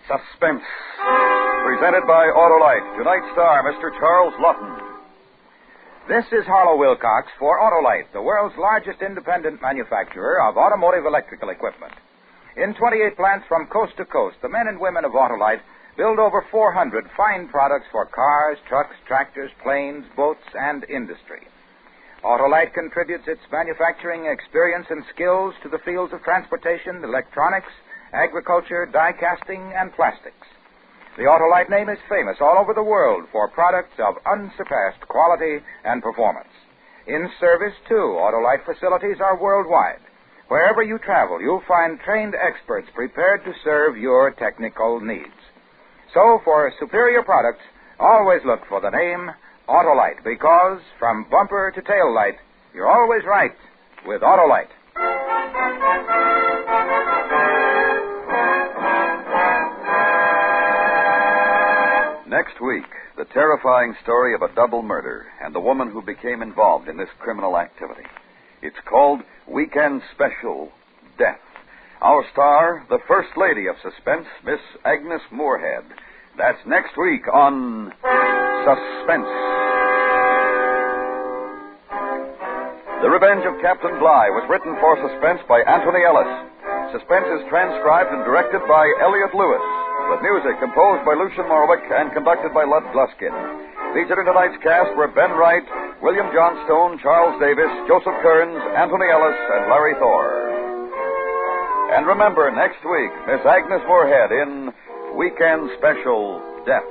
Suspense, presented by Autolite. Tonight's star, Mr. Charles Lawton. This is Harlow Wilcox for Autolite, the world's largest independent manufacturer of automotive electrical equipment. In 28 plants from coast to coast, the men and women of Autolite build over 400 fine products for cars, trucks, tractors, planes, boats, and industry. Autolite contributes its manufacturing experience and skills to the fields of transportation, electronics, agriculture, die casting, and plastics. The Autolite name is famous all over the world for products of unsurpassed quality and performance. In service, too, Autolite facilities are worldwide. Wherever you travel, you'll find trained experts prepared to serve your technical needs. So, for superior products, always look for the name Autolite, because from bumper to tail light, you're always right with Autolite. Next week, the terrifying story of a double murder and the woman who became involved in this criminal activity. It's called Weekend Special, Death. Our star, the First Lady of Suspense, Miss Agnes Moorehead. That's next week on Suspense. The Revenge of Captain Bligh was written for Suspense by Anthony Ellis. Suspense is transcribed and directed by Elliot Lewis, with music composed by Lucian Morwick and conducted by Lud Gluskin. Featured in tonight's cast were Ben Wright, William Johnstone, Charles Davis, Joseph Kearns, Anthony Ellis, and Larry Thor. And remember, next week, Miss Agnes Moorehead in Weekend Special, Death.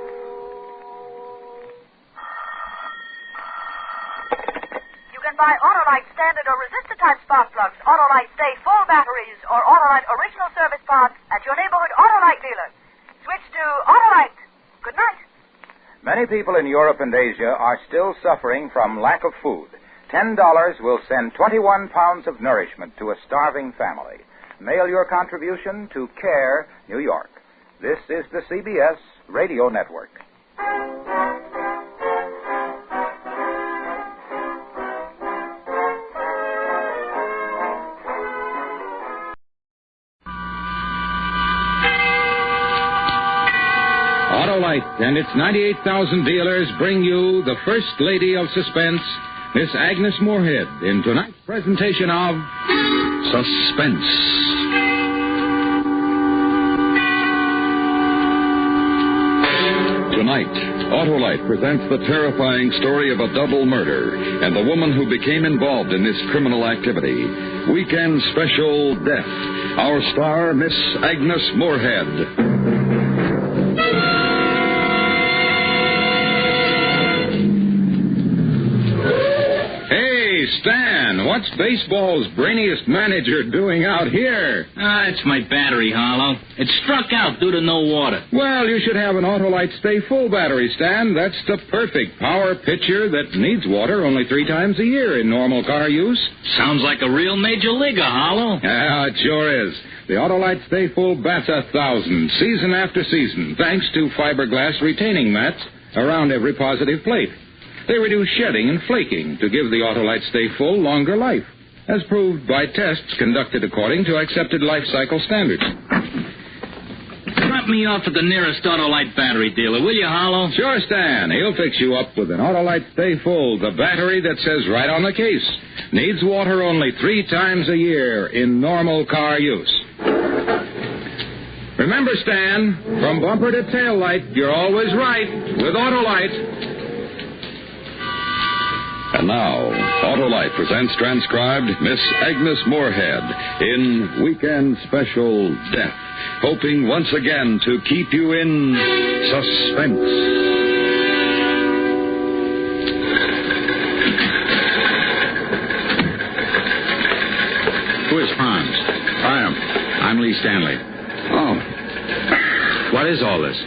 You can buy Autolite standard or resistor type spark plugs, Autolite Stay Full batteries, or Autolite original service parts at your neighborhood Autolite dealer. Switch to Autolite. Good night. Many people in Europe and Asia are still suffering from lack of food. $10 will send 21 pounds of nourishment to a starving family. Mail your contribution to CARE, New York. This is the CBS Radio Network. Autolite and its 98,000 dealers bring you the First Lady of Suspense, Miss Agnes Moorehead, in tonight's presentation of Suspense. Tonight, Autolite presents the terrifying story of a double murder and the woman who became involved in this criminal activity. Weekend Special, Death. Our star, Miss Agnes Moorehead. Stan, what's baseball's brainiest manager doing out here? It's my battery, Harlow. It struck out due to no water. Well, you should have an Autolite Stay Full battery, Stan. That's the perfect power pitcher that needs water only 3 times a year in normal car use. Sounds like a real major leaguer, Harlow. Yeah, it sure is. The Autolite Stay Full bats 1,000 season after season, thanks to fiberglass retaining mats around every positive plate. They reduce shedding and flaking to give the Autolite Stay Full longer life, as proved by tests conducted according to accepted life cycle standards. Stop me off at the nearest Autolite battery dealer, will you, Harlow? Sure, Stan. He'll fix you up with an Autolite Stay Full, the battery that says right on the case, needs water only 3 times a year in normal car use. Remember, Stan, from bumper to tail light, you're always right with Autolite. And now, Autolite presents transcribed Miss Agnes Moorehead in Weekend Special Death, hoping once again to keep you in suspense. Who is Franz? I am. I'm Lee Stanley. Oh. What is all this?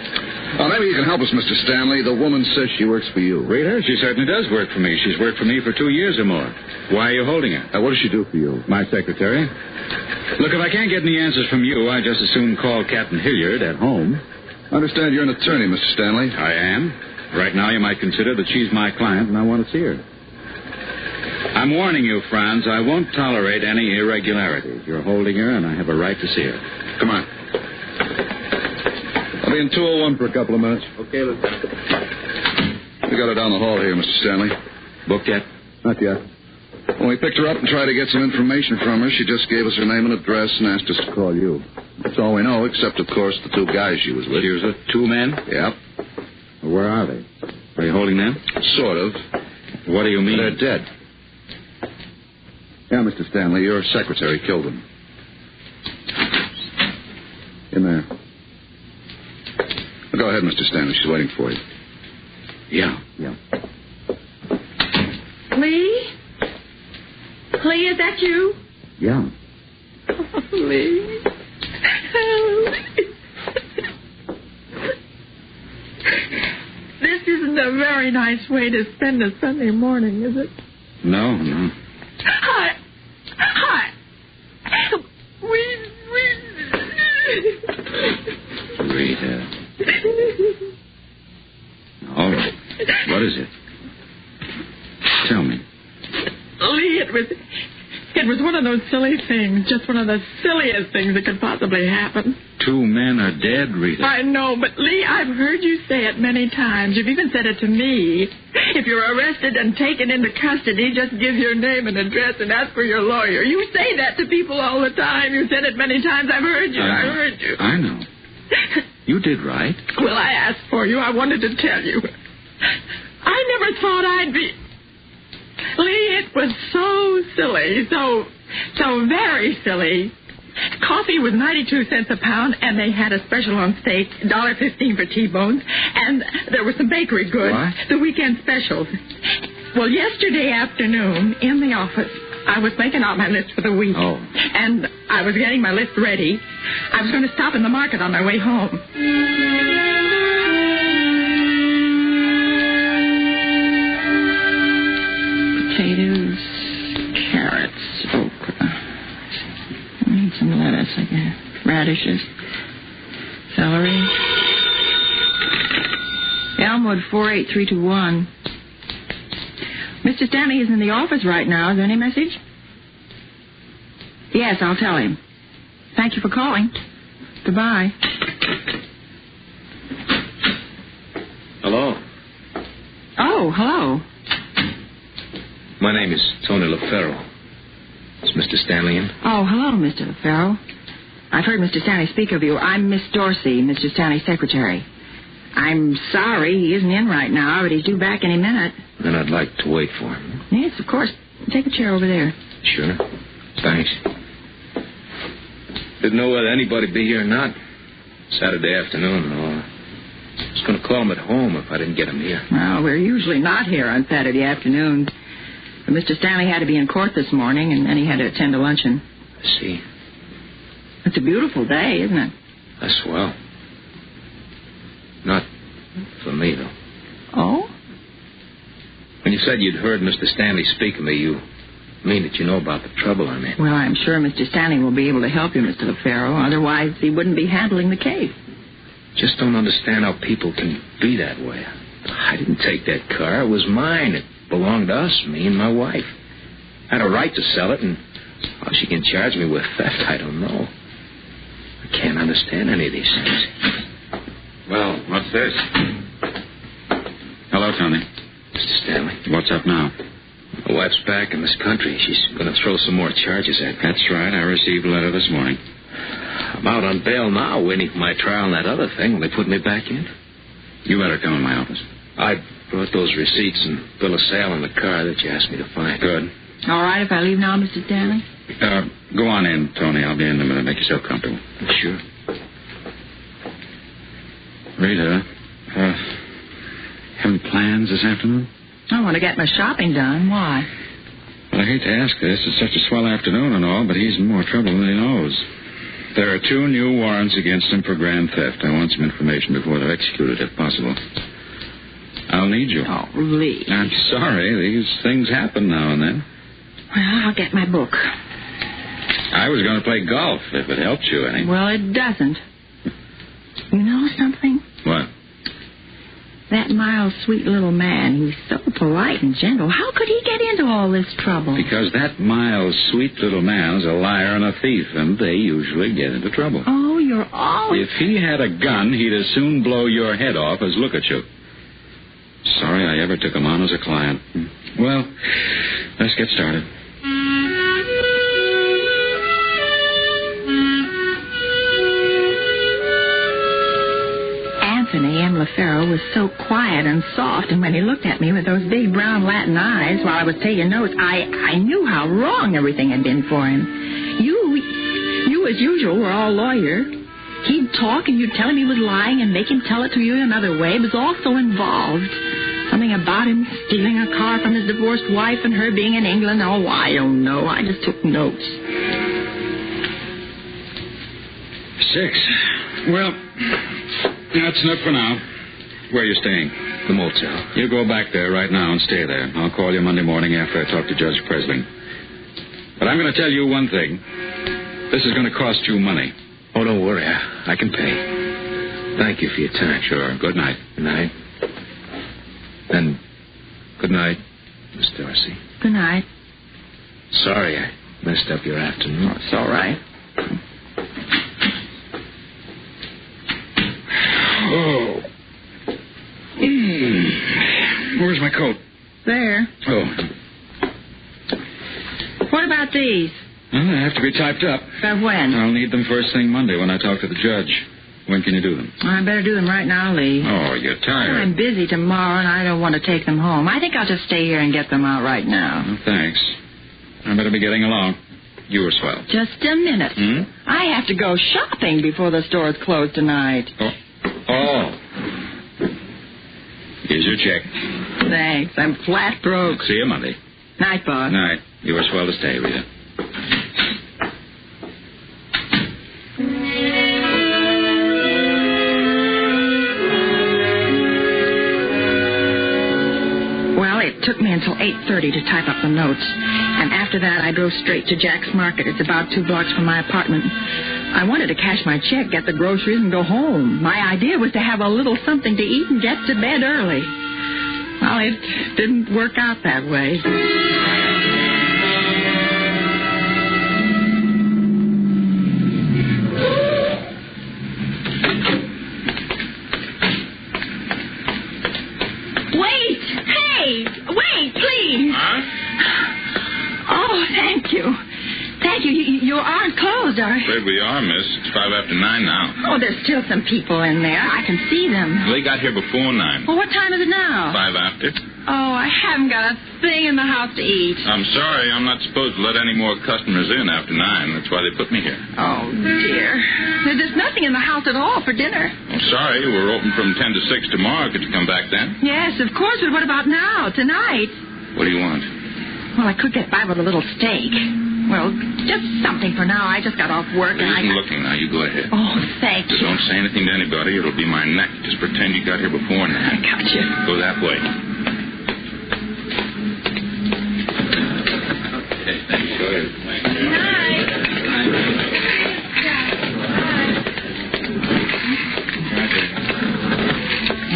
Well, maybe you can help us, Mr. Stanley. The woman says she works for you. Rita, she certainly does work for me. She's worked for me for 2 years or more. Why are you holding her? What does she do for you? My secretary. Look, if I can't get any answers from you, I just as soon call Captain Hilliard at home. I understand you're an attorney, Mr. Stanley. I am. Right now, you might consider that she's my client, and I want to see her. I'm warning you, Franz, I won't tolerate any irregularities. You're holding her, and I have a right to see her. Come on. I'll be in 201 for a couple of minutes. Okay, let's go. We got her down the hall here, Mr. Stanley. Booked yet? Not yet. When we picked her up and tried to get some information from her, she just gave us her name and address and asked us to call you. That's all we know, except, of course, the 2 guys she was with. She was with 2 men? Yep. Well, where are they? Are you holding them? Sort of. What do you mean? They're dead. Yeah, Mr. Stanley, your secretary killed them. In there. Well, go ahead, Mr. Stanley. She's waiting for you. Yeah. Lee? Lee, is that you? Yeah. Oh, Lee. This isn't a very nice way to spend a Sunday morning, is it? No. Hi. Rita. All right. What is it? Tell me. Lee, it was one of those silly things. Just one of the silliest things that could possibly happen. 2 men are dead, Rita. I know, but Lee, I've heard you say it many times. You've even said it to me. If you're arrested and taken into custody, just give your name and address and ask for your lawyer. You say that to people all the time. You said it many times. I've heard you. I heard you. I know. You did right. Well, I asked for you. I wanted to tell you. I never thought I'd be... Lee, it was so silly. So very silly. Coffee was 92 cents a pound, and they had a special on steak, $1.15 for T-bones, and there were some bakery goods. What? The weekend specials. Well, yesterday afternoon, in the office, I was making out my list for the week. Oh. And I was getting my list ready. I was going to stop in the market on my way home. Potatoes, carrots, okra. I need some lettuce, I guess. Radishes, celery. Elmwood 48321. Mr. Stanley is in the office right now. Is there any message? Yes, I'll tell him. Thank you for calling. Goodbye. Hello. Oh, hello. My name is Tony LaFaro. Is Mr. Stanley in? Oh, hello, Mr. LaFaro. I've heard Mr. Stanley speak of you. I'm Miss Dorsey, Mr. Stanley's secretary. I'm sorry he isn't in right now, but he's due back any minute. Then I'd like to wait for him. Yes, of course. Take a chair over there. Sure. Thanks. Didn't know whether anybody'd be here or not. Saturday afternoon, I was going to call him at home if I didn't get him here. Well, we're usually not here on Saturday afternoons. But Mr. Stanley had to be in court this morning, and then he had to attend a luncheon. I see. It's a beautiful day, isn't it? That's swell. Not for me, though. Oh? When you said you'd heard Mr. Stanley speak of me, you mean that you know about the trouble I'm in? Well, I'm sure Mr. Stanley will be able to help you, Mr. LaFaro. Otherwise, he wouldn't be handling the case. Just don't understand how people can be that way. I didn't take that car. It was mine. It belonged to us, me and my wife. I had a right to sell it, and how she can charge me with theft, I don't know. I can't understand any of these things. Well, what's this? Hello, Tony. Mr. Stanley. What's up now? My wife's back in this country. She's going to throw some more charges at me. That's right. I received a letter this morning. I'm out on bail now, waiting for my trial and that other thing. Will they put me back in? You better come in my office. I brought those receipts and bill of sale in the car that you asked me to find. Good. All right if I leave now, Mr. Stanley? Go on in, Tony. I'll be in a minute. Make yourself comfortable. Sure. Rita, have any plans this afternoon? I want to get my shopping done. Why? Well, I hate to ask this. It's such a swell afternoon and all, but he's in more trouble than he knows. There are 2 new warrants against him for grand theft. I want some information before they're executed, if possible. I'll need you. Oh, Lee. I'm sorry. These things happen now and then. Well, I'll get my book. I was going to play golf, if it helps you any. Well, it doesn't. You know something? What? That mild, sweet little man who's so polite and gentle, how could he get into all this trouble? Because that mild, sweet little man's a liar and a thief, and they usually get into trouble. Oh, you're always... If he had a gun, he'd as soon blow your head off as look at you. Sorry I ever took him on as a client. Well, let's get started. Anthony M. LaFaro was so quiet and soft, and when he looked at me with those big brown Latin eyes while I was taking notes, I knew how wrong everything had been for him. You as usual, were all lawyer. He'd talk and you'd tell him he was lying and make him tell it to you another way. It was all so involved. Something about him stealing a car from his divorced wife and her being in England. Oh, I don't know. I just took notes. 6. Well, that's enough for now. Where are you staying? The motel. You go back there right now and stay there. I'll call you Monday morning after I talk to Judge Presling. But I'm going to tell you one thing. This is going to cost you money. Oh, don't worry. I can pay. Thank you for your time. Sure. Good night. Good night. And good night, Miss Darcy. Good night. Sorry I messed up your afternoon. Oh, it's all right. Oh. Where's my coat? There. Oh. What about these? Well, they have to be typed up. About when? I'll need them first thing Monday when I talk to the judge. When can you do them? I better do them right now, Lee. Oh, you're tired. I'm busy tomorrow, and I don't want to take them home. I think I'll just stay here and get them out right now. Well, thanks. I better be getting along. You were swell. Just a minute. I have to go shopping before the stores close tonight. Oh. Here's your check. Thanks. I'm flat broke. See you Monday. Night, boss. Night. You were swell to stay, Rita. It took me until 8:30 to type up the notes. And after that, I drove straight to Jack's Market. It's about 2 blocks from my apartment. I wanted to cash my check, get the groceries, and go home. My idea was to have a little something to eat and get to bed early. Well, it didn't work out that way. Your aren't closed, are you? Afraid we are, miss. It's 9:05 now. Oh, there's still some people in there. I can see them. They got here before 9. Well, what time is it now? 5 after. Oh, I haven't got a thing in the house to eat. I'm sorry. I'm not supposed to let any more customers in after 9. That's why they put me here. Oh, dear. There's nothing in the house at all for dinner. I'm sorry. We're open from 10 to 6 tomorrow. Could you come back then? Yes, of course. But what about now, tonight? What do you want? Well, I could get by with a little steak. Well, just something for now. I just got off work and I... looking now. You go ahead. Oh, thank you. Just don't say anything to anybody. It'll be my neck. Just pretend you got here before 9. I got you. Go that way. Okay, thanks. Go ahead. Good night.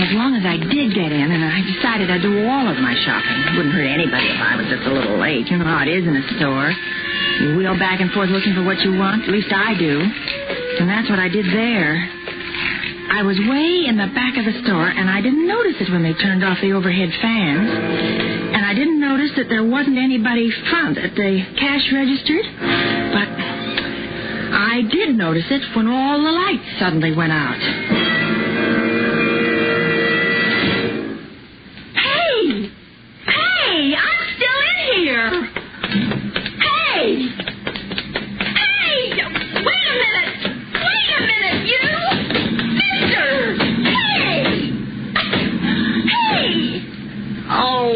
As long as I did get in, and I decided I'd do all of my shopping. It wouldn't hurt anybody if I was just a little late. You know how it is in a store. You wheel back and forth looking for what you want. At least I do. And that's what I did there. I was way in the back of the store, and I didn't notice it when they turned off the overhead fans. And I didn't notice that there wasn't anybody front at the cash register. But I did notice it when all the lights suddenly went out. Hey! Hey! I'm still in here! Hey! Hey! Wait a minute! Wait a minute, you! Mister! Hey! Hey! Oh,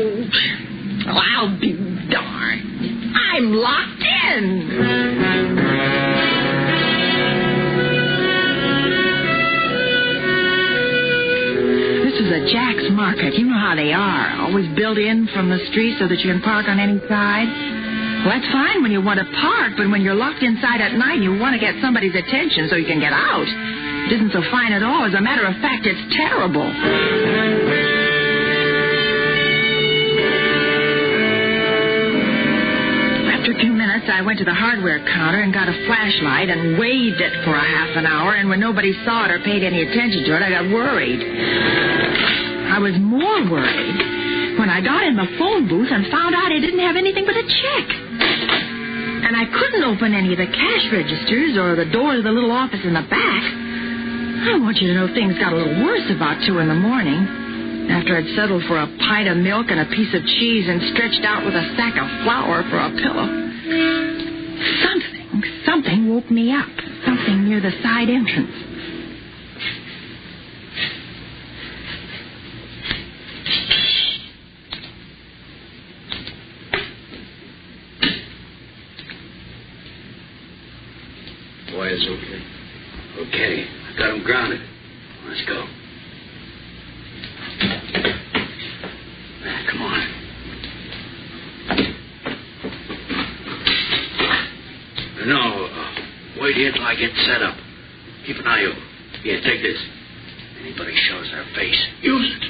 well, I'll be darned. I'm locked in. This is a Jack's Market. You know how they are. Always built in from the street so that you can park on any side. Well, that's fine when you want to park, but when you're locked inside at night, you want to get somebody's attention so you can get out. It isn't so fine at all. As a matter of fact, it's terrible. After a few minutes, I went to the hardware counter and got a flashlight and waved it for a half an hour, and when nobody saw it or paid any attention to it, I got worried. I was more worried when I got in the phone booth and found out I didn't have anything but a check. And I couldn't open any of the cash registers or the door of the little office in the back. I want you to know things got a little worse about 2 in the morning. After I'd settled for a pint of milk and a piece of cheese and stretched out with a sack of flour for a pillow. Something woke me up. Something near the side entrance. Boy is okay. Okay, I got him grounded. Let's go. Come on. No, wait here till I get set up. Keep an eye open. Here, take this. Anybody shows their face, use it.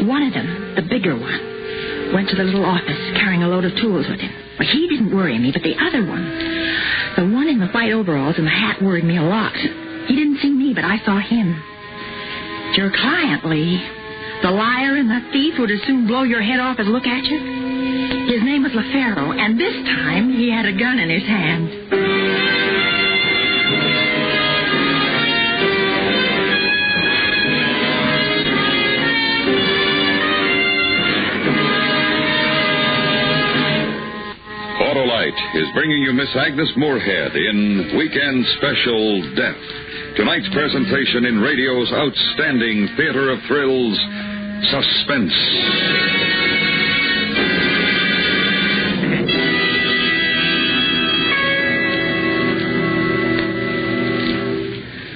One of them, the bigger one, went to the little office carrying a load of tools with him. But he didn't worry me, but the other one, the one in the white overalls and the hat, worried me a lot. He didn't see me, but I saw him. It's your client, Lee. The liar and the thief who'd as soon blow your head off as look at you. His name was LaFaro, and this time he had a gun in his hand. Autolite is bringing you Miss Agnes Moorehead in Weekend Special Death. Tonight's presentation in radio's outstanding theater of thrills, Suspense.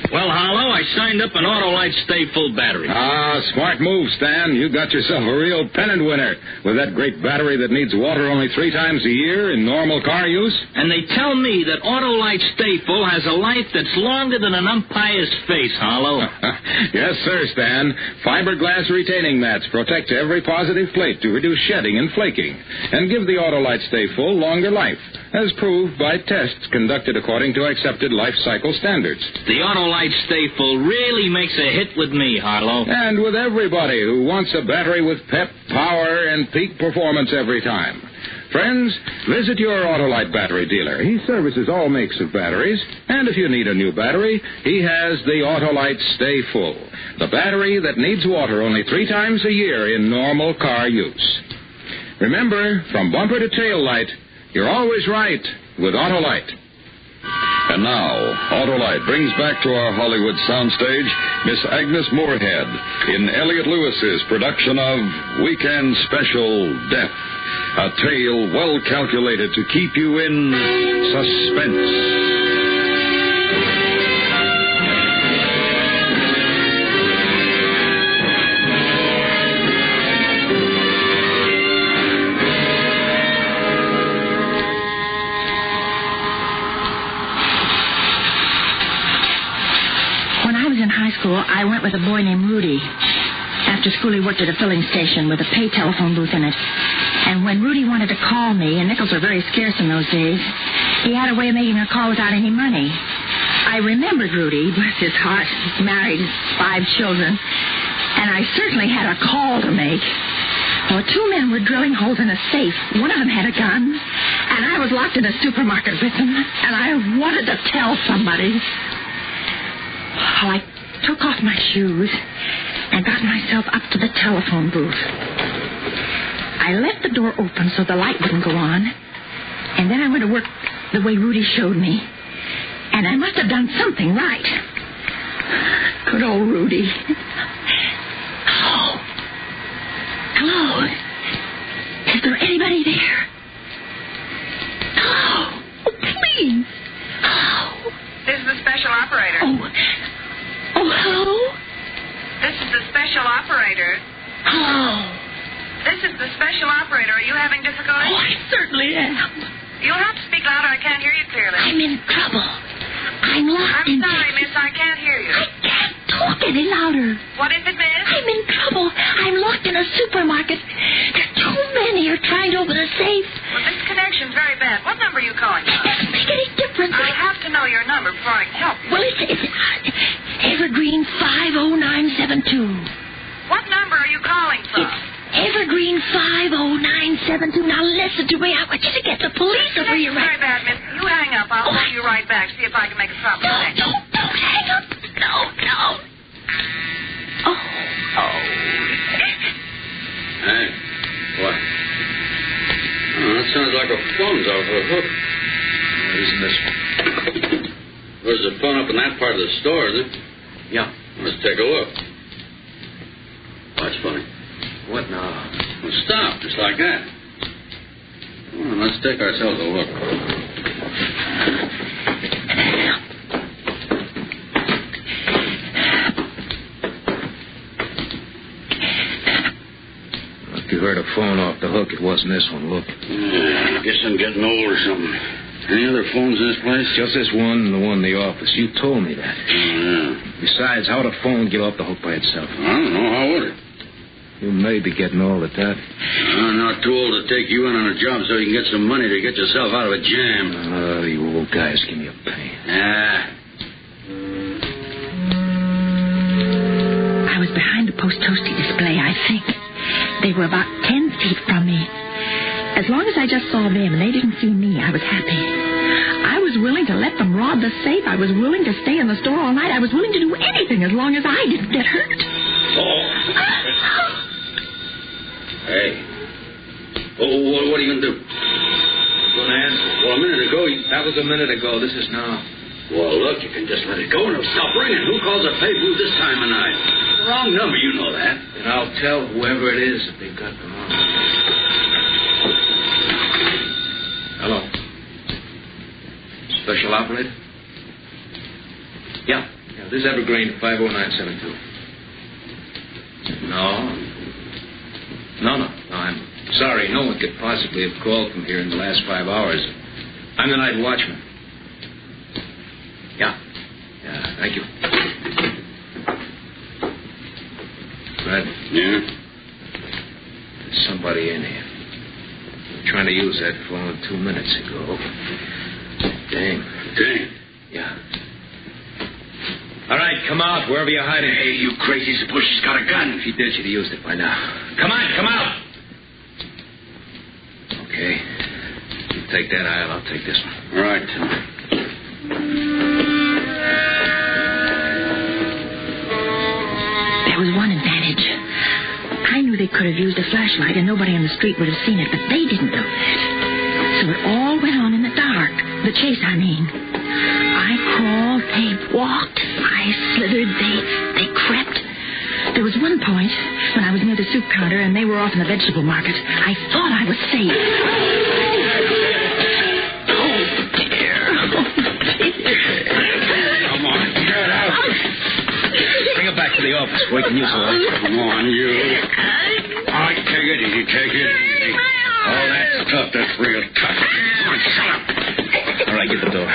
Well, Harlow, I signed up an Autolite Stay Full battery. Ah, smart move, Stan. You got yourself a real pennant winner with that great battery that needs water only 3 times a year in normal car use. And they tell me that Autolite Stay Full has a life that's longer than an umpire's face, Harlow. Yes, sir, Stan. Fiberglass retaining mats protect every positive plate to reduce shedding and flaking and give the Autolite Stay Full longer life, as proved by tests conducted according to accepted life cycle standards. The Autolite Stay Full really makes a hit with me, Harlow. And with everybody who wants a battery with pep, power, and peak performance every time. Friends, visit your Autolite battery dealer. He services all makes of batteries. And if you need a new battery, he has the Autolite Stay Full, the battery that needs water only 3 times a year in normal car use. Remember, from bumper to tail light, you're always right with Autolite. And now, Autolite brings back to our Hollywood soundstage Miss Agnes Moorehead in Elliot Lewis's production of Weekend Special Death, a tale well calculated to keep you in suspense. I went with a boy named Rudy. After school, he worked at a filling station with a pay telephone booth in it. And when Rudy wanted to call me, and nickels were very scarce in those days, He had a way of making a call without any money. I remembered Rudy, bless his heart. He's married, 5 children. And I certainly had a call to make. Well, 2 men were drilling holes in a safe. One of them had a gun, and I was locked in a supermarket with them, and I wanted to tell somebody. Well, I took off my shoes and got myself up to the telephone booth. I left the door open so the light wouldn't go on, and then I went to work the way Rudy showed me. And I must have done something right. Good old Rudy. Oh. Hello? Is there anybody there? Oh, please. Oh. This is the special operator. Oh, hello? This is the special operator. Hello? This is the special operator. Are you having difficulty? Oh, I certainly am. You'll have to speak louder. I can't hear you clearly. I'm in trouble. I'm locked in... I'm sorry, miss. I can't hear you. I can't talk any louder. What is it, miss? I'm in trouble. I'm locked in a supermarket. There's too many are trying to open a safe. Well, this connection's very bad. What number are you calling? It doesn't make any difference. I have to know your number before I can help you. Well, it's Evergreen 50972. What number are you calling from? It's Evergreen 50972. Now listen to me. I want you to get the police over here right. Very bad, miss. You hang up. I'll call you right back. See if I can make a proper connection. Don't hang up. No. Oh. Hey, what? Oh, that sounds like a phone's off the hook. Oh, isn't this one? There's a phone up in that part of the store, is it? Yeah. Let's take a look. That's funny. What now? Well, stop, just like that. Well, let's take ourselves a look. If you heard a phone off the hook, it wasn't this one. Look. Yeah, I guess I'm getting old or something. Any other phones in this place? Just this one and the one in the office. You told me that. Yeah. Besides, how would a phone get off the hook by itself? I don't know. How would it? You may be getting old at that. I'm not too old to take you in on a job so you can get some money to get yourself out of a jam. Oh, you old guys give me a pain. I was behind the post toasty display, I think. They were about 10 feet from me. As long as I just saw them and they didn't see me, I was happy. I was willing to let them rob the safe. I was willing to stay in the store all night. I was willing to do anything as long as I didn't get hurt. Hey. What are you going to do? I'm going to answer. Well, a minute ago... That was a minute ago. This is now. Well, look, you can just let it go and it'll stop ringing. Who calls a pay booth this time of night? Wrong number, you know that. And I'll tell whoever it is that they got them on. Hello. Special operator? Yeah, this is Evergreen 50972. No, I'm sorry. No one could possibly have called from here in the last 5 hours. I'm the night watchman. Yeah, thank you. Fred? Yeah? There's somebody in here. Trying to use that phone 2 minutes ago. Dang. Yeah. All right, come out, wherever you're hiding. Hey, you crazy. Suppose she's got a gun. If she did, she'd have used it by now. Come on, come out. Okay. You take that aisle, I'll take this one. All right. There was one advantage. I knew they could have used a flashlight and nobody on the street would have seen it, but they didn't know that. So it all went on in the dark. The chase, I mean. I crawled, they walked, I slithered, they crept. There was one point when I was near the soup counter and they were off in the vegetable market. I thought I was safe. Oh, dear. Come on, get out. Bring her back to the office where we can use the light. Come on, you. All right, take it easy, take it easy. Oh, that's tough, that's real tough. Come on, shut up. All right, get the door.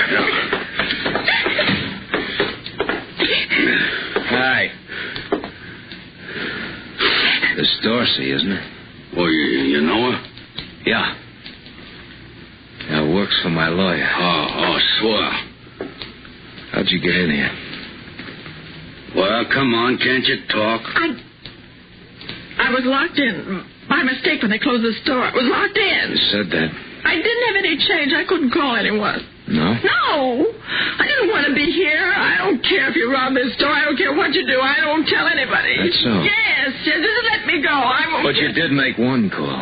Hi. This Dorsey, isn't it? Well, you know her? Yeah. Yeah, works for my lawyer. Oh, swell. How'd you get in here? Well, come on, can't you talk? I was locked in by mistake when they closed the store. I was locked in. You said that. I didn't have any change. I couldn't call anyone. No? No! I didn't want to be here. I don't care if you rob this store. I don't care what you do. I don't tell anybody. That's so? Yes. Just let me go. But you did make one call.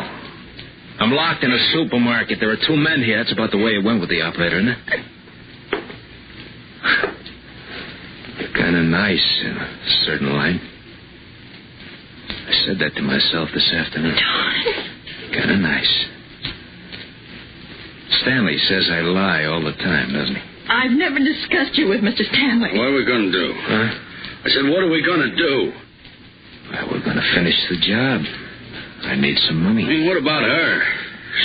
I'm locked in a supermarket. There are 2 men here. That's about the way it went with the operator, isn't it? You're kind of nice in a certain line. I said that to myself this afternoon. Kind of nice. Stanley says I lie all the time, doesn't he? I've never discussed you with Mr. Stanley. What are we going to do? Huh? I said, what are we going to do? Well, we're going to finish the job. I need some money. I mean, what about her?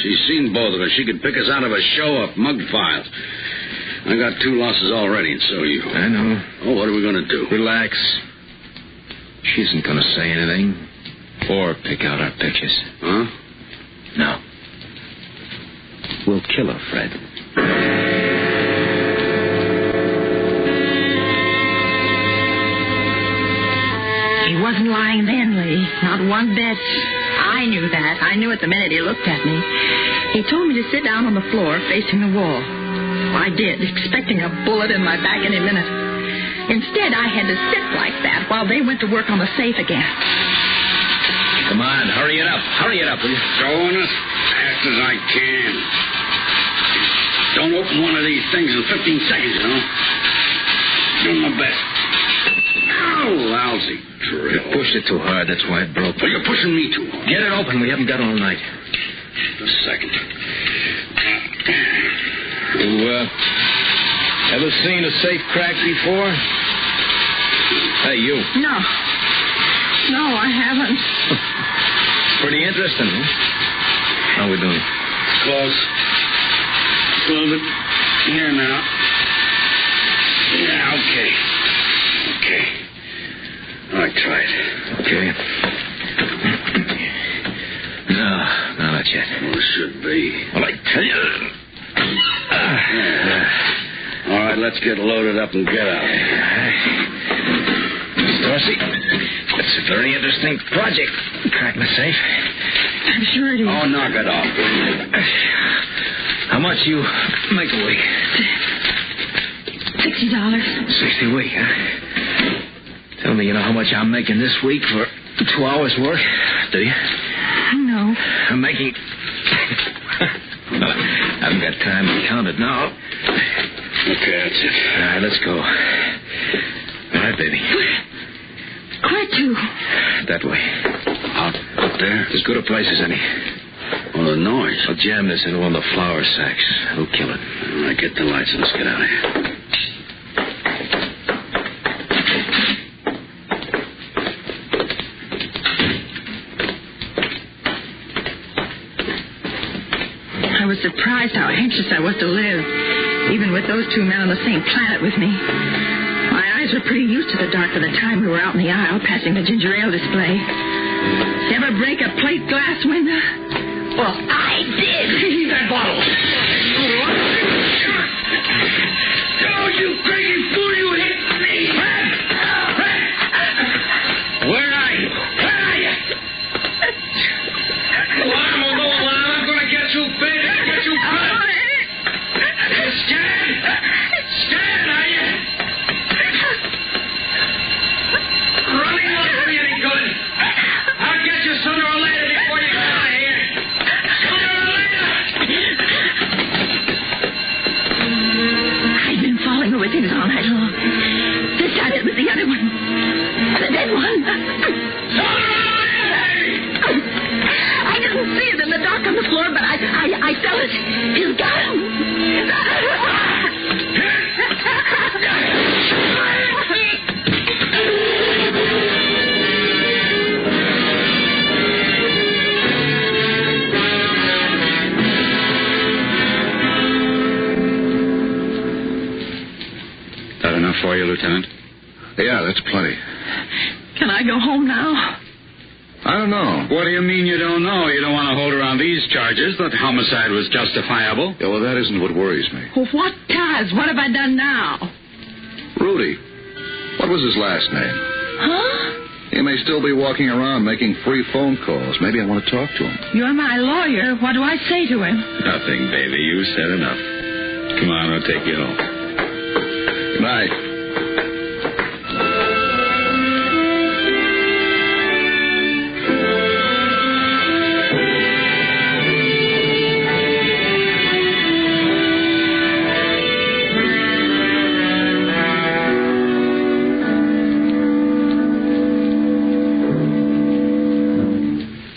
She's seen both of us. She could pick us out of a show-up mug files. I got 2 losses already, and so you. I know. Oh, what are we going to do? Relax. She isn't going to say anything or pick out our pictures. Huh? No. We'll kill her, Fred. He wasn't lying then, Lee. Not one bit. I knew that. I knew it the minute he looked at me. He told me to sit down on the floor facing the wall. I did, expecting a bullet in my back any minute. Instead, I had to sit like that while they went to work on the safe again. Come on, hurry it up. Hurry it up, will you? Going as fast as I can. Don't open one of these things in 15 seconds, you know. Doing my best. Oh, lousy drill. You pushed it too hard, that's why it broke. Well, you're pushing me too hard. Get it open, we haven't got all night. Just a second. You, ever seen a safe crack before? Hey, you. No, I haven't. Pretty interesting, huh? How are we doing? Close. Just a little bit here now. Yeah, okay. All right, try it. Okay. No, not yet. Well, it should be. Well, I tell you. All right, let's get loaded up and get out. Miss Dorsey, it's a very interesting project. Cracking the safe. I'm sure it is. Oh, knock it off. How much you make a week? $60. 60 a week, huh? Tell me, you know how much I'm making this week for 2 hours' work? Do you? No. I'm making... I haven't got time to count it now. Okay, that's it. All right, let's go. All right, baby. Where to? That way. Out there? As good a place as any. Well, the noise. I'll jam this into one of the flour sacks. It'll kill it. All right, get the lights and let's get out of here. I was surprised how anxious I was to live, even with those 2 men on the same planet with me. My eyes were pretty used to the dark by the time we were out in the aisle passing the ginger ale display. Ever break a plate glass window? Well, I did. He's that bottle. Oh, you crazy fool, you hit me. Where are you? Alarm or no alarm, I'm going to get you big. Get you good. You scared? Scared, are you? Running won't do you any good. I'll get you sooner or later before you get out of here. Sooner or later. I'd been falling over things all night long. This time it was the other one. The dead one. I didn't see it in the dark on the floor, but I felt it. His gun. That enough for you, Lieutenant? Yeah, that's plenty. Can I go home now? I don't know. What do you mean you don't know? You don't want to hold around these charges that homicide was justifiable? Yeah, well, that isn't what worries me. Well, what does? What have I done now? Rudy. What was his last name? Huh? He may still be walking around making free phone calls. Maybe I want to talk to him. You're my lawyer. What do I say to him? Nothing, baby. You said enough. Come on, I'll take you home. Good night.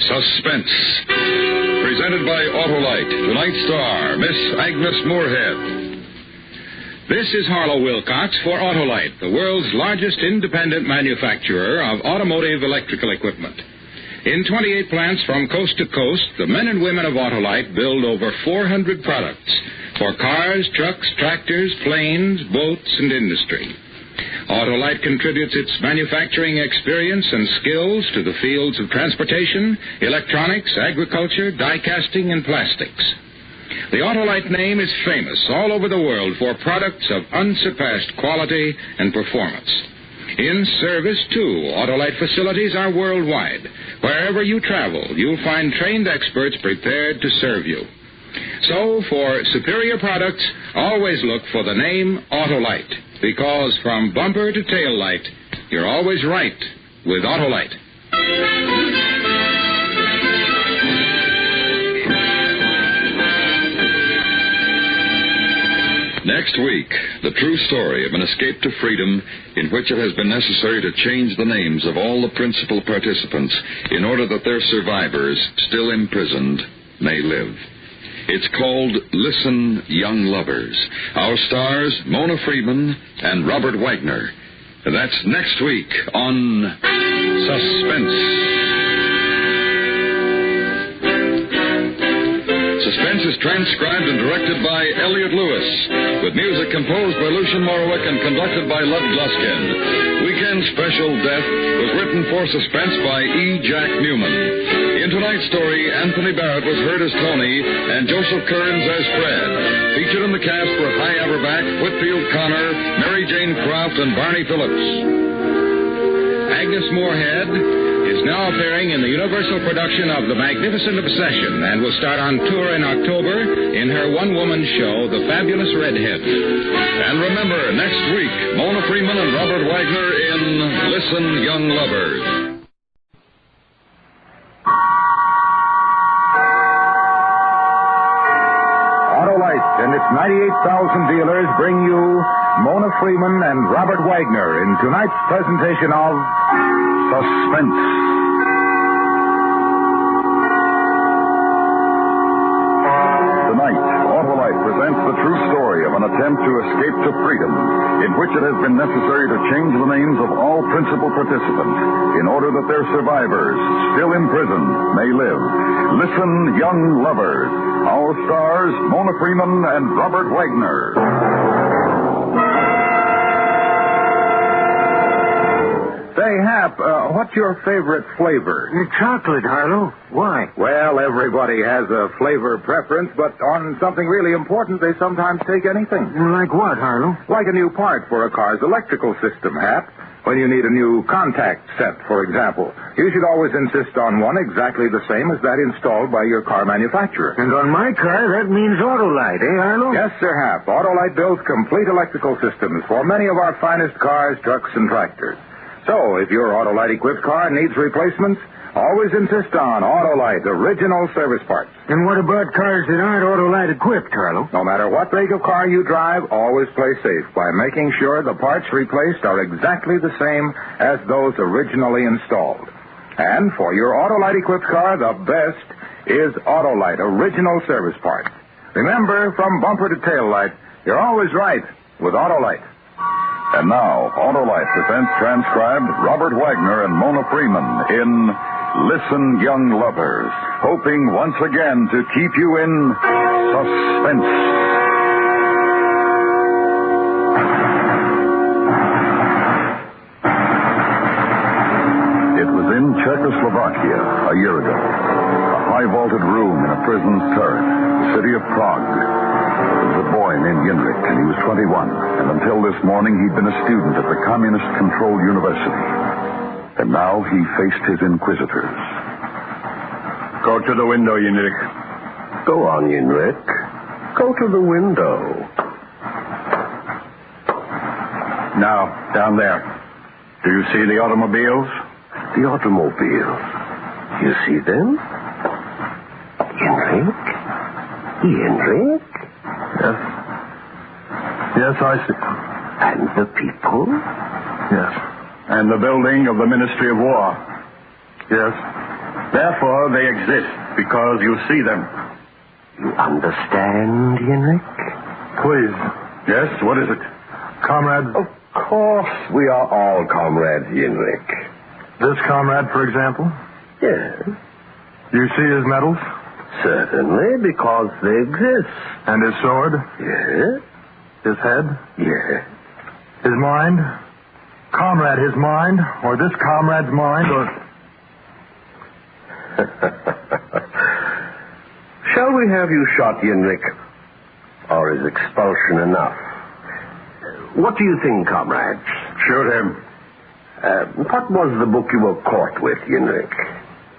Suspense. Presented by Autolite. Tonight's star, Miss Agnes Moorehead. This is Harlow Wilcox for Autolite, the world's largest independent manufacturer of automotive electrical equipment. In 28 plants from coast to coast, the men and women of Autolite build over 400 products for cars, trucks, tractors, planes, boats, and industry. Autolite contributes its manufacturing experience and skills to the fields of transportation, electronics, agriculture, die casting, and plastics. The Autolite name is famous all over the world for products of unsurpassed quality and performance. In service, too, Autolite facilities are worldwide. Wherever you travel, you'll find trained experts prepared to serve you. So, for superior products, always look for the name Autolite, because from bumper to tail light, you're always right with Autolite. Next week, the true story of an escape to freedom in which it has been necessary to change the names of all the principal participants in order that their survivors, still imprisoned, may live. It's called Listen, Young Lovers. Our stars, Mona Freeman and Robert Wagner. And that's next week on Suspense. Suspense is transcribed and directed by Elliot Lewis, with music composed by Lucian Morowick and conducted by Lud Gluskin. Weekend Special Death was written for Suspense by E. Jack Newman. In tonight's story, Anthony Barrett was heard as Tony and Joseph Kearns as Fred. Featured in the cast were Hy Averback, Whitfield Connor, Mary Jane Croft, and Barney Phillips. Agnes Moorehead is now appearing in the Universal production of The Magnificent Obsession and will start on tour in October in her one-woman show, The Fabulous Redhead. And remember, next week, Mona Freeman and Robert Wagner in Listen, Young Lovers. Autolite and its 98,000 dealers bring you Mona Freeman and Robert Wagner in tonight's presentation of Suspense. Tonight, Autolite presents the true story of an attempt to escape to freedom, in which it has been necessary to change the names of all principal participants in order that their survivors, still imprisoned, may live. Listen, young lovers. Our stars, Mona Freeman and Robert Wagner. Say, Hap, what's your favorite flavor? Chocolate, Harlow. Why? Well, everybody has a flavor preference, but on something really important, they sometimes take anything. Like what, Harlow? Like a new part for a car's electrical system, Hap. When you need a new contact set, for example, you should always insist on one exactly the same as that installed by your car manufacturer. And on my car, that means Autolite, eh, Harlow? Yes, Sir Hap. Autolite builds complete electrical systems for many of our finest cars, trucks, and tractors. So, if your Autolite-equipped car needs replacements, always insist on Autolite original service parts. And what about cars that aren't Autolite-equipped, Harlow? No matter what make of car you drive, always play safe by making sure the parts replaced are exactly the same as those originally installed. And for your Autolite-equipped car, the best is Autolite original service parts. Remember, from bumper to tail light, you're always right with Autolite. And now, Autolite presents transcribed Robert Wagner and Mona Freeman in Listen, Young Lovers, hoping once again to keep you in suspense. It was in Czechoslovakia a year ago. A high-vaulted room in a prison's turret, the city of Prague. There was a boy named Yenrik, and he was 21. And until this morning, he'd been a student at the communist-controlled university. And now he faced his inquisitors. Go to the window, Yenrik. Go on, Yenrik. Go to the window. Now, down there. Do you see the automobiles? The automobiles. You see them? Yenrik? Yenrik? Yes. Yes, I see. And the people? Yes. And the building of the Ministry of War? Yes. Therefore, they exist, because you see them. You understand, Yenrik? Please. Yes, what is it? Comrade? Of course, we are all comrades, Yenrik. This comrade, for example? Yes. You see his medals? Certainly, because they exist. And his sword? Yes. His head? Yes. His mind? Comrade, his mind? Or this comrade's mind, or... Shall we have you shot, Yenrik? Or is expulsion enough? What do you think, comrades? Shoot him. What was the book you were caught with, Yenrik?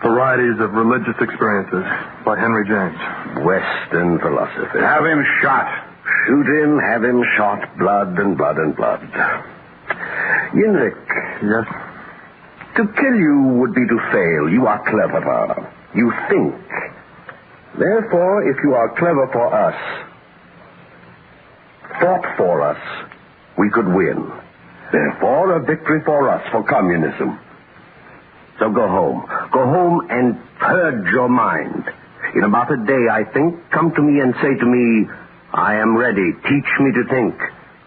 Varieties of Religious Experiences by Henry James. Western philosophy. Have him shot. Shoot him, have him shot, blood and blood and blood. Yenrik. Yes? To kill you would be to fail. You are clever. You think. Therefore, if you are clever for us, fought for us, we could win. Therefore, a victory for us, for communism. So go home. Go home and purge your mind. In about a day, I think, come to me and say to me, I am ready. Teach me to think.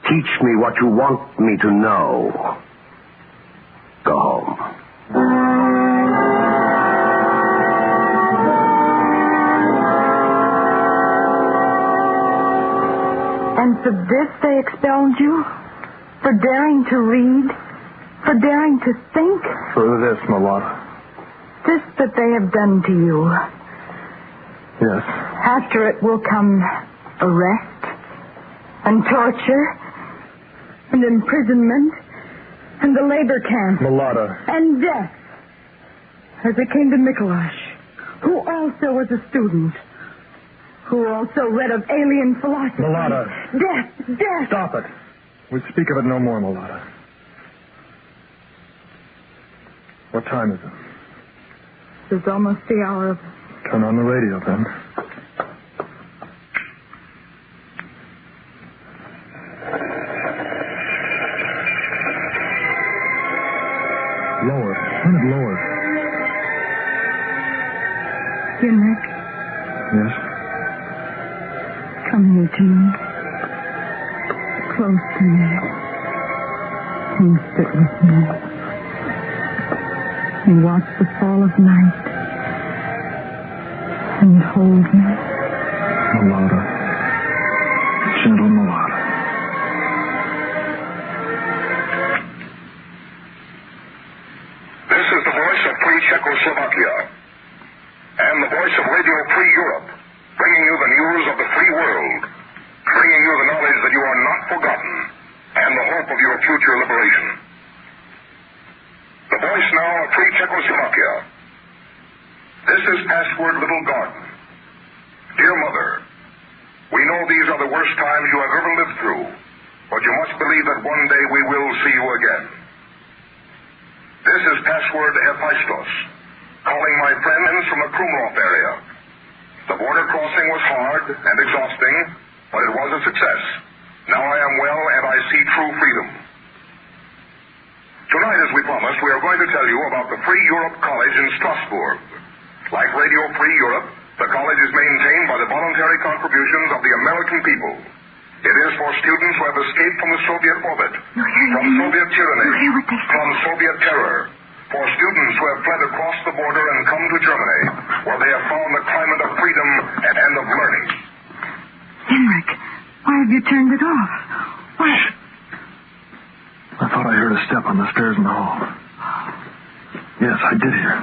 Teach me what you want me to know. Go home. And for this they expelled you? For daring to read? For daring to think? For this, Malata. This that they have done to you. Yes. After it will come arrest and torture and imprisonment and the labor camp. Malata. And death. As it came to Mikolash, who also was a student, who also read of alien philosophy. Malata. Death. Stop it. We speak of it no more, Malata. What time is it? It's almost the hour of... Turn on the radio, then. Lower. Turn it lower. Yenrik. Yes? Come here to me. Close to me. And sit with me. And watch the fall of night. And hold me. Malata. Gentle Malata. This is the voice of Free Czechoslovakia. And the voice of Radio Free Europe. Bringing you the news of the free world. Bringing you the knowledge that you are not forgotten. And the hope of your future liberation. The voice now of Free Czechoslovakia. This is Password Little Garden. Dear Mother, we know these are the worst times you have ever lived through, but you must believe that one day we will see you again. This is Password Hephaistos, calling my friends from the Krumlov area. The border crossing was hard and exhausting, but it was a success. Now I am well and I see true freedom. Tonight, as we promised, we are going to tell you about the Free Europe College in Strasbourg. Like Radio Free Europe, the college is maintained by the voluntary contributions of the American people. It is for students who have escaped from the Soviet orbit, from Soviet tyranny, from Soviet terror. For students who have fled across the border and come to Germany, where they have found the climate of freedom and of learning. Yenrik, why have you turned it off? Why? I thought I heard a step on the stairs in the hall. Yes, I did hear.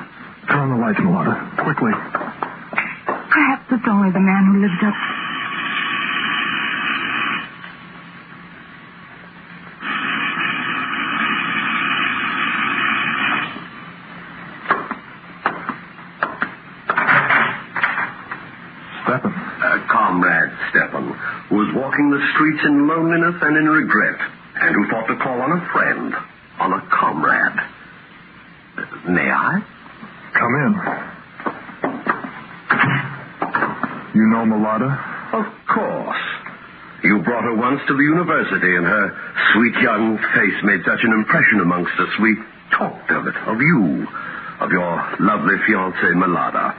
Turn on the lights, Mulata. Quickly. Perhaps it's only the man who lives up. Stepan. Comrade Stepan, who was walking the streets in loneliness and in regret, and who thought to call on a friend, on a comrade. May I? Come in. You know Mulata? Of course. You brought her once to the university, and her sweet young face made such an impression amongst us. We talked of it, of you, of your lovely fiancée, Mulata.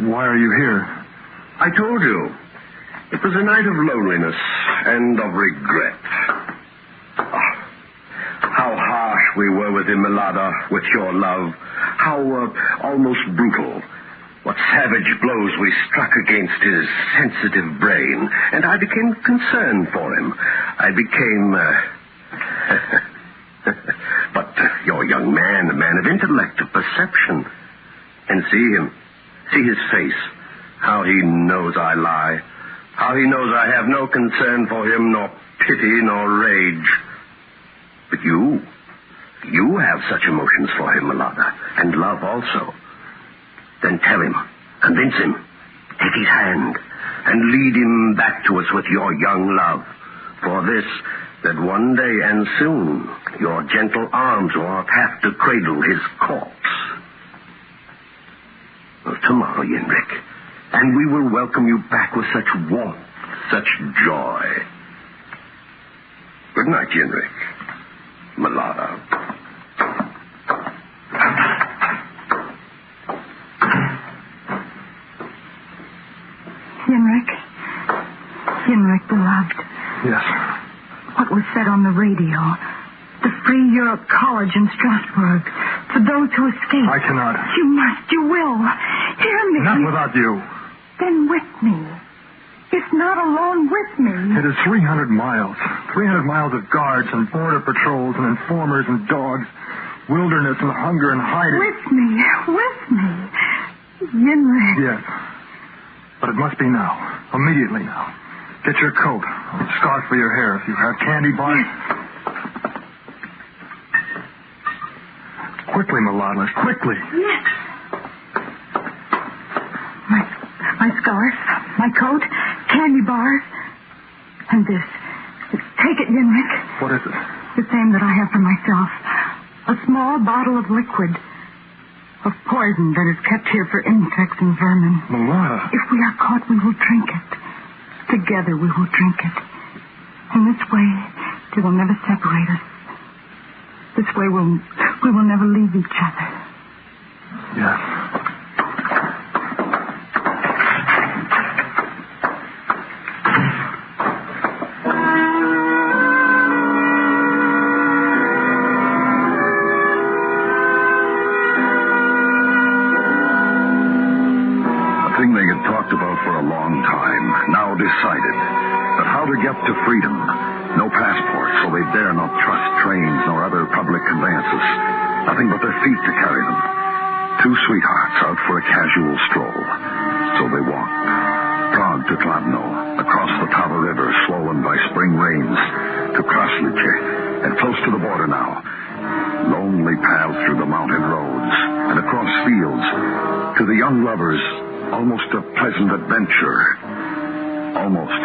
Why are you here? I told you. It was a night of loneliness and of regret. How harsh we were with him, Mulata, with your love. How almost brutal. What savage blows we struck against his sensitive brain. And I became concerned for him. I became... But you're a young man, a man of intellect, of perception. And see him. See his face. How he knows I lie. How he knows I have no concern for him, nor pity, nor rage. But you have such emotions for him, Mulata, and love also. Then tell him, convince him, take his hand, and lead him back to us with your young love. For this, that one day and soon, your gentle arms won't have to cradle his corpse. Well, tomorrow, Yenrik, and we will welcome you back with such warmth, such joy. Good night, Yenrik. Mulata. Yenrik, beloved. Yes. What was said on the radio? The Free Europe College in Strasbourg. For those who escape. I cannot. You must. You will. Hear me. Not without you. Then with me. If not alone, with me. It is 300 miles. 300 miles of guards and border patrols and informers and dogs. Wilderness and hunger and hiding. With me. With me. Yenrik. Yes. But it must be now. Immediately now. Get your coat. A scarf for your hair if you have candy bars. Quickly, Mulata. Quickly. Yes. My scarf, my coat, candy bars, and this. Take it, Yenrik. What is it? The same that I have for myself. A small bottle of liquid. Of poison that is kept here for insects and vermin. Mulata. If we are caught, we will drink it. Together we will drink it. In this way, they will never separate us. This way we will never leave each other. Yes. To freedom. No passports, so they dare not trust trains nor other public conveyances. Nothing but their feet to carry them. Two sweethearts out for a casual stroll. So they walked. Prague to Kladno, across the Tava River, swollen by spring rains, to Krasnice, and close to the border now. Lonely paths through the mountain roads, and across fields, to the young lovers, almost a pleasant adventure. Almost.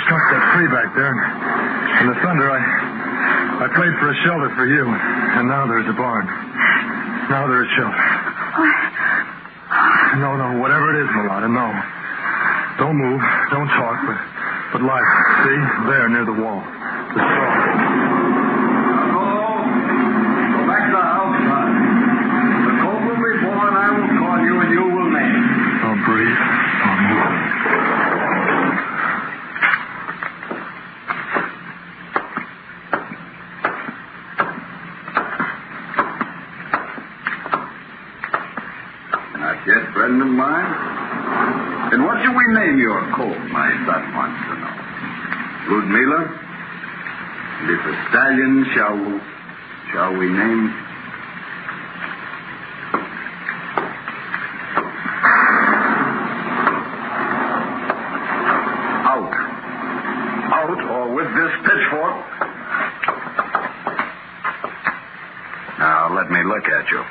Struck that tree back there. In the thunder, I prayed for a shelter for you. And now there's a barn. Now there's shelter. No, whatever it is, Mulata, no. Don't move, don't talk, but lie. See? There, near the wall. The straw. Hello. Go back to the house, son. The colt will be born, I will call you, and you will name. Don't breathe. Don't move. friend of mine. And what shall we name your colt, my son wants to know? Ludmila? And if a stallion shall we name... Out, or with this pitchfork. Now, let me look at you.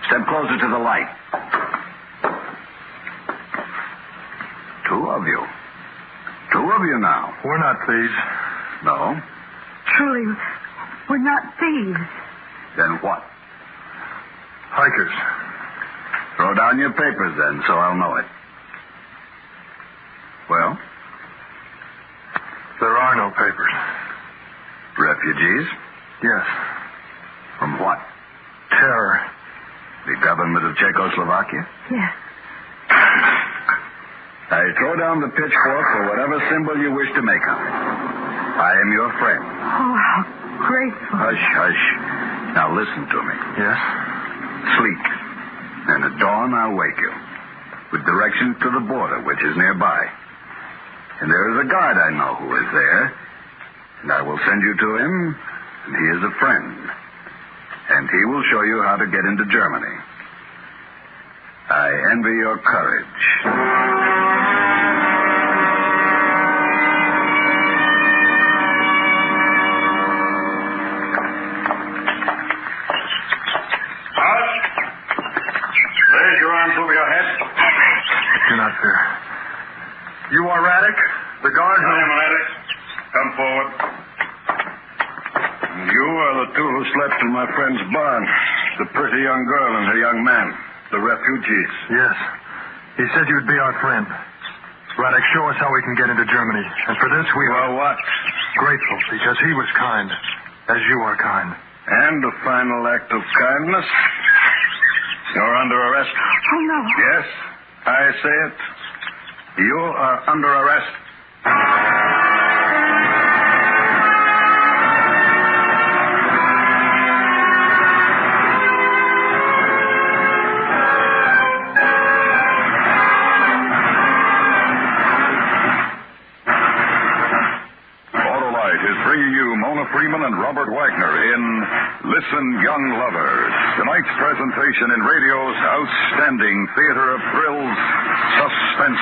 Step closer to the light. Two of you now. We're not thieves. No? Truly, we're not thieves. Then what? Hikers. Throw down your papers then, so I'll know it. Well? There are no papers. Refugees? Yes. From what? Terror. The government of Czechoslovakia? Yes. I throw down the pitchfork for whatever symbol you wish to make of it. I am your friend. Oh, how grateful. Hush, hush. Now listen to me. Yes? Sleep. And at dawn, I'll wake you. With directions to the border, which is nearby. And there is a guard I know who is there. And I will send you to him. And he is a friend. And he will show you how to get into Germany. I envy your courage. Raise your arms over your head. Do not fear. You are Radek, the guard who... I am Radek. Come forward. You are the two who slept in my friend's barn. The pretty young girl and her young man. The refugees. Yes. He said you'd be our friend. Radek, show us how we can get into Germany. And for this we are what? Grateful, because he was kind, as you are kind. And a final act of kindness. You're under arrest. Oh, no. Yes, I say it. You are under arrest. Bringing you Mona Freeman and Robert Wagner in Listen, Young Lovers. Tonight's presentation in radio's outstanding theater of thrills, Suspense.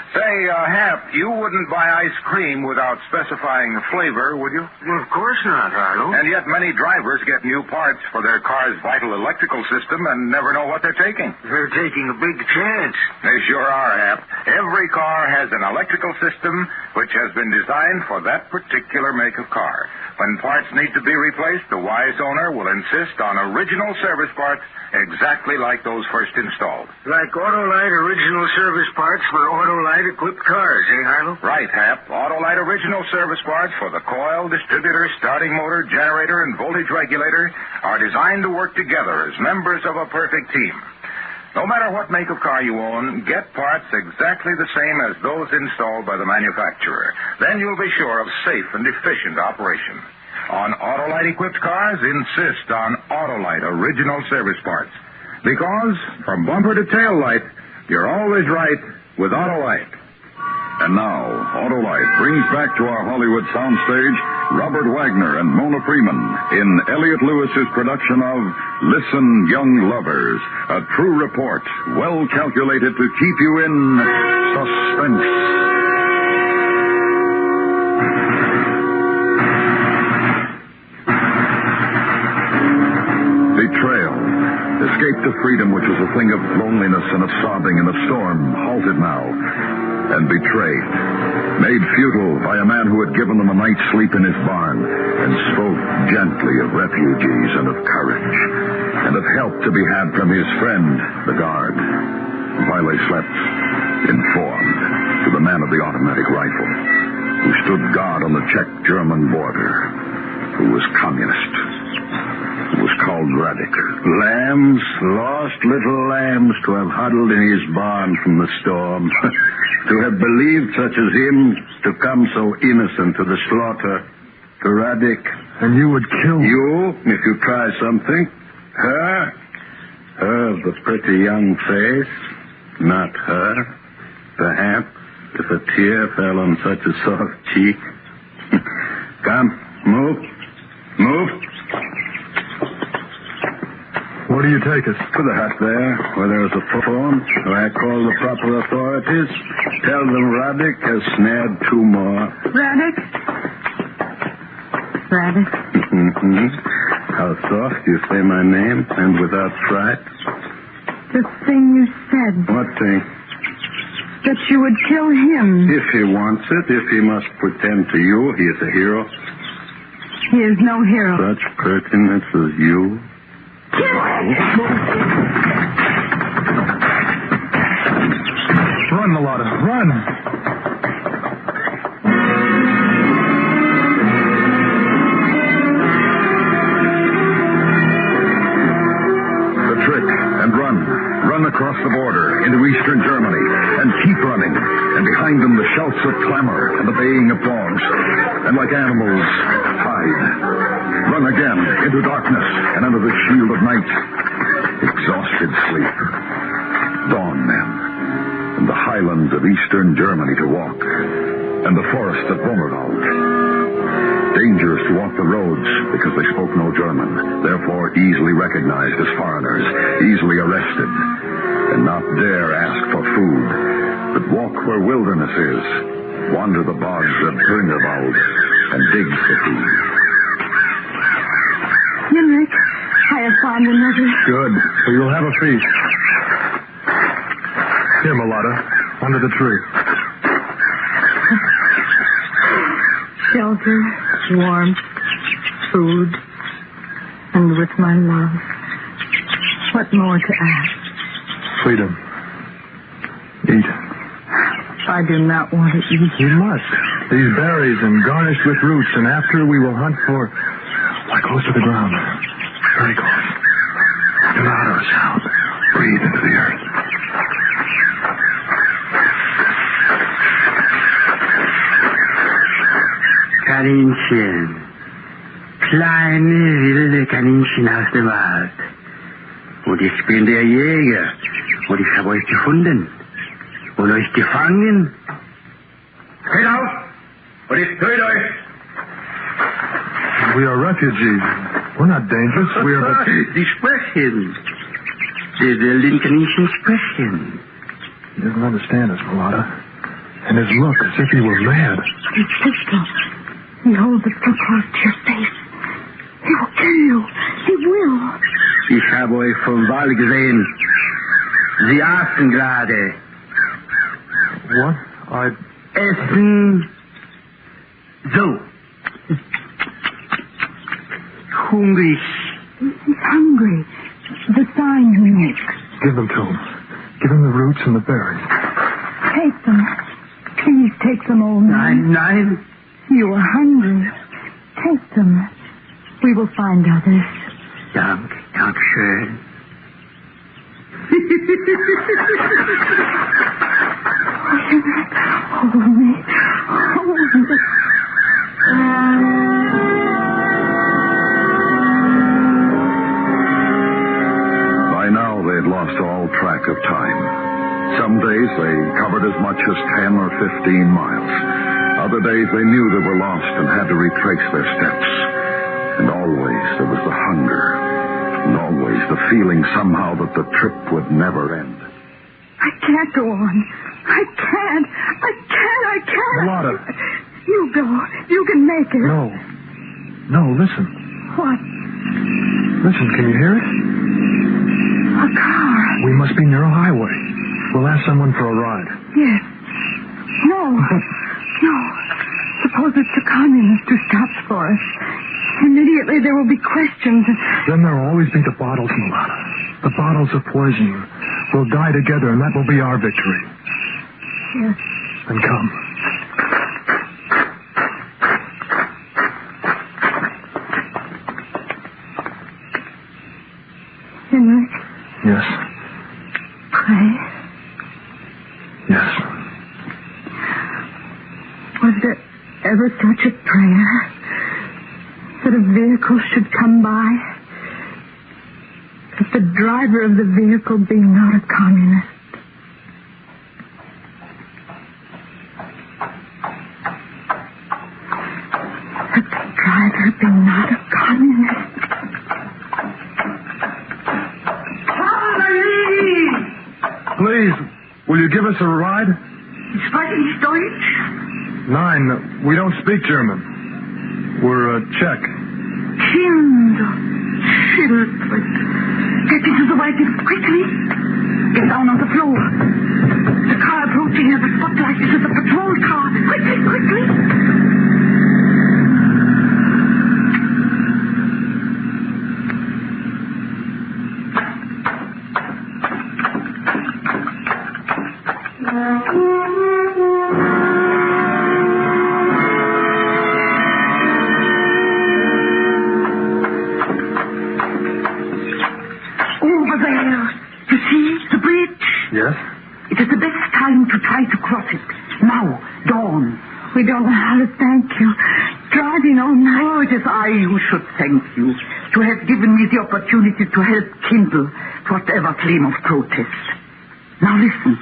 Say, Hap, you wouldn't buy ice cream without specifying the flavor, would you? Well, of course not, Harlow. And yet many drivers get new parts for their car's vital electrical system and never know what they're taking. They're taking a big chance. They sure are, Hap. Every car has an electrical system which has been designed for that particular make of car. When parts need to be replaced, the wise owner will insist on original service parts exactly like those first installed. Like Autolite original service parts for Autolite equipped cars, eh, Harlow? Right, Hap. Autolite original service parts for the coil, distributor, starting motor, generator, and voltage regulator are designed to work together as members of a perfect team. No matter what make of car you own, get parts exactly the same as those installed by the manufacturer. Then you'll be sure of safe and efficient operation. On Autolite-equipped cars, insist on Autolite original service parts. Because, from bumper to tail light, you're always right with Autolite. And now, Autolite brings back to our Hollywood soundstage Robert Wagner and Mona Freeman in Elliot Lewis's production of Listen, Young Lovers, a true report well calculated to keep you in suspense. Betrayal. Escape to freedom, which was a thing of loneliness and of sobbing and of storm, halted now. And betrayed, made futile by a man who had given them a night's sleep in his barn and spoke gently of refugees and of courage and of help to be had from his friend, the guard, while they slept, informed to the man of the automatic rifle who stood guard on the Czech-German border, who was communist. It was called Radic. Lambs, lost little lambs, to have huddled in his barn from the storm. To have believed such as him to come so innocent to the slaughter. To Radic. And you would kill you if you try something. Her of the pretty young face. Not her. Perhaps if a tear fell on such a soft cheek. Come, move. Move. Where do you take us? To the hut there, where there is a phone, where I call the proper authorities. Tell them Radic has snared 2 more. Radic? Radic? Mm-hmm. How soft you say my name, and without fright. The thing you said. What thing? That you would kill him. If he wants it, if he must pretend to you, he is a hero. He is no hero. Such pertinence as you. Run, Mulata, run! The trick, and run. Run across the border into eastern Germany, and keep running. And behind them the shouts of clamor and the baying of dogs. And like animals, hide. Run again into darkness and under the shield of night. Exhausted sleep. Dawn then. And the highlands of eastern Germany to walk. And the forest of Bommerwald. Dangerous to walk the roads because they spoke no German. Therefore easily recognized as foreigners. Easily arrested. And not dare ask for food. But walk where wilderness is. Wander the bogs of Grindelwald. And dig for food. Henrik, I have found another. Good. So you'll have a feast. Here, Mulata, under the tree. Shelter, warmth, food, and with my love. What more to ask? Freedom. Eat. I do not want to eat. You must. These berries and garnished with roots, and after we will hunt for... Lie close to the ground. Very close. Do not utter a sound. Breathe into the earth. Kaninchen. Kleine, wilde Kaninchen aus dem Wald. Und ich bin der Jäger. Und ich habe euch gefunden. Und euch gefangen. Geht auf! Und ich töte euch! We are refugees. We're not dangerous. We are but... Sie sprechen. Die wilden Kaninchen sprechen. He doesn't understand us, Mulata. And his look as if he were mad. His pistol. He holds it so close to your face. He will kill you. He will. Ich habe euch vom Wald gesehen. Sie aßen gerade. What? Essen. So. Hungrig. He's hungry. The sign he makes. Give them to him. Give him the roots and the berries. Take them. Please take them, old man. Nein. You are hungry. Take them. We will find others. Dankeschön. Hold me. Hold me. By now they had lost all track of time. Some days they covered as much as 10 or 15 miles. Other days they knew they were lost and had to retrace their steps. And always there was the hunger. And always the feeling somehow that the trip would never end. I can't go on. I can't. Mulata. You go. You can make it. No, listen. What? Listen, can you hear it? A car. We must be near a highway. We'll ask someone for a ride. Yes. No. No. Suppose it's the communist who stops for us. Immediately there will be questions. Then there will always be the bottles, Mulata. The bottles of poison. We'll die together, and that will be our victory. Yes. Then come. Yes. Pray? Yes. Was there ever such a prayer? That a vehicle should come by? That the driver of the vehicle be not a communist? That the driver be not a communist? Please, will you give us a ride? Sprechen Deutsch? 9, we don't speak German. We're Czech. Kinder, children. Get into the wagon quickly. Get down on the floor. The car approaching has a spotlight. This is a patrol car. Quickly, quickly. Yes? It is the best time to try to cross it. Now, dawn. We don't know how to thank you. Driving all night. Oh, it is I who should thank you. To have given me the opportunity to help kindle whatever flame of protest. Now listen.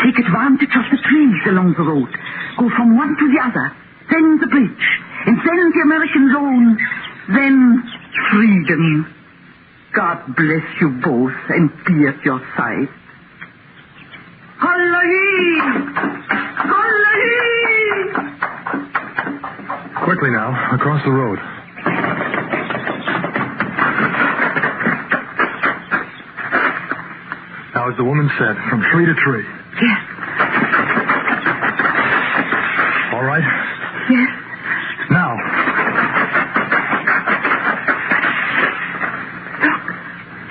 Take advantage of the trees along the road. Go from one to the other. Then the bridge. And then the American zone. Then freedom. God bless you both and be at your side. Quickly now, across the road. Now, as the woman said, from tree to tree. Yes. All right? Yes. Now.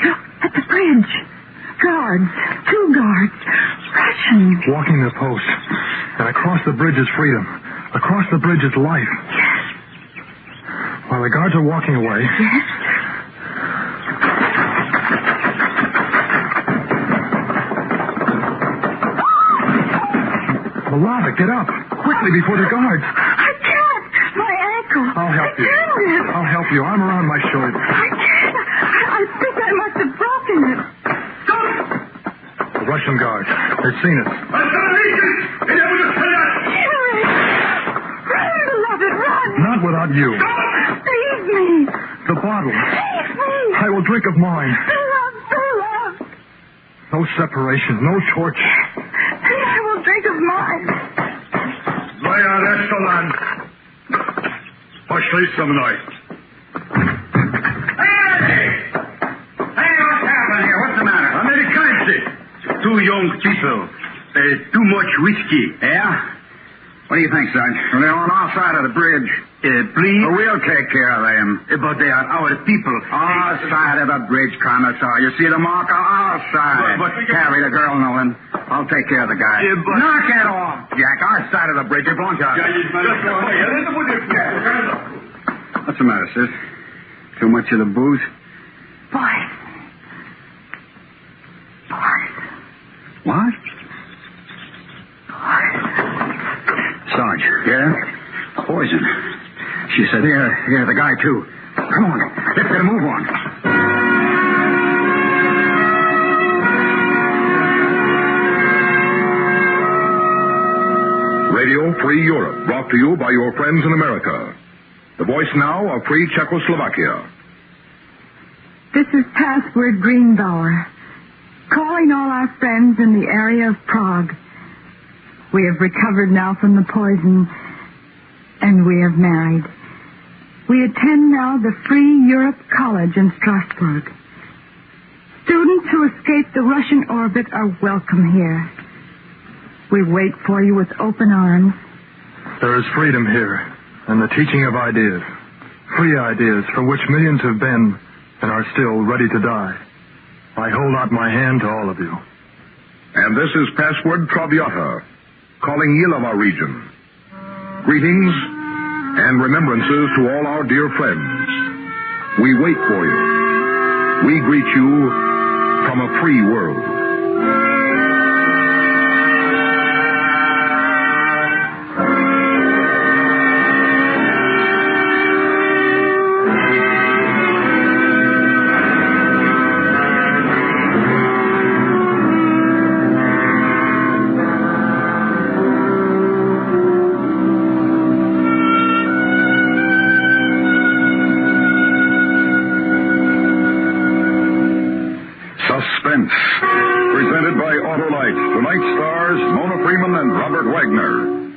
Look at the bridge. Guards. 2 guards. Russians. Walking the post. And across the bridge is freedom. Across the bridge is life. Yes. While the guards are walking away. Yes. Milana, get up. Quickly before the guards. I can't. My ankle. I'll help you. I'll help you. Arm around my shoulder. I can't. I think I must have broken it. The Russian guards. They've seen us. Run, beloved, run. Not without you. Leave me. The bottle. Leave me. I will drink of mine. Beloved. No separation. No torture. I will drink of mine. Moja restaurant. Пошли со мной. Hey, what's happening here? What's the matter? Amerikanцы. 2 young people. Too much whiskey. Yeah? What do you think, Sarge? Well, they're on our side of the bridge. Please? We'll take care of them. But they are our people. Our side of the bridge, Commissar. You see the mark on our side. But carry the girl, Nolan. I'll take care of the guy. Knock it off, Jack. Our side of the bridge. It belongs to us. What's the matter, sis? Too much of the booze? Boys. What? Sarge. Yeah? Poison. She said, yeah, the guy, too. Come on. Let's get a move on. Radio Free Europe, brought to you by your friends in America. The voice now of Free Czechoslovakia. This is Password Greenbauer, calling all our friends in the area of Prague. We have recovered now from the poison, and we have married. We attend now the Free Europe College in Strasbourg. Students who escaped the Russian orbit are welcome here. We wait for you with open arms. There is freedom here, and the teaching of ideas. Free ideas for which millions have been and are still ready to die. I hold out my hand to all of you. And this is Password Traviata, calling you of our region. Greetings and remembrances to all our dear friends. We wait for you. We greet you, from a free world. Suspense, presented by Autolite. Tonight's stars, Mona Freeman and Robert Wagner.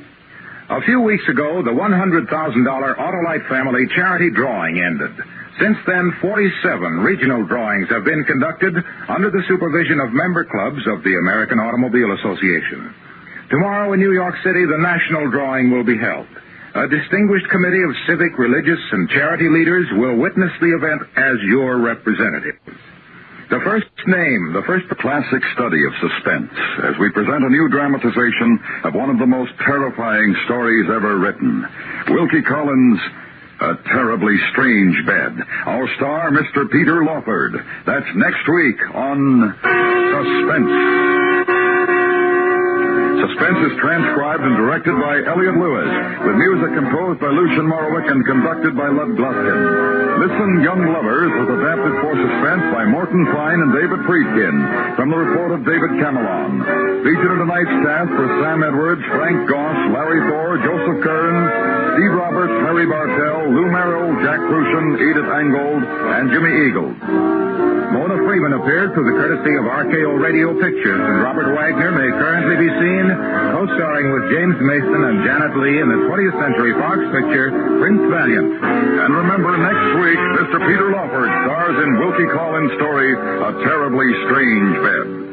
A few weeks ago, the $100,000 Autolite family charity drawing ended. Since then, 47 regional drawings have been conducted under the supervision of member clubs of the American Automobile Association. Tomorrow in New York City, the national drawing will be held. A distinguished committee of civic, religious, and charity leaders will witness the event as your representatives. The first classic study of suspense, as we present a new dramatization of one of the most terrifying stories ever written. Wilkie Collins' A Terribly Strange Bed. Our star, Mr. Peter Lawford. That's next week on Suspense. Suspense is transcribed and directed by Elliot Lewis, with music composed by Lucian Morowick and conducted by Lud Gluskin. Listen, Young Lovers was adapted for Suspense by Morton Fine and David Friedkin, from the report of David Camelon. Featured in tonight's cast were Sam Edwards, Frank Goss, Larry Thor, Joseph Kearns, Steve Roberts, Harry Bartell, Lou Merrill, Jack Crucian, Edith Angold, and Jimmy Eagles. Mona Freeman appeared through the courtesy of RKO Radio Pictures, and Robert Wagner may currently be seen co-starring with James Mason and Janet Leigh in the 20th Century Fox picture Prince Valiant. And remember, next week, Mr. Peter Lawford stars in Wilkie Collins' story, A Terribly Strange Bed.